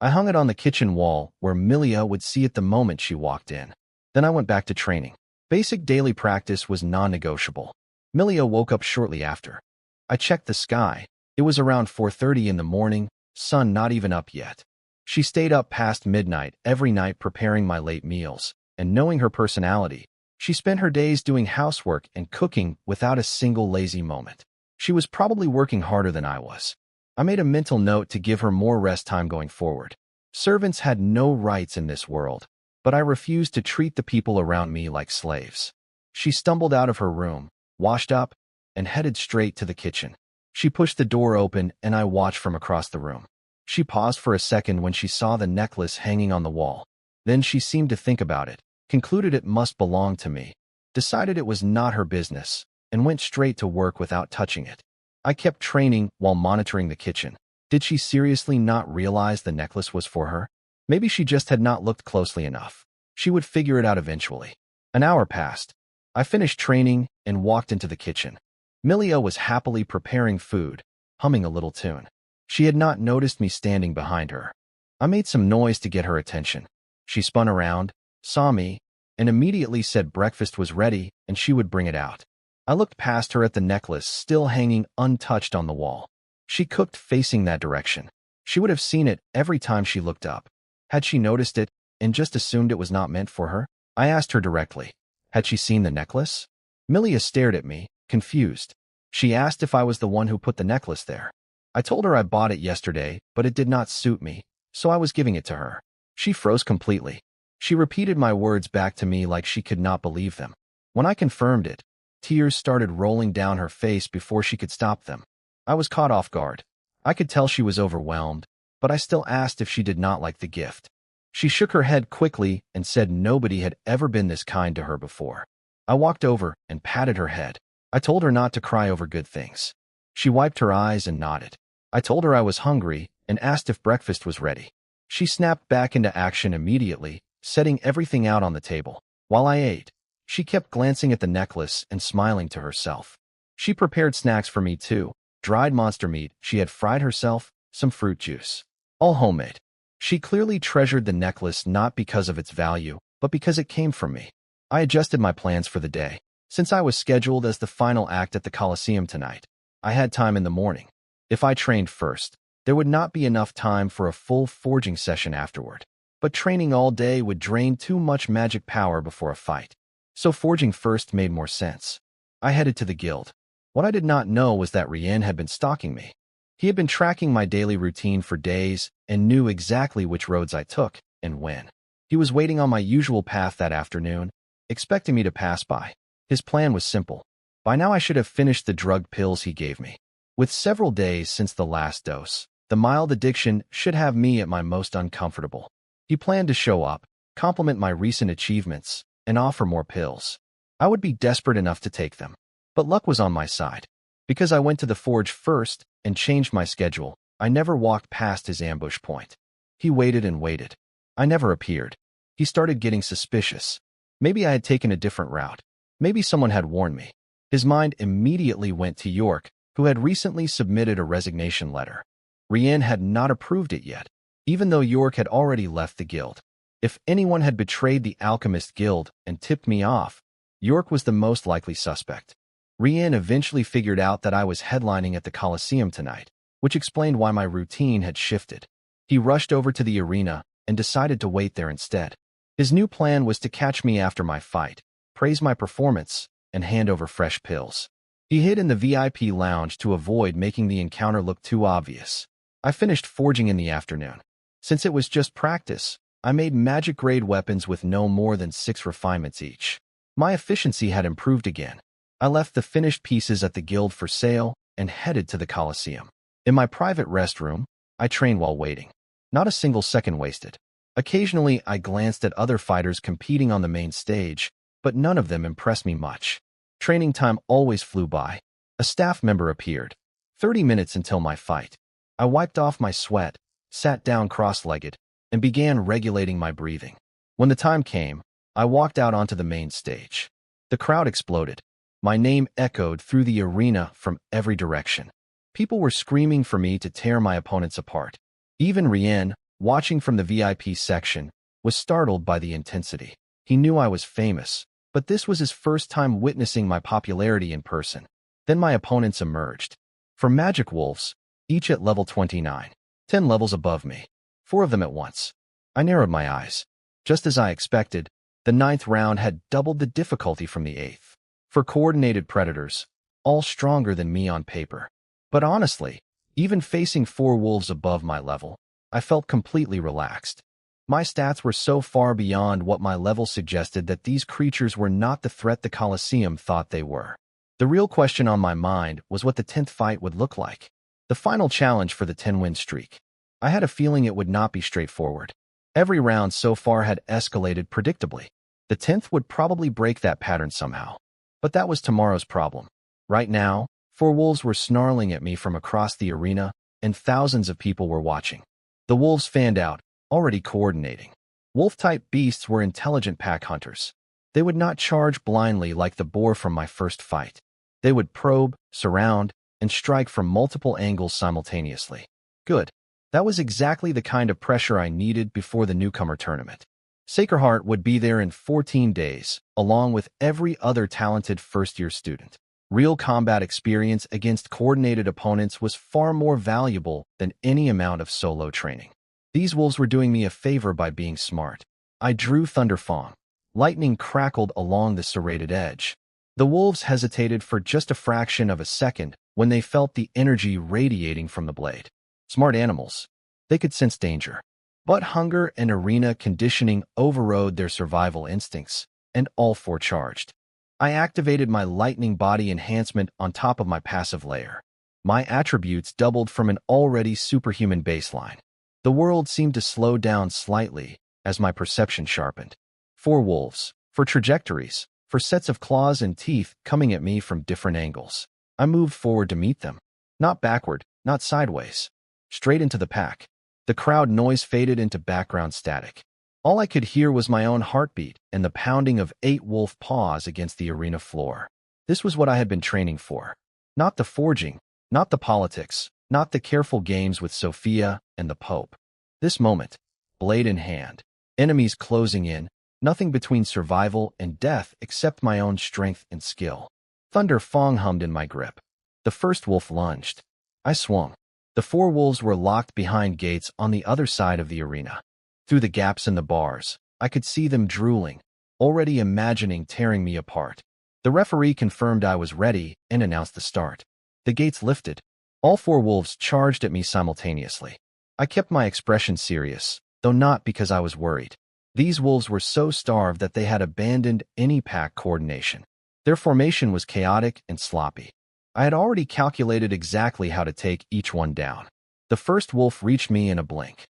I hung it on the kitchen wall where Milia would see it the moment she walked in. Then I went back to training. Basic daily practice was non-negotiable. Milia woke up shortly after. I checked the sky. It was around 4:30 in the morning, sun not even up yet. She stayed up past midnight every night preparing my late meals, and knowing her personality, she spent her days doing housework and cooking without a single lazy moment. She was probably working harder than I was. I made a mental note to give her more rest time going forward. Servants had no rights in this world, but I refused to treat the people around me like slaves. She stumbled out of her room, washed up, and headed straight to the kitchen. She pushed the door open and I watched from across the room. She paused for a second when she saw the necklace hanging on the wall. Then she seemed to think about it, concluded it must belong to me, decided it was not her business, and went straight to work without touching it. I kept training while monitoring the kitchen. Did she seriously not realize the necklace was for her? Maybe she just had not looked closely enough. She would figure it out eventually. An hour passed. I finished training and walked into the kitchen. Milia was happily preparing food, humming a little tune. She had not noticed me standing behind her. I made some noise to get her attention. She spun around, saw me, and immediately said breakfast was ready and she would bring it out. I looked past her at the necklace still hanging untouched on the wall. She cooked facing that direction. She would have seen it every time she looked up. Had she noticed it and just assumed it was not meant for her? I asked her directly. Had she seen the necklace? Milia stared at me, confused. She asked if I was the one who put the necklace there. I told her I bought it yesterday, but it did not suit me, so I was giving it to her. She froze completely. She repeated my words back to me like she could not believe them. When I confirmed it, tears started rolling down her face before she could stop them. I was caught off guard. I could tell she was overwhelmed, but I still asked if she did not like the gift. She shook her head quickly and said nobody had ever been this kind to her before. I walked over and patted her head. I told her not to cry over good things. She wiped her eyes and nodded. I told her I was hungry and asked if breakfast was ready. She snapped back into action immediately, setting everything out on the table. While I ate, she kept glancing at the necklace and smiling to herself. She prepared snacks for me too. Dried monster meat she had fried herself, some fruit juice. All homemade. She clearly treasured the necklace not because of its value, but because it came from me. I adjusted my plans for the day. Since I was scheduled as the final act at the Colosseum tonight, I had time in the morning. If I trained first, there would not be enough time for a full forging session afterward. But training all day would drain too much magic power before a fight. So forging first made more sense. I headed to the guild. What I did not know was that Rien had been stalking me. He had been tracking my daily routine for days and knew exactly which roads I took and when. He was waiting on my usual path that afternoon, expecting me to pass by. His plan was simple. By now I should have finished the drug pills he gave me. With several days since the last dose, the mild addiction should have me at my most uncomfortable. He planned to show up, compliment my recent achievements, and offer more pills. I would be desperate enough to take them. But luck was on my side. Because I went to the forge first and changed my schedule, I never walked past his ambush point. He waited and waited. I never appeared. He started getting suspicious. Maybe I had taken a different route. Maybe someone had warned me. His mind immediately went to York, who had recently submitted a resignation letter. Rien had not approved it yet, even though York had already left the guild. If anyone had betrayed the Alchemist Guild and tipped me off, York was the most likely suspect. Rien eventually figured out that I was headlining at the Colosseum tonight, which explained why my routine had shifted. He rushed over to the arena and decided to wait there instead. His new plan was to catch me after my fight, praise my performance, and hand over fresh pills. He hid in the VIP lounge to avoid making the encounter look too obvious. I finished forging in the afternoon. Since it was just practice, I made magic-grade weapons with no more than 6 refinements each. My efficiency had improved again. I left the finished pieces at the guild for sale and headed to the Colosseum. In my private restroom, I trained while waiting. Not a single second wasted. Occasionally, I glanced at other fighters competing on the main stage, but none of them impressed me much. Training time always flew by. A staff member appeared. 30 minutes until my fight. I wiped off my sweat, sat down cross-legged, and began regulating my breathing. When the time came, I walked out onto the main stage. The crowd exploded. My name echoed through the arena from every direction. People were screaming for me to tear my opponents apart. Even Rien, watching from the VIP section, was startled by the intensity. He knew I was famous, but this was his first time witnessing my popularity in person. Then my opponents emerged. For magic wolves, each at level 29, 10 levels above me. 4 of them at once. I narrowed my eyes. Just as I expected, the 9th round had doubled the difficulty from the 8th. For coordinated predators, all stronger than me on paper. But honestly, even facing 4 wolves above my level, I felt completely relaxed. My stats were so far beyond what my level suggested that these creatures were not the threat the Colosseum thought they were. The real question on my mind was what the 10th fight would look like. The final challenge for the 10-win streak. I had a feeling it would not be straightforward. Every round so far had escalated predictably. The 10th would probably break that pattern somehow. But that was tomorrow's problem. Right now, 4 wolves were snarling at me from across the arena, and thousands of people were watching. The wolves fanned out, already coordinating. Wolf-type beasts were intelligent pack hunters. They would not charge blindly like the boar from my first fight. They would probe, surround, and strike from multiple angles simultaneously. Good. That was exactly the kind of pressure I needed before the newcomer tournament. Sacreheart would be there in 14 days, along with every other talented first-year student. Real combat experience against coordinated opponents was far more valuable than any amount of solo training. These wolves were doing me a favor by being smart. I drew Thunderfang. Lightning crackled along the serrated edge. The wolves hesitated for just a fraction of a second when they felt the energy radiating from the blade. Smart animals. They could sense danger. But hunger and arena conditioning overrode their survival instincts, and all 4 charged. I activated my lightning body enhancement on top of my passive layer. My attributes doubled from an already superhuman baseline. The world seemed to slow down slightly as my perception sharpened. 4 wolves, for trajectories, for sets of claws and teeth coming at me from different angles. I moved forward to meet them. Not backward, not sideways. Straight into the pack. The crowd noise faded into background static. All I could hear was my own heartbeat and the pounding of 8 wolf paws against the arena floor. This was what I had been training for. Not the forging, not the politics, not the careful games with Sophia and the Pope. This moment, blade in hand, enemies closing in, nothing between survival and death except my own strength and skill. Thunder Fong hummed in my grip. The first wolf lunged. I swung. The 4 wolves were locked behind gates on the other side of the arena. Through the gaps in the bars, I could see them drooling, already imagining tearing me apart. The referee confirmed I was ready and announced the start. The gates lifted. All 4 wolves charged at me simultaneously. I kept my expression serious, though not because I was worried. These wolves were so starved that they had abandoned any pack coordination. Their formation was chaotic and sloppy. I had already calculated exactly how to take each one down. The first wolf reached me in a blink.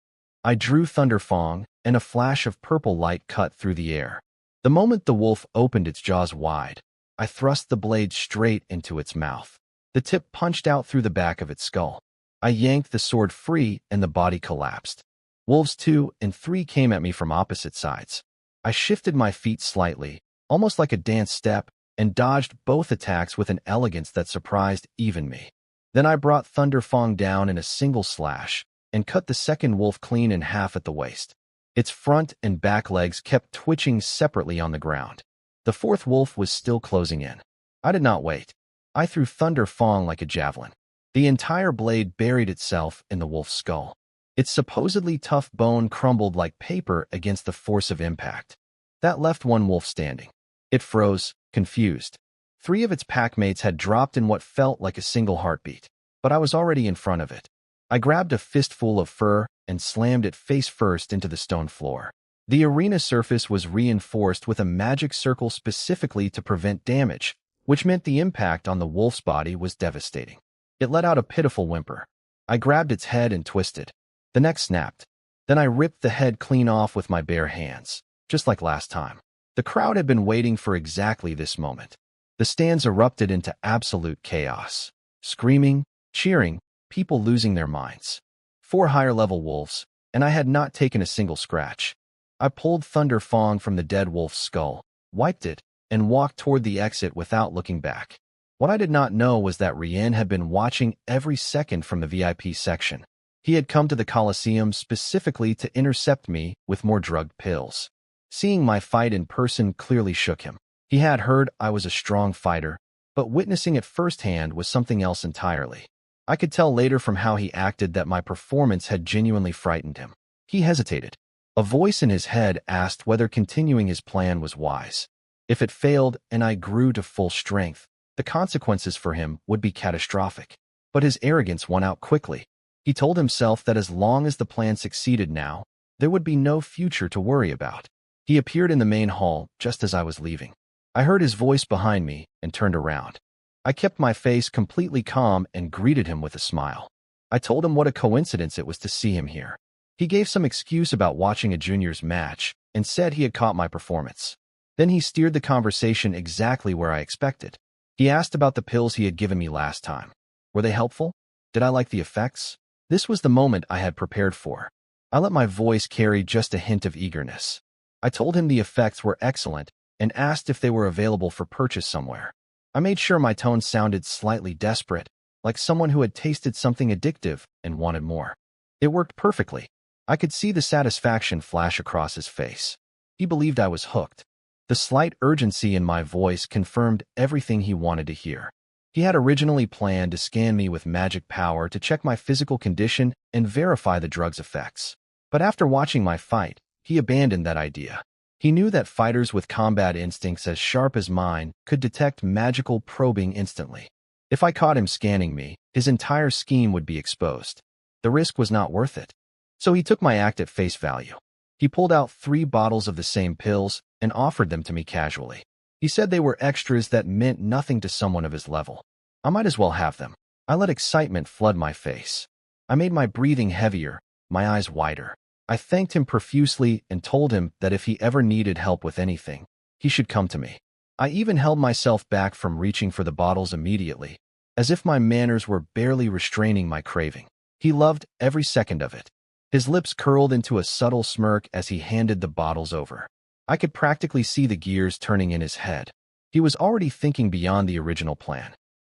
I drew Thunderfang, and a flash of purple light cut through the air. The moment the wolf opened its jaws wide, I thrust the blade straight into its mouth. The tip punched out through the back of its skull. I yanked the sword free, and the body collapsed. Wolves 2 and 3 came at me from opposite sides. I shifted my feet slightly, almost like a dance step, and dodged both attacks with an elegance that surprised even me. Then I brought Thunderfang down in a single slash, and cut the second wolf clean in half at the waist. Its front and back legs kept twitching separately on the ground. The 4th wolf was still closing in. I did not wait. I threw Thunderfang like a javelin. The entire blade buried itself in the wolf's skull. Its supposedly tough bone crumbled like paper against the force of impact. That left 1 wolf standing. It froze, confused. 3 of its packmates had dropped in what felt like a single heartbeat, but I was already in front of it. I grabbed a fistful of fur and slammed it face first into the stone floor. The arena surface was reinforced with a magic circle specifically to prevent damage, which meant the impact on the wolf's body was devastating. It let out a pitiful whimper. I grabbed its head and twisted. The neck snapped. Then I ripped the head clean off with my bare hands, just like last time. The crowd had been waiting for exactly this moment. The stands erupted into absolute chaos. Screaming, cheering, people losing their minds. 4 higher-level wolves, and I had not taken a single scratch. I pulled Thunder Fong from the dead wolf's skull, wiped it, and walked toward the exit without looking back. What I did not know was that Rien had been watching every second from the VIP section. He had come to the Coliseum specifically to intercept me with more drugged pills. Seeing my fight in person clearly shook him. He had heard I was a strong fighter, but witnessing it firsthand was something else entirely. I could tell later from how he acted that my performance had genuinely frightened him. He hesitated. A voice in his head asked whether continuing his plan was wise. If it failed and I grew to full strength, the consequences for him would be catastrophic. But his arrogance won out quickly. He told himself that as long as the plan succeeded now, there would be no future to worry about. He appeared in the main hall just as I was leaving. I heard his voice behind me and turned around. I kept my face completely calm and greeted him with a smile. I told him what a coincidence it was to see him here. He gave some excuse about watching a juniors match and said he had caught my performance. Then he steered the conversation exactly where I expected. He asked about the pills he had given me last time. Were they helpful? Did I like the effects? This was the moment I had prepared for. I let my voice carry just a hint of eagerness. I told him the effects were excellent and asked if they were available for purchase somewhere. I made sure my tone sounded slightly desperate, like someone who had tasted something addictive and wanted more. It worked perfectly. I could see the satisfaction flash across his face. He believed I was hooked. The slight urgency in my voice confirmed everything he wanted to hear. He had originally planned to scan me with magic power to check my physical condition and verify the drug's effects. But after watching my fight, he abandoned that idea. He knew that fighters with combat instincts as sharp as mine could detect magical probing instantly. If I caught him scanning me, his entire scheme would be exposed. The risk was not worth it. So he took my act at face value. He pulled out 3 bottles of the same pills and offered them to me casually. He said they were extras that meant nothing to someone of his level. I might as well have them. I let excitement flood my face. I made my breathing heavier, my eyes wider. I thanked him profusely and told him that if he ever needed help with anything, he should come to me. I even held myself back from reaching for the bottles immediately, as if my manners were barely restraining my craving. He loved every second of it. His lips curled into a subtle smirk as he handed the bottles over. I could practically see the gears turning in his head. He was already thinking beyond the original plan.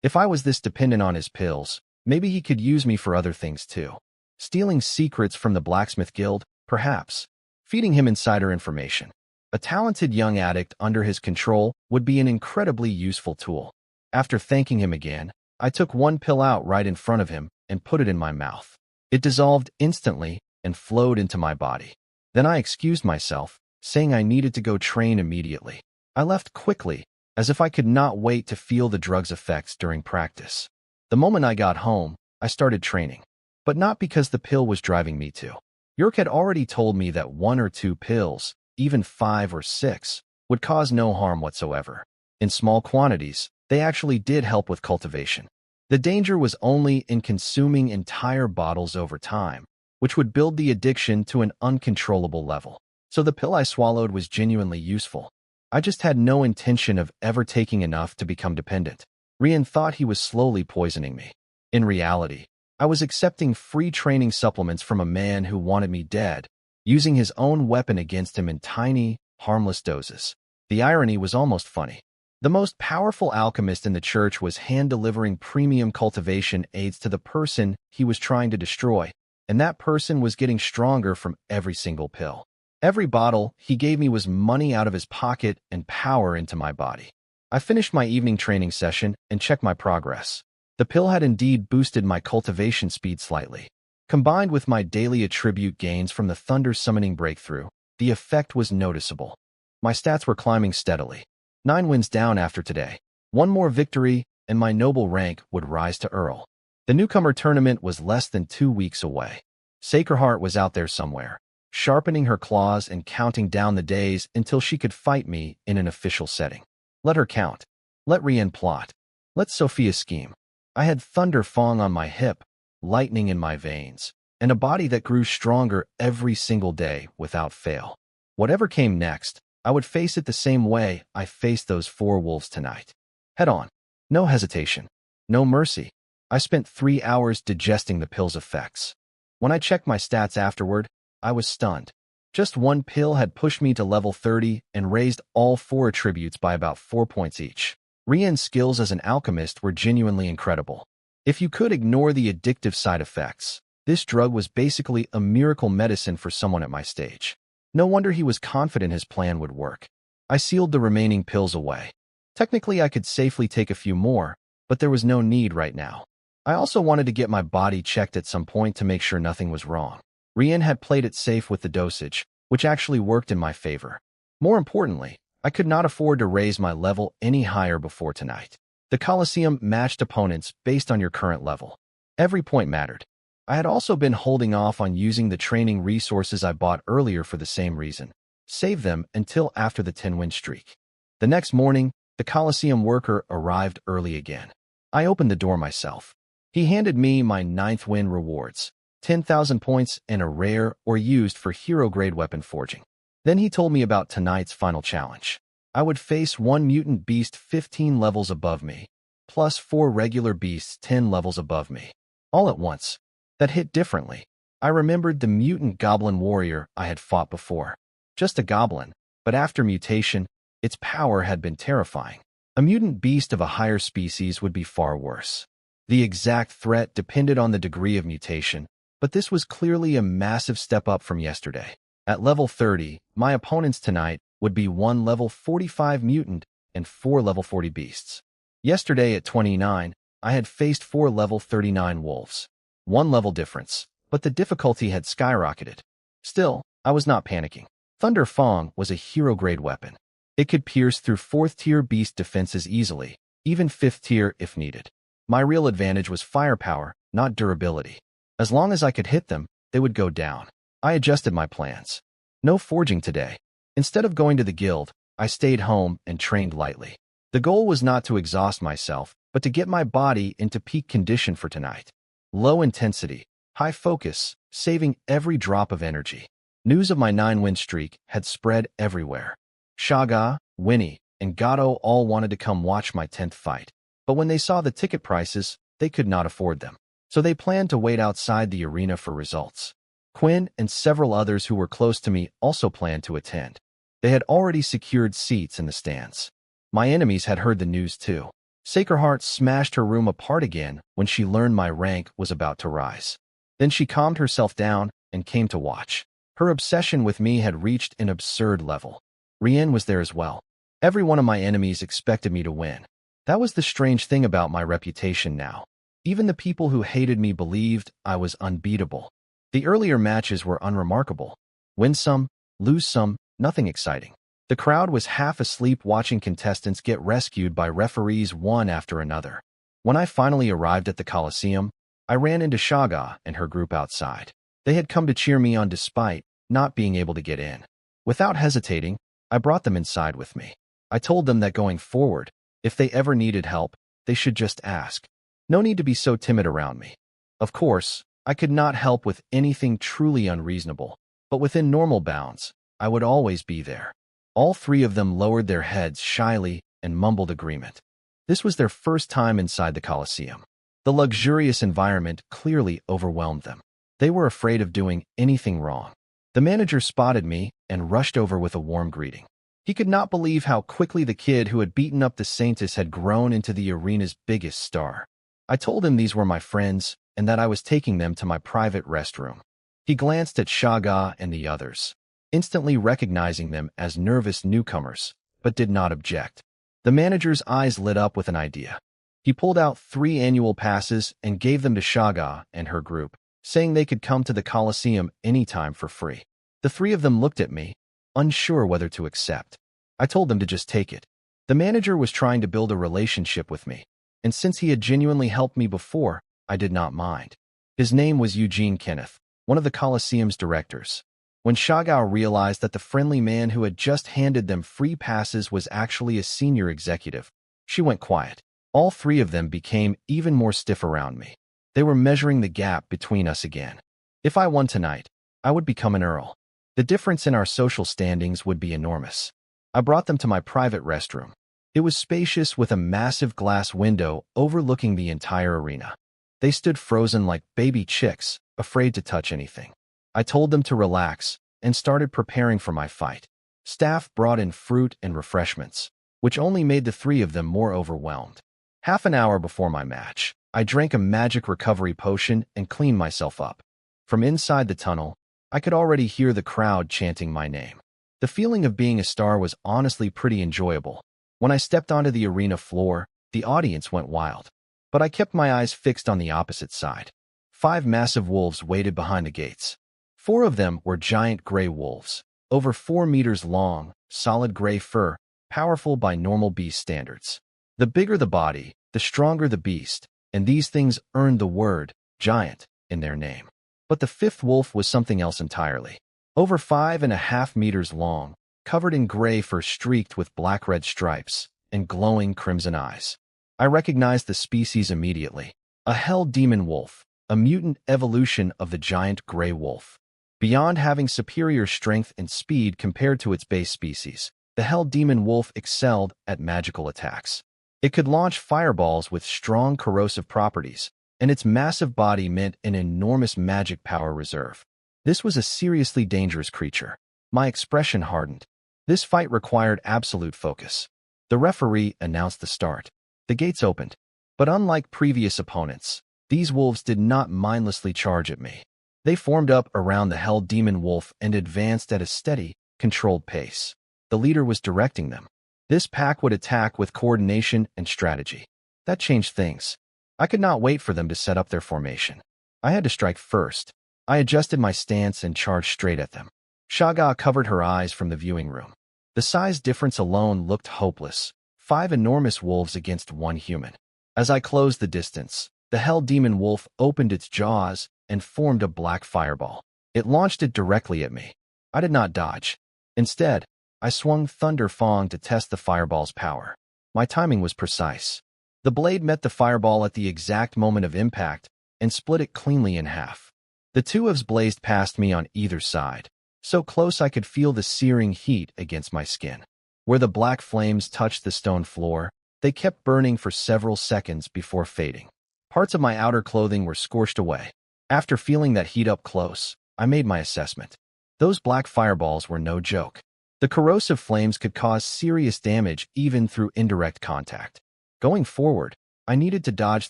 If I was this dependent on his pills, maybe he could use me for other things too. Stealing secrets from the blacksmith guild, perhaps. Feeding him insider information. A talented young addict under his control would be an incredibly useful tool. After thanking him again, I took 1 pill out right in front of him and put it in my mouth. It dissolved instantly and flowed into my body. Then I excused myself, saying I needed to go train immediately. I left quickly, as if I could not wait to feel the drug's effects during practice. The moment I got home, I started training. But not because the pill was driving me to. York had already told me that 1 or 2 pills, even 5 or 6, would cause no harm whatsoever. In small quantities, they actually did help with cultivation. The danger was only in consuming entire bottles over time, which would build the addiction to an uncontrollable level. So the pill I swallowed was genuinely useful. I just had no intention of ever taking enough to become dependent. Rian thought he was slowly poisoning me. In reality, I was accepting free training supplements from a man who wanted me dead, using his own weapon against him in tiny, harmless doses. The irony was almost funny. The most powerful alchemist in the church was hand-delivering premium cultivation aids to the person he was trying to destroy, and that person was getting stronger from every single pill. Every bottle he gave me was money out of his pocket and power into my body. I finished my evening training session and checked my progress. The pill had indeed boosted my cultivation speed slightly. Combined with my daily attribute gains from the thunder summoning breakthrough, the effect was noticeable. My stats were climbing steadily. 9 wins down after today. 1 more victory, and my noble rank would rise to Earl. The newcomer tournament was less than 2 weeks away. Sacred Heart was out there somewhere, sharpening her claws and counting down the days until she could fight me in an official setting. Let her count. Let Rien plot. Let Sophia scheme. I had Thunder Fong on my hip, lightning in my veins, and a body that grew stronger every single day without fail. Whatever came next, I would face it the same way I faced those 4 wolves tonight. Head on. No hesitation. No mercy. I spent 3 hours digesting the pill's effects. When I checked my stats afterward, I was stunned. Just one pill had pushed me to level 30 and raised all 4 attributes by about 4 points each. Rien's skills as an alchemist were genuinely incredible. If you could ignore the addictive side effects, this drug was basically a miracle medicine for someone at my stage. No wonder he was confident his plan would work. I sealed the remaining pills away. Technically, I could safely take a few more, but there was no need right now. I also wanted to get my body checked at some point to make sure nothing was wrong. Rien had played it safe with the dosage, which actually worked in my favor. More importantly, I could not afford to raise my level any higher before tonight. The Colosseum matched opponents based on your current level. Every point mattered. I had also been holding off on using the training resources I bought earlier for the same reason. Save them until after the 10-win streak. The next morning, the Colosseum worker arrived early again. I opened the door myself. He handed me my 9th win rewards, 10,000 points and a rare or used for hero-grade weapon forging. Then he told me about tonight's final challenge. I would face 1 mutant beast 15 levels above me, plus 4 regular beasts 10 levels above me. All at once. That hit differently. I remembered the mutant goblin warrior I had fought before. Just a goblin, but after mutation, its power had been terrifying. A mutant beast of a higher species would be far worse. The exact threat depended on the degree of mutation, but this was clearly a massive step up from yesterday. At level 30, my opponents tonight would be 1 level 45 mutant and 4 level 40 beasts. Yesterday at 29, I had faced 4 level 39 wolves. 1 level difference, but the difficulty had skyrocketed. Still, I was not panicking. Thunder Fong was a hero-grade weapon. It could pierce through 4th-tier beast defenses easily, even 5th tier if needed. My real advantage was firepower, not durability. As long as I could hit them, they would go down. I adjusted my plans. No forging today. Instead of going to the guild, I stayed home and trained lightly. The goal was not to exhaust myself, but to get my body into peak condition for tonight. Low intensity, high focus, saving every drop of energy. News of my 9-win streak had spread everywhere. Shaga, Winnie, and Gato all wanted to come watch my 10th fight. But when they saw the ticket prices, they could not afford them. So they planned to wait outside the arena for results. Quinn and several others who were close to me also planned to attend. They had already secured seats in the stands. My enemies had heard the news too. Sacred Heart smashed her room apart again when she learned my rank was about to rise. Then she calmed herself down and came to watch. Her obsession with me had reached an absurd level. Rien was there as well. Every one of my enemies expected me to win. That was the strange thing about my reputation now. Even the people who hated me believed I was unbeatable. The earlier matches were unremarkable. Win some, lose some, nothing exciting. The crowd was half asleep watching contestants get rescued by referees one after another. When I finally arrived at the Colosseum, I ran into Shaga and her group outside. They had come to cheer me on despite not being able to get in. Without hesitating, I brought them inside with me. I told them that going forward, if they ever needed help, they should just ask. No need to be so timid around me. Of course, I could not help with anything truly unreasonable, but within normal bounds, I would always be there. All 3 of them lowered their heads shyly and mumbled agreement. This was their first time inside the Colosseum. The luxurious environment clearly overwhelmed them. They were afraid of doing anything wrong. The manager spotted me and rushed over with a warm greeting. He could not believe how quickly the kid who had beaten up the Saintess had grown into the arena's biggest star. I told him these were my friends and that I was taking them to my private restroom. He glanced at Shaga and the others, instantly recognizing them as nervous newcomers, but did not object. The manager's eyes lit up with an idea. He pulled out 3 annual passes and gave them to Shaga and her group, saying they could come to the Colosseum anytime for free. The 3 of them looked at me, unsure whether to accept. I told them to just take it. The manager was trying to build a relationship with me, and since he had genuinely helped me before, I did not mind. His name was Eugene Kenneth, one of the Colosseum's directors. When Shagao realized that the friendly man who had just handed them free passes was actually a senior executive, she went quiet. All three of them became even more stiff around me. They were measuring the gap between us again. If I won tonight, I would become an earl. The difference in our social standings would be enormous. I brought them to my private restroom. It was spacious with a massive glass window overlooking the entire arena. They stood frozen like baby chicks, afraid to touch anything. I told them to relax and started preparing for my fight. Staff brought in fruit and refreshments, which only made the three of them more overwhelmed. Half an hour before my match, I drank a magic recovery potion and cleaned myself up. From inside the tunnel, I could already hear the crowd chanting my name. The feeling of being a star was honestly pretty enjoyable. When I stepped onto the arena floor, the audience went wild. But I kept my eyes fixed on the opposite side. 5 massive wolves waited behind the gates. 4 of them were giant gray wolves, over 4 meters long, solid gray fur, powerful by normal beast standards. The bigger the body, the stronger the beast, and these things earned the word giant in their name. But the 5th wolf was something else entirely. Over 5.5 meters long, covered in gray fur streaked with black-red stripes, and glowing crimson eyes. I recognized the species immediately. A hell demon wolf, a mutant evolution of the giant gray wolf. Beyond having superior strength and speed compared to its base species, the hell demon wolf excelled at magical attacks. It could launch fireballs with strong corrosive properties, and its massive body meant an enormous magic power reserve. This was a seriously dangerous creature. My expression hardened. This fight required absolute focus. The referee announced the start. The gates opened. But unlike previous opponents, these wolves did not mindlessly charge at me. They formed up around the hell demon wolf and advanced at a steady, controlled pace. The leader was directing them. This pack would attack with coordination and strategy. That changed things. I could not wait for them to set up their formation. I had to strike first. I adjusted my stance and charged straight at them. Shaga covered her eyes from the viewing room. The size difference alone looked hopeless. 5 enormous wolves against 1 human. As I closed the distance, the hell demon wolf opened its jaws and formed a black fireball. It launched it directly at me. I did not dodge. Instead, I swung Thunder Fong to test the fireball's power. My timing was precise. The blade met the fireball at the exact moment of impact and split it cleanly in half. The 2 halves blazed past me on either side, so close I could feel the searing heat against my skin. Where the black flames touched the stone floor, they kept burning for several seconds before fading. Parts of my outer clothing were scorched away. After feeling that heat up close, I made my assessment. Those black fireballs were no joke. The corrosive flames could cause serious damage even through indirect contact. Going forward, I needed to dodge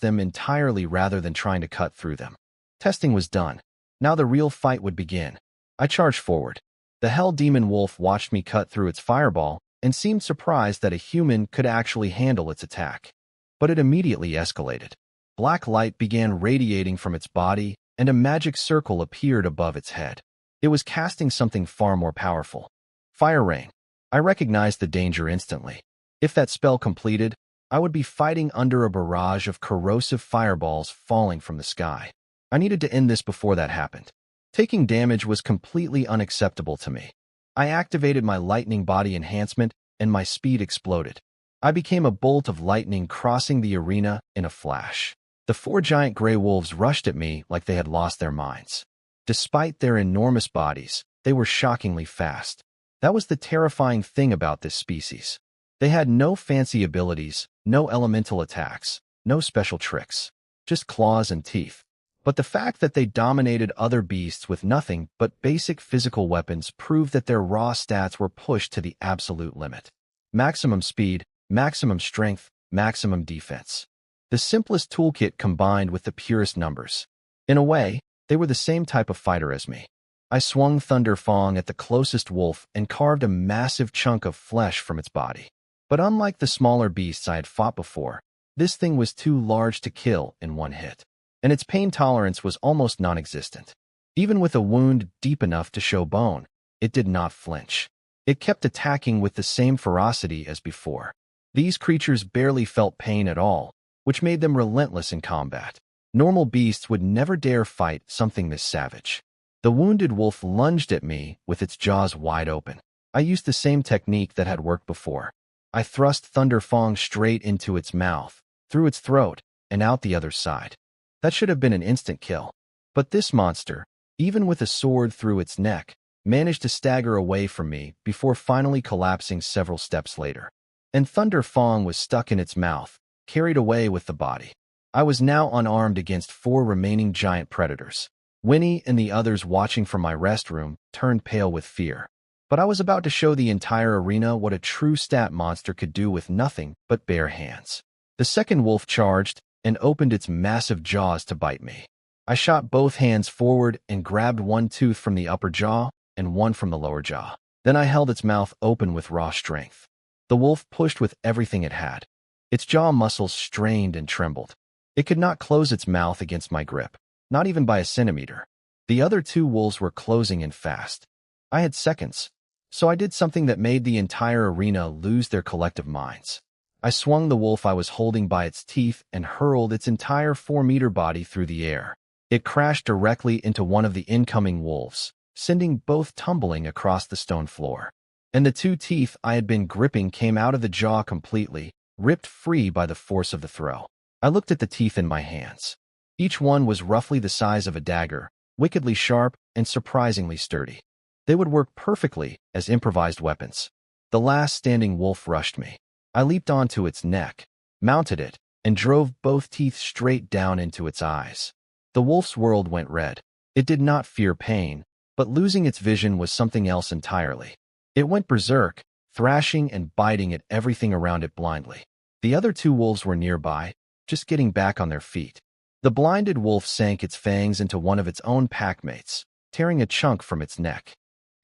them entirely rather than trying to cut through them. Testing was done. Now the real fight would begin. I charged forward. The hell demon wolf watched me cut through its fireball and seemed surprised that a human could actually handle its attack. But it immediately escalated. Black light began radiating from its body, and a magic circle appeared above its head. It was casting something far more powerful. Fire rain. I recognized the danger instantly. If that spell completed, I would be fighting under a barrage of corrosive fireballs falling from the sky. I needed to end this before that happened. Taking damage was completely unacceptable to me. I activated my lightning body enhancement, and my speed exploded. I became a bolt of lightning crossing the arena in a flash. The 4 giant gray wolves rushed at me like they had lost their minds. Despite their enormous bodies, they were shockingly fast. That was the terrifying thing about this species. They had no fancy abilities, no elemental attacks, no special tricks, just claws and teeth. But the fact that they dominated other beasts with nothing but basic physical weapons proved that their raw stats were pushed to the absolute limit. Maximum speed, maximum strength, maximum defense. The simplest toolkit combined with the purest numbers. In a way, they were the same type of fighter as me. I swung Thunder Fong at the closest wolf and carved a massive chunk of flesh from its body. But unlike the smaller beasts I had fought before, this thing was too large to kill in one hit, and its pain tolerance was almost non-existent. Even with a wound deep enough to show bone, it did not flinch. It kept attacking with the same ferocity as before. These creatures barely felt pain at all, which made them relentless in combat. Normal beasts would never dare fight something this savage. The wounded wolf lunged at me with its jaws wide open. I used the same technique that had worked before. I thrust Thunder Fong straight into its mouth, through its throat, and out the other side. That should have been an instant kill. But this monster, even with a sword through its neck, managed to stagger away from me before finally collapsing several steps later. And Thunder Fong was stuck in its mouth, carried away with the body. I was now unarmed against 4 remaining giant predators. Winnie and the others watching from my rest room turned pale with fear. But I was about to show the entire arena what a true stat monster could do with nothing but bare hands. The second wolf charged and opened its massive jaws to bite me. I shot both hands forward and grabbed one tooth from the upper jaw and one from the lower jaw. Then I held its mouth open with raw strength. The wolf pushed with everything it had. Its jaw muscles strained and trembled. It could not close its mouth against my grip, not even by a centimeter. The other 2 wolves were closing in fast. I had seconds, so I did something that made the entire arena lose their collective minds. I swung the wolf I was holding by its teeth and hurled its entire 4-meter body through the air. It crashed directly into one of the incoming wolves, sending both tumbling across the stone floor. And the 2 teeth I had been gripping came out of the jaw completely, ripped free by the force of the throw. I looked at the teeth in my hands. Each one was roughly the size of a dagger, wickedly sharp and surprisingly sturdy. They would work perfectly as improvised weapons. The last standing wolf rushed me. I leaped onto its neck, mounted it, and drove both teeth straight down into its eyes. The wolf's world went red. It did not fear pain, but losing its vision was something else entirely. It went berserk, thrashing and biting at everything around it blindly. The other 2 wolves were nearby, just getting back on their feet. The blinded wolf sank its fangs into one of its own packmates, tearing a chunk from its neck.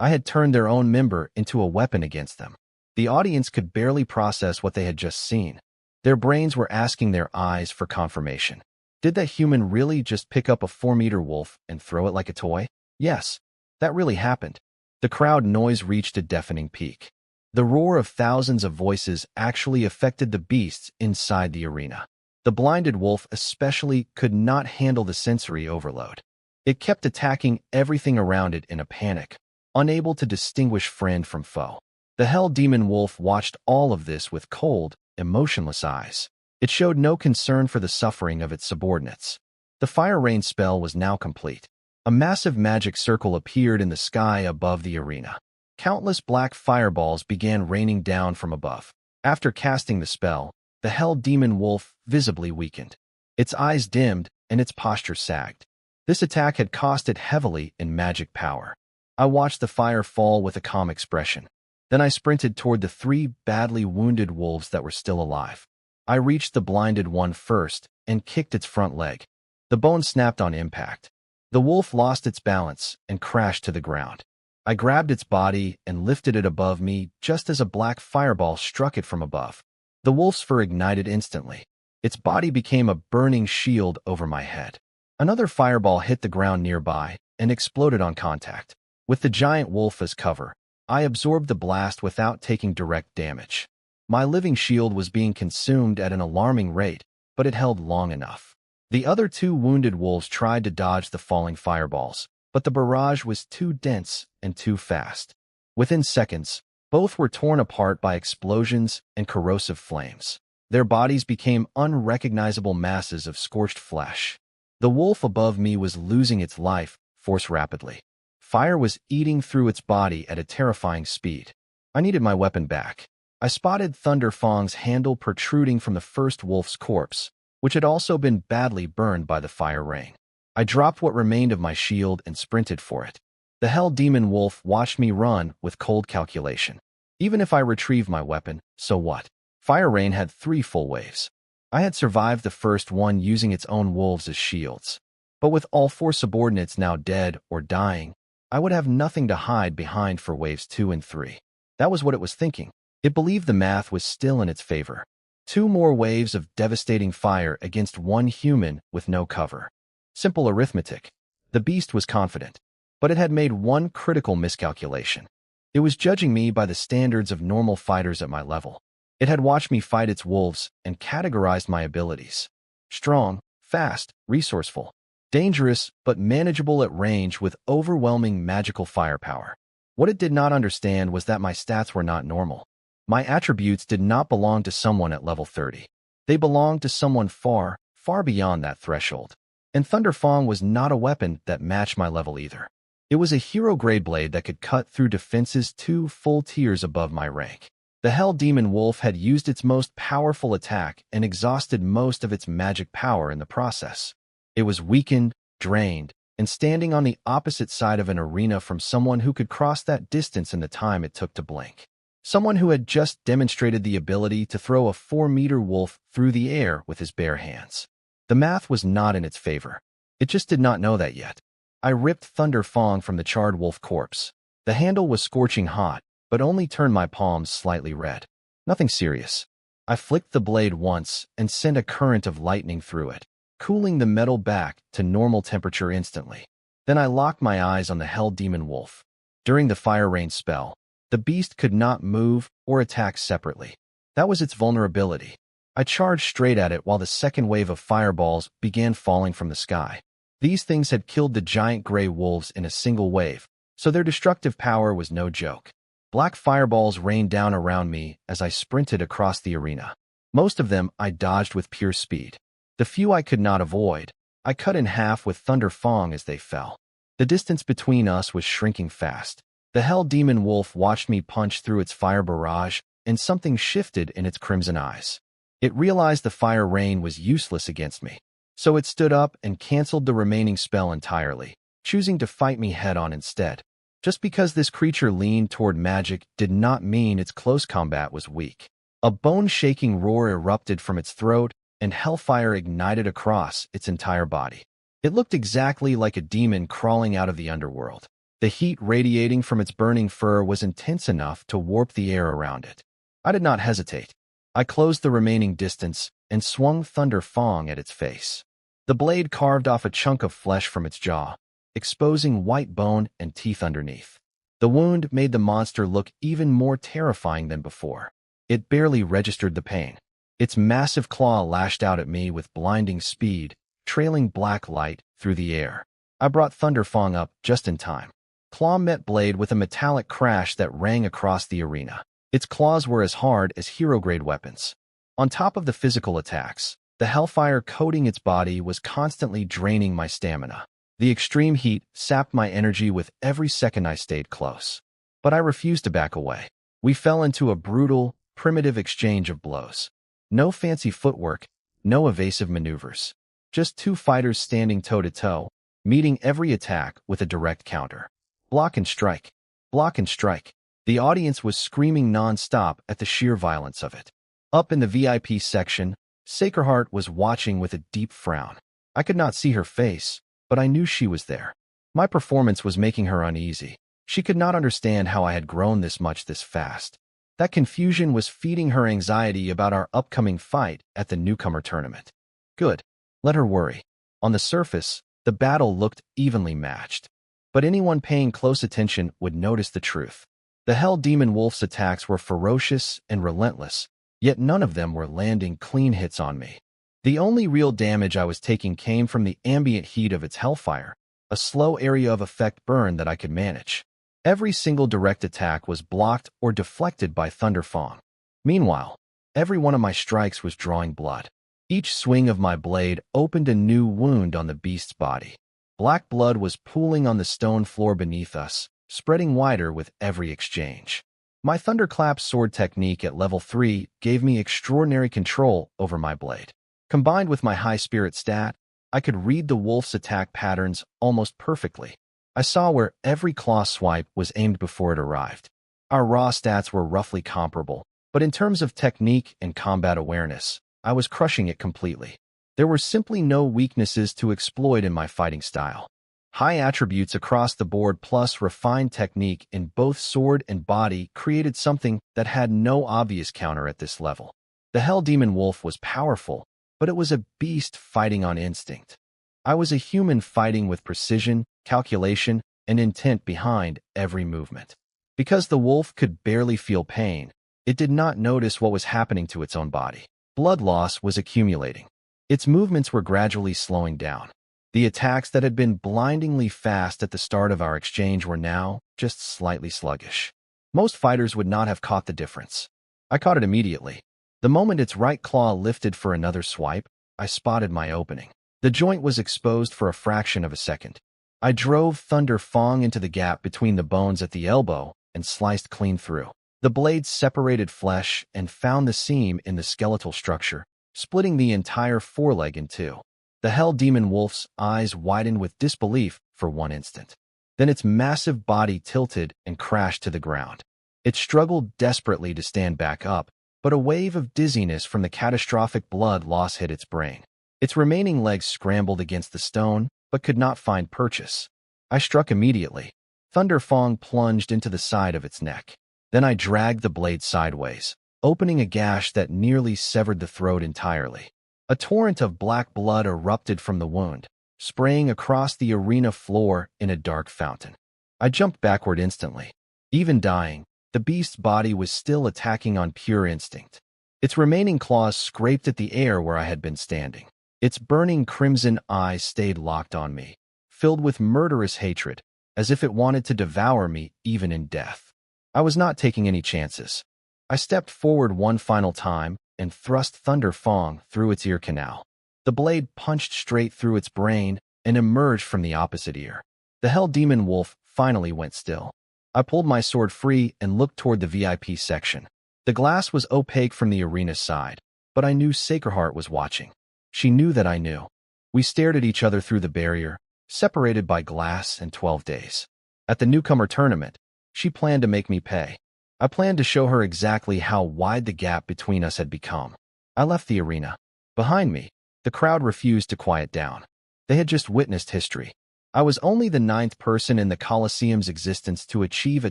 I had turned their own member into a weapon against them. The audience could barely process what they had just seen. Their brains were asking their eyes for confirmation. Did that human really just pick up a 4-meter wolf and throw it like a toy? Yes, that really happened. The crowd noise reached a deafening peak. The roar of thousands of voices actually affected the beasts inside the arena. The blinded wolf especially could not handle the sensory overload. It kept attacking everything around it in a panic, unable to distinguish friend from foe. The hell demon wolf watched all of this with cold, emotionless eyes. It showed no concern for the suffering of its subordinates. The fire rain spell was now complete. A massive magic circle appeared in the sky above the arena. Countless black fireballs began raining down from above. After casting the spell, the hell demon wolf visibly weakened. Its eyes dimmed and its posture sagged. This attack had cost it heavily in magic power. I watched the fire fall with a calm expression. Then I sprinted toward the 3 badly wounded wolves that were still alive. I reached the blinded one first and kicked its front leg. The bone snapped on impact. The wolf lost its balance and crashed to the ground. I grabbed its body and lifted it above me just as a black fireball struck it from above. The wolf's fur ignited instantly. Its body became a burning shield over my head. Another fireball hit the ground nearby and exploded on contact. With the giant wolf as cover, I absorbed the blast without taking direct damage. My living shield was being consumed at an alarming rate, but it held long enough. The other 2 wounded wolves tried to dodge the falling fireballs, but the barrage was too dense and too fast. Within seconds, both were torn apart by explosions and corrosive flames. Their bodies became unrecognizable masses of scorched flesh. The wolf above me was losing its life force rapidly. Fire was eating through its body at a terrifying speed. I needed my weapon back. I spotted Thunder Fong's handle protruding from the first wolf's corpse, which had also been badly burned by the fire rain. I dropped what remained of my shield and sprinted for it. The hell demon wolf watched me run with cold calculation. Even if I retrieved my weapon, so what? Fire rain had 3 full waves. I had survived the first one using its own wolves as shields. But with all 4 subordinates now dead or dying, I would have nothing to hide behind for waves 2 and 3. That was what it was thinking. It believed the math was still in its favor. 2 more waves of devastating fire against 1 human with no cover. Simple arithmetic. The beast was confident, but it had made one critical miscalculation. It was judging me by the standards of normal fighters at my level. It had watched me fight its wolves and categorized my abilities. Strong, fast, resourceful, dangerous, but manageable at range with overwhelming magical firepower. What it did not understand was that my stats were not normal. My attributes did not belong to someone at level 30. They belonged to someone far, far beyond that threshold. And Thunder Fang was not a weapon that matched my level either. It was a hero-grade blade that could cut through defenses 2 full tiers above my rank. The Hell Demon Wolf had used its most powerful attack and exhausted most of its magic power in the process. It was weakened, drained, and standing on the opposite side of an arena from someone who could cross that distance in the time it took to blink. Someone who had just demonstrated the ability to throw a 4-meter wolf through the air with his bare hands. The math was not in its favor. It just did not know that yet. I ripped Thunder Fang from the charred wolf corpse. The handle was scorching hot, but only turned my palms slightly red. Nothing serious. I flicked the blade once and sent a current of lightning through it, cooling the metal back to normal temperature instantly. Then I locked my eyes on the Hell Demon Wolf. During the Fire Rain spell, the beast could not move or attack separately. That was its vulnerability. I charged straight at it while the second wave of fireballs began falling from the sky. These things had killed the giant gray wolves in a single wave, so their destructive power was no joke. Black fireballs rained down around me as I sprinted across the arena. Most of them I dodged with pure speed. The few I could not avoid, I cut in half with Thunder Fang as they fell. The distance between us was shrinking fast. The Hell Demon Wolf watched me punch through its fire barrage, and something shifted in its crimson eyes. It realized the fire rain was useless against me, so it stood up and canceled the remaining spell entirely, choosing to fight me head-on instead. Just because this creature leaned toward magic did not mean its close combat was weak. A bone-shaking roar erupted from its throat, and hellfire ignited across its entire body. It looked exactly like a demon crawling out of the underworld. The heat radiating from its burning fur was intense enough to warp the air around it. I did not hesitate. I closed the remaining distance and swung Thunder Fang at its face. The blade carved off a chunk of flesh from its jaw, exposing white bone and teeth underneath. The wound made the monster look even more terrifying than before. It barely registered the pain. Its massive claw lashed out at me with blinding speed, trailing black light through the air. I brought Thunder Fang up just in time. Claw met blade with a metallic crash that rang across the arena. Its claws were as hard as hero-grade weapons. On top of the physical attacks, the hellfire coating its body was constantly draining my stamina. The extreme heat sapped my energy with every second I stayed close. But I refused to back away. We fell into a brutal, primitive exchange of blows. No fancy footwork, no evasive maneuvers. Just two fighters standing toe-to-toe, meeting every attack with a direct counter. Block and strike. Block and strike. The audience was screaming non-stop at the sheer violence of it. Up in the VIP section, Sacreheart was watching with a deep frown. I could not see her face, but I knew she was there. My performance was making her uneasy. She could not understand how I had grown this much this fast. That confusion was feeding her anxiety about our upcoming fight at the newcomer tournament. Good. Let her worry. On the surface, the battle looked evenly matched. But anyone paying close attention would notice the truth. The Hell Demon Wolf's attacks were ferocious and relentless, yet none of them were landing clean hits on me. The only real damage I was taking came from the ambient heat of its hellfire, a slow area of effect burn that I could manage. Every single direct attack was blocked or deflected by Thunder Fang. Meanwhile, every one of my strikes was drawing blood. Each swing of my blade opened a new wound on the beast's body. Black blood was pooling on the stone floor beneath us, spreading wider with every exchange. My Thunderclap sword technique at level 3 gave me extraordinary control over my blade. Combined with my high spirit stat, I could read the wolf's attack patterns almost perfectly. I saw where every claw swipe was aimed before it arrived. Our raw stats were roughly comparable, but in terms of technique and combat awareness, I was crushing it completely. There were simply no weaknesses to exploit in my fighting style. High attributes across the board plus refined technique in both sword and body created something that had no obvious counter at this level. The Hell Demon Wolf was powerful, but it was a beast fighting on instinct. I was a human fighting with precision, calculation, and intent behind every movement. Because the wolf could barely feel pain, it did not notice what was happening to its own body. Blood loss was accumulating. Its movements were gradually slowing down. The attacks that had been blindingly fast at the start of our exchange were now just slightly sluggish. Most fighters would not have caught the difference. I caught it immediately. The moment its right claw lifted for another swipe, I spotted my opening. The joint was exposed for a fraction of a second. I drove Thunder Fong into the gap between the bones at the elbow and sliced clean through. The blade separated flesh and found the seam in the skeletal structure, splitting the entire foreleg in two. The Hell Demon Wolf's eyes widened with disbelief for one instant. Then its massive body tilted and crashed to the ground. It struggled desperately to stand back up, but a wave of dizziness from the catastrophic blood loss hit its brain. Its remaining legs scrambled against the stone, but could not find purchase. I struck immediately. Thunder Fong plunged into the side of its neck. Then I dragged the blade sideways, opening a gash that nearly severed the throat entirely. A torrent of black blood erupted from the wound, spraying across the arena floor in a dark fountain. I jumped backward instantly. Even dying, the beast's body was still attacking on pure instinct. Its remaining claws scraped at the air where I had been standing. Its burning crimson eyes stayed locked on me, filled with murderous hatred, as if it wanted to devour me even in death. I was not taking any chances. I stepped forward one final time and thrust Thunder Fong through its ear canal. The blade punched straight through its brain and emerged from the opposite ear. The Hell Demon Wolf finally went still. I pulled my sword free and looked toward the VIP section. The glass was opaque from the arena side, but I knew Sacred Heart was watching. She knew that I knew. We stared at each other through the barrier, separated by glass and 12 days. At the newcomer tournament, she planned to make me pay. I planned to show her exactly how wide the gap between us had become. I left the arena. Behind me, the crowd refused to quiet down. They had just witnessed history. I was only the 9th person in the Coliseum's existence to achieve a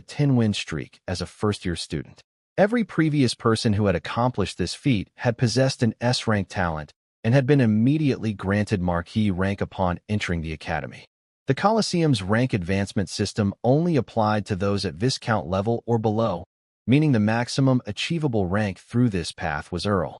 10-win streak as a first-year student. Every previous person who had accomplished this feat had possessed an S-rank talent and had been immediately granted marquee rank upon entering the academy. The Coliseum's rank advancement system only applied to those at Viscount level or below, meaning the maximum achievable rank through this path was Earl.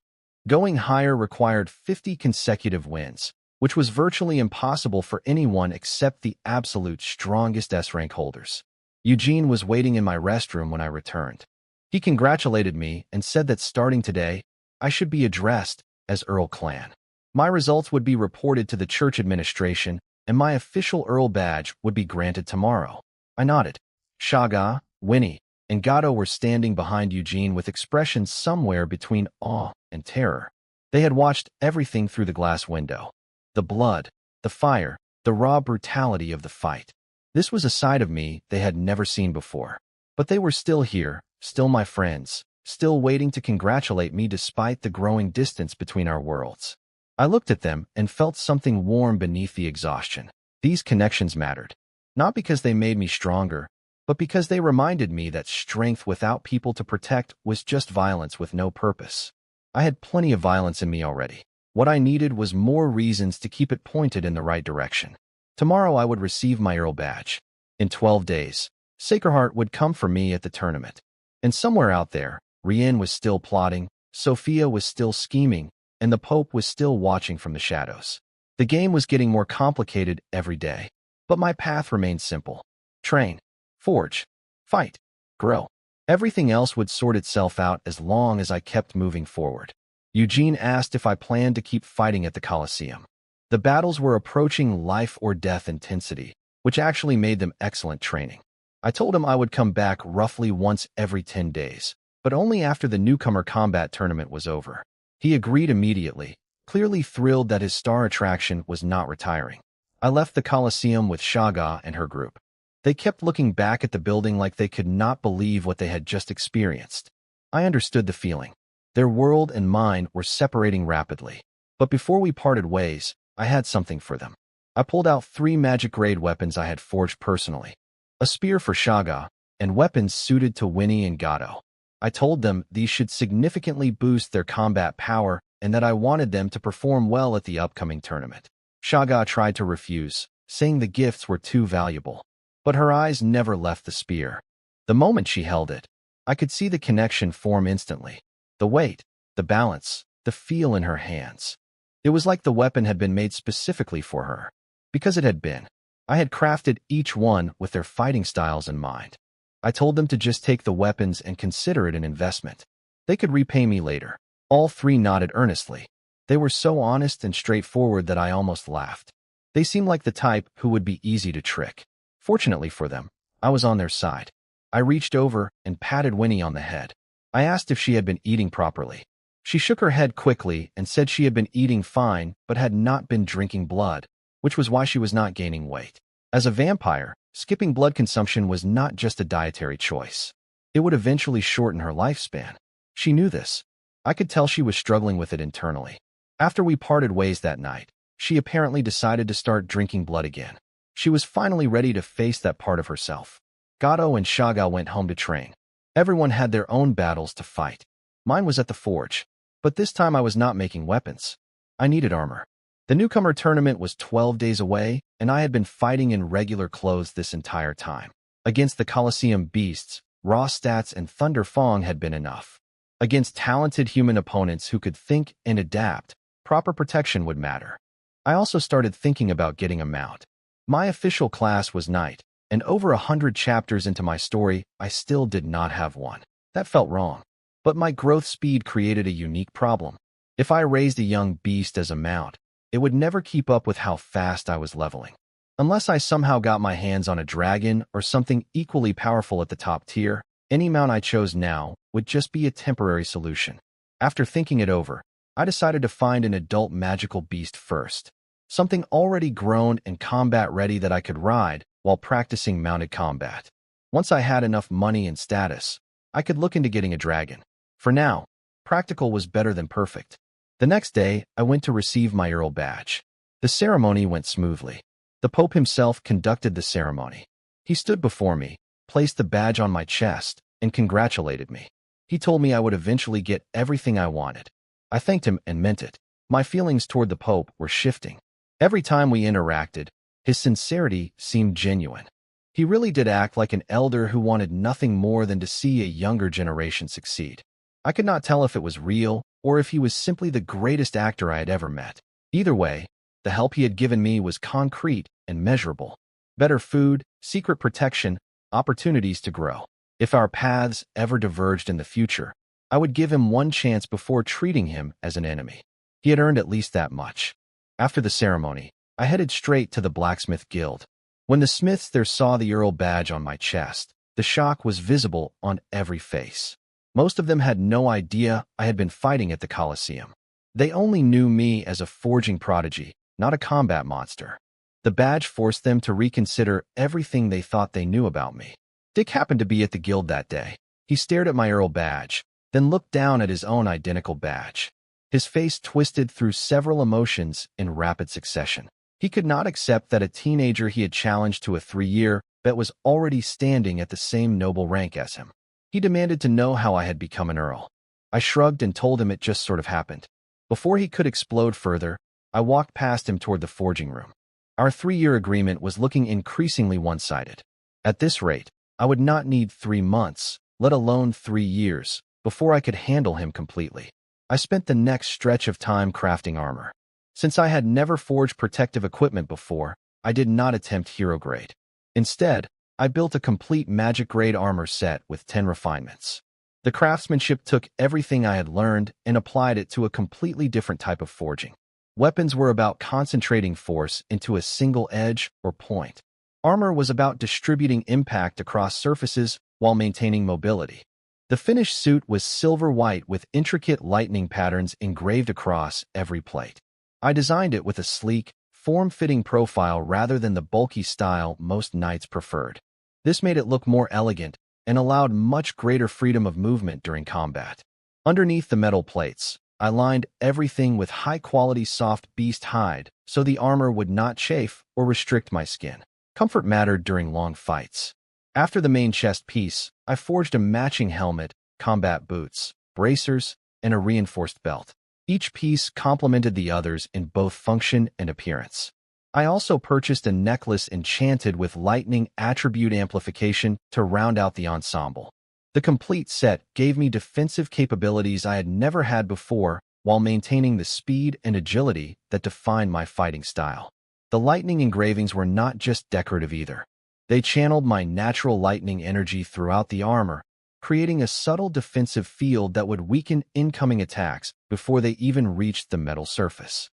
Going higher required 50 consecutive wins, which was virtually impossible for anyone except the absolute strongest S-rank holders. Eugene was waiting in my restroom when I returned. He congratulated me and said that starting today, I should be addressed as Earl Clan. My results would be reported to the church administration, and my official Earl badge would be granted tomorrow. I nodded. Shaga, Winnie, and Gato were standing behind Eugene with expressions somewhere between awe and terror. They had watched everything through the glass window. The blood, the fire, the raw brutality of the fight. This was a side of me they had never seen before. But they were still here, still my friends, still waiting to congratulate me despite the growing distance between our worlds. I looked at them and felt something warm beneath the exhaustion. These connections mattered. Not because they made me stronger, but because they reminded me that strength without people to protect was just violence with no purpose. I had plenty of violence in me already. What I needed was more reasons to keep it pointed in the right direction. Tomorrow I would receive my Earl badge. In 12 days, Sacred Heart would come for me at the tournament. And somewhere out there, Rien was still plotting, Sophia was still scheming, and the Pope was still watching from the shadows. The game was getting more complicated every day, but my path remained simple. Train, forge, fight, grow. Everything else would sort itself out as long as I kept moving forward. Eugene asked if I planned to keep fighting at the Coliseum. The battles were approaching life-or-death intensity, which actually made them excellent training. I told him I would come back roughly once every 10 days, but only after the newcomer combat tournament was over. He agreed immediately, clearly thrilled that his star attraction was not retiring. I left the Coliseum with Shaga and her group. They kept looking back at the building like they could not believe what they had just experienced. I understood the feeling. Their world and mine were separating rapidly. But before we parted ways, I had something for them. I pulled out 3 magic-grade weapons I had forged personally. A spear for Shaga, and weapons suited to Winnie and Gato. I told them these should significantly boost their combat power and that I wanted them to perform well at the upcoming tournament. Shaga tried to refuse, saying the gifts were too valuable. But her eyes never left the spear. The moment she held it, I could see the connection form instantly. The weight, the balance, the feel in her hands. It was like the weapon had been made specifically for her. Because it had been. I had crafted each one with their fighting styles in mind. I told them to just take the weapons and consider it an investment. They could repay me later. All three nodded earnestly. They were so honest and straightforward that I almost laughed. They seemed like the type who would be easy to trick. Fortunately for them, I was on their side. I reached over and patted Winnie on the head. I asked if she had been eating properly. She shook her head quickly and said she had been eating fine but had not been drinking blood, which was why she was not gaining weight. As a vampire, skipping blood consumption was not just a dietary choice. It would eventually shorten her lifespan. She knew this. I could tell she was struggling with it internally. After we parted ways that night, she apparently decided to start drinking blood again. She was finally ready to face that part of herself. Gato and Shaga went home to train. Everyone had their own battles to fight. Mine was at the forge. But this time I was not making weapons. I needed armor. The newcomer tournament was 12 days away, and I had been fighting in regular clothes this entire time. Against the Colosseum beasts, raw stats and Thunder Fong had been enough. Against talented human opponents who could think and adapt, proper protection would matter. I also started thinking about getting a mount. My official class was Knight, and over 100 chapters into my story, I still did not have one. That felt wrong. But my growth speed created a unique problem. If I raised a young beast as a mount, it would never keep up with how fast I was leveling. Unless I somehow got my hands on a dragon or something equally powerful at the top tier, any mount I chose now would just be a temporary solution. After thinking it over, I decided to find an adult magical beast first. Something already grown and combat-ready that I could ride while practicing mounted combat. Once I had enough money and status, I could look into getting a dragon. For now, practical was better than perfect. The next day, I went to receive my Earl badge. The ceremony went smoothly. The Pope himself conducted the ceremony. He stood before me, placed the badge on my chest, and congratulated me. He told me I would eventually get everything I wanted. I thanked him and meant it. My feelings toward the Pope were shifting. Every time we interacted, his sincerity seemed genuine. He really did act like an elder who wanted nothing more than to see a younger generation succeed. I could not tell if it was real or if he was simply the greatest actor I had ever met. Either way, the help he had given me was concrete and measurable. Better food, secret protection, opportunities to grow. If our paths ever diverged in the future, I would give him one chance before treating him as an enemy. He had earned at least that much. After the ceremony, I headed straight to the blacksmith guild. When the smiths there saw the Earl badge on my chest, the shock was visible on every face. Most of them had no idea I had been fighting at the Colosseum. They only knew me as a forging prodigy, not a combat monster. The badge forced them to reconsider everything they thought they knew about me. Dick happened to be at the guild that day. He stared at my Earl badge, then looked down at his own identical badge. His face twisted through several emotions in rapid succession. He could not accept that a teenager he had challenged to a 3-year bet was already standing at the same noble rank as him. He demanded to know how I had become an earl. I shrugged and told him it just sort of happened. Before he could explode further, I walked past him toward the forging room. Our 3-year agreement was looking increasingly one-sided. At this rate, I would not need 3 months, let alone 3 years, before I could handle him completely. I spent the next stretch of time crafting armor. Since I had never forged protective equipment before, I did not attempt hero grade. Instead, I built a complete magic grade armor set with 10 refinements. The craftsmanship took everything I had learned and applied it to a completely different type of forging. Weapons were about concentrating force into a single edge or point. Armor was about distributing impact across surfaces while maintaining mobility. The finished suit was silver-white with intricate lightning patterns engraved across every plate. I designed it with a sleek, form-fitting profile rather than the bulky style most knights preferred. This made it look more elegant and allowed much greater freedom of movement during combat. Underneath the metal plates, I lined everything with high-quality soft beast hide so the armor would not chafe or restrict my skin. Comfort mattered during long fights. After the main chest piece, I forged a matching helmet, combat boots, bracers, and a reinforced belt. Each piece complemented the others in both function and appearance. I also purchased a necklace enchanted with lightning attribute amplification to round out the ensemble. The complete set gave me defensive capabilities I had never had before while maintaining the speed and agility that defined my fighting style. The lightning engravings were not just decorative either. They channeled my natural lightning energy throughout the armor, creating a subtle defensive field that would weaken incoming attacks before they even reached the metal surface.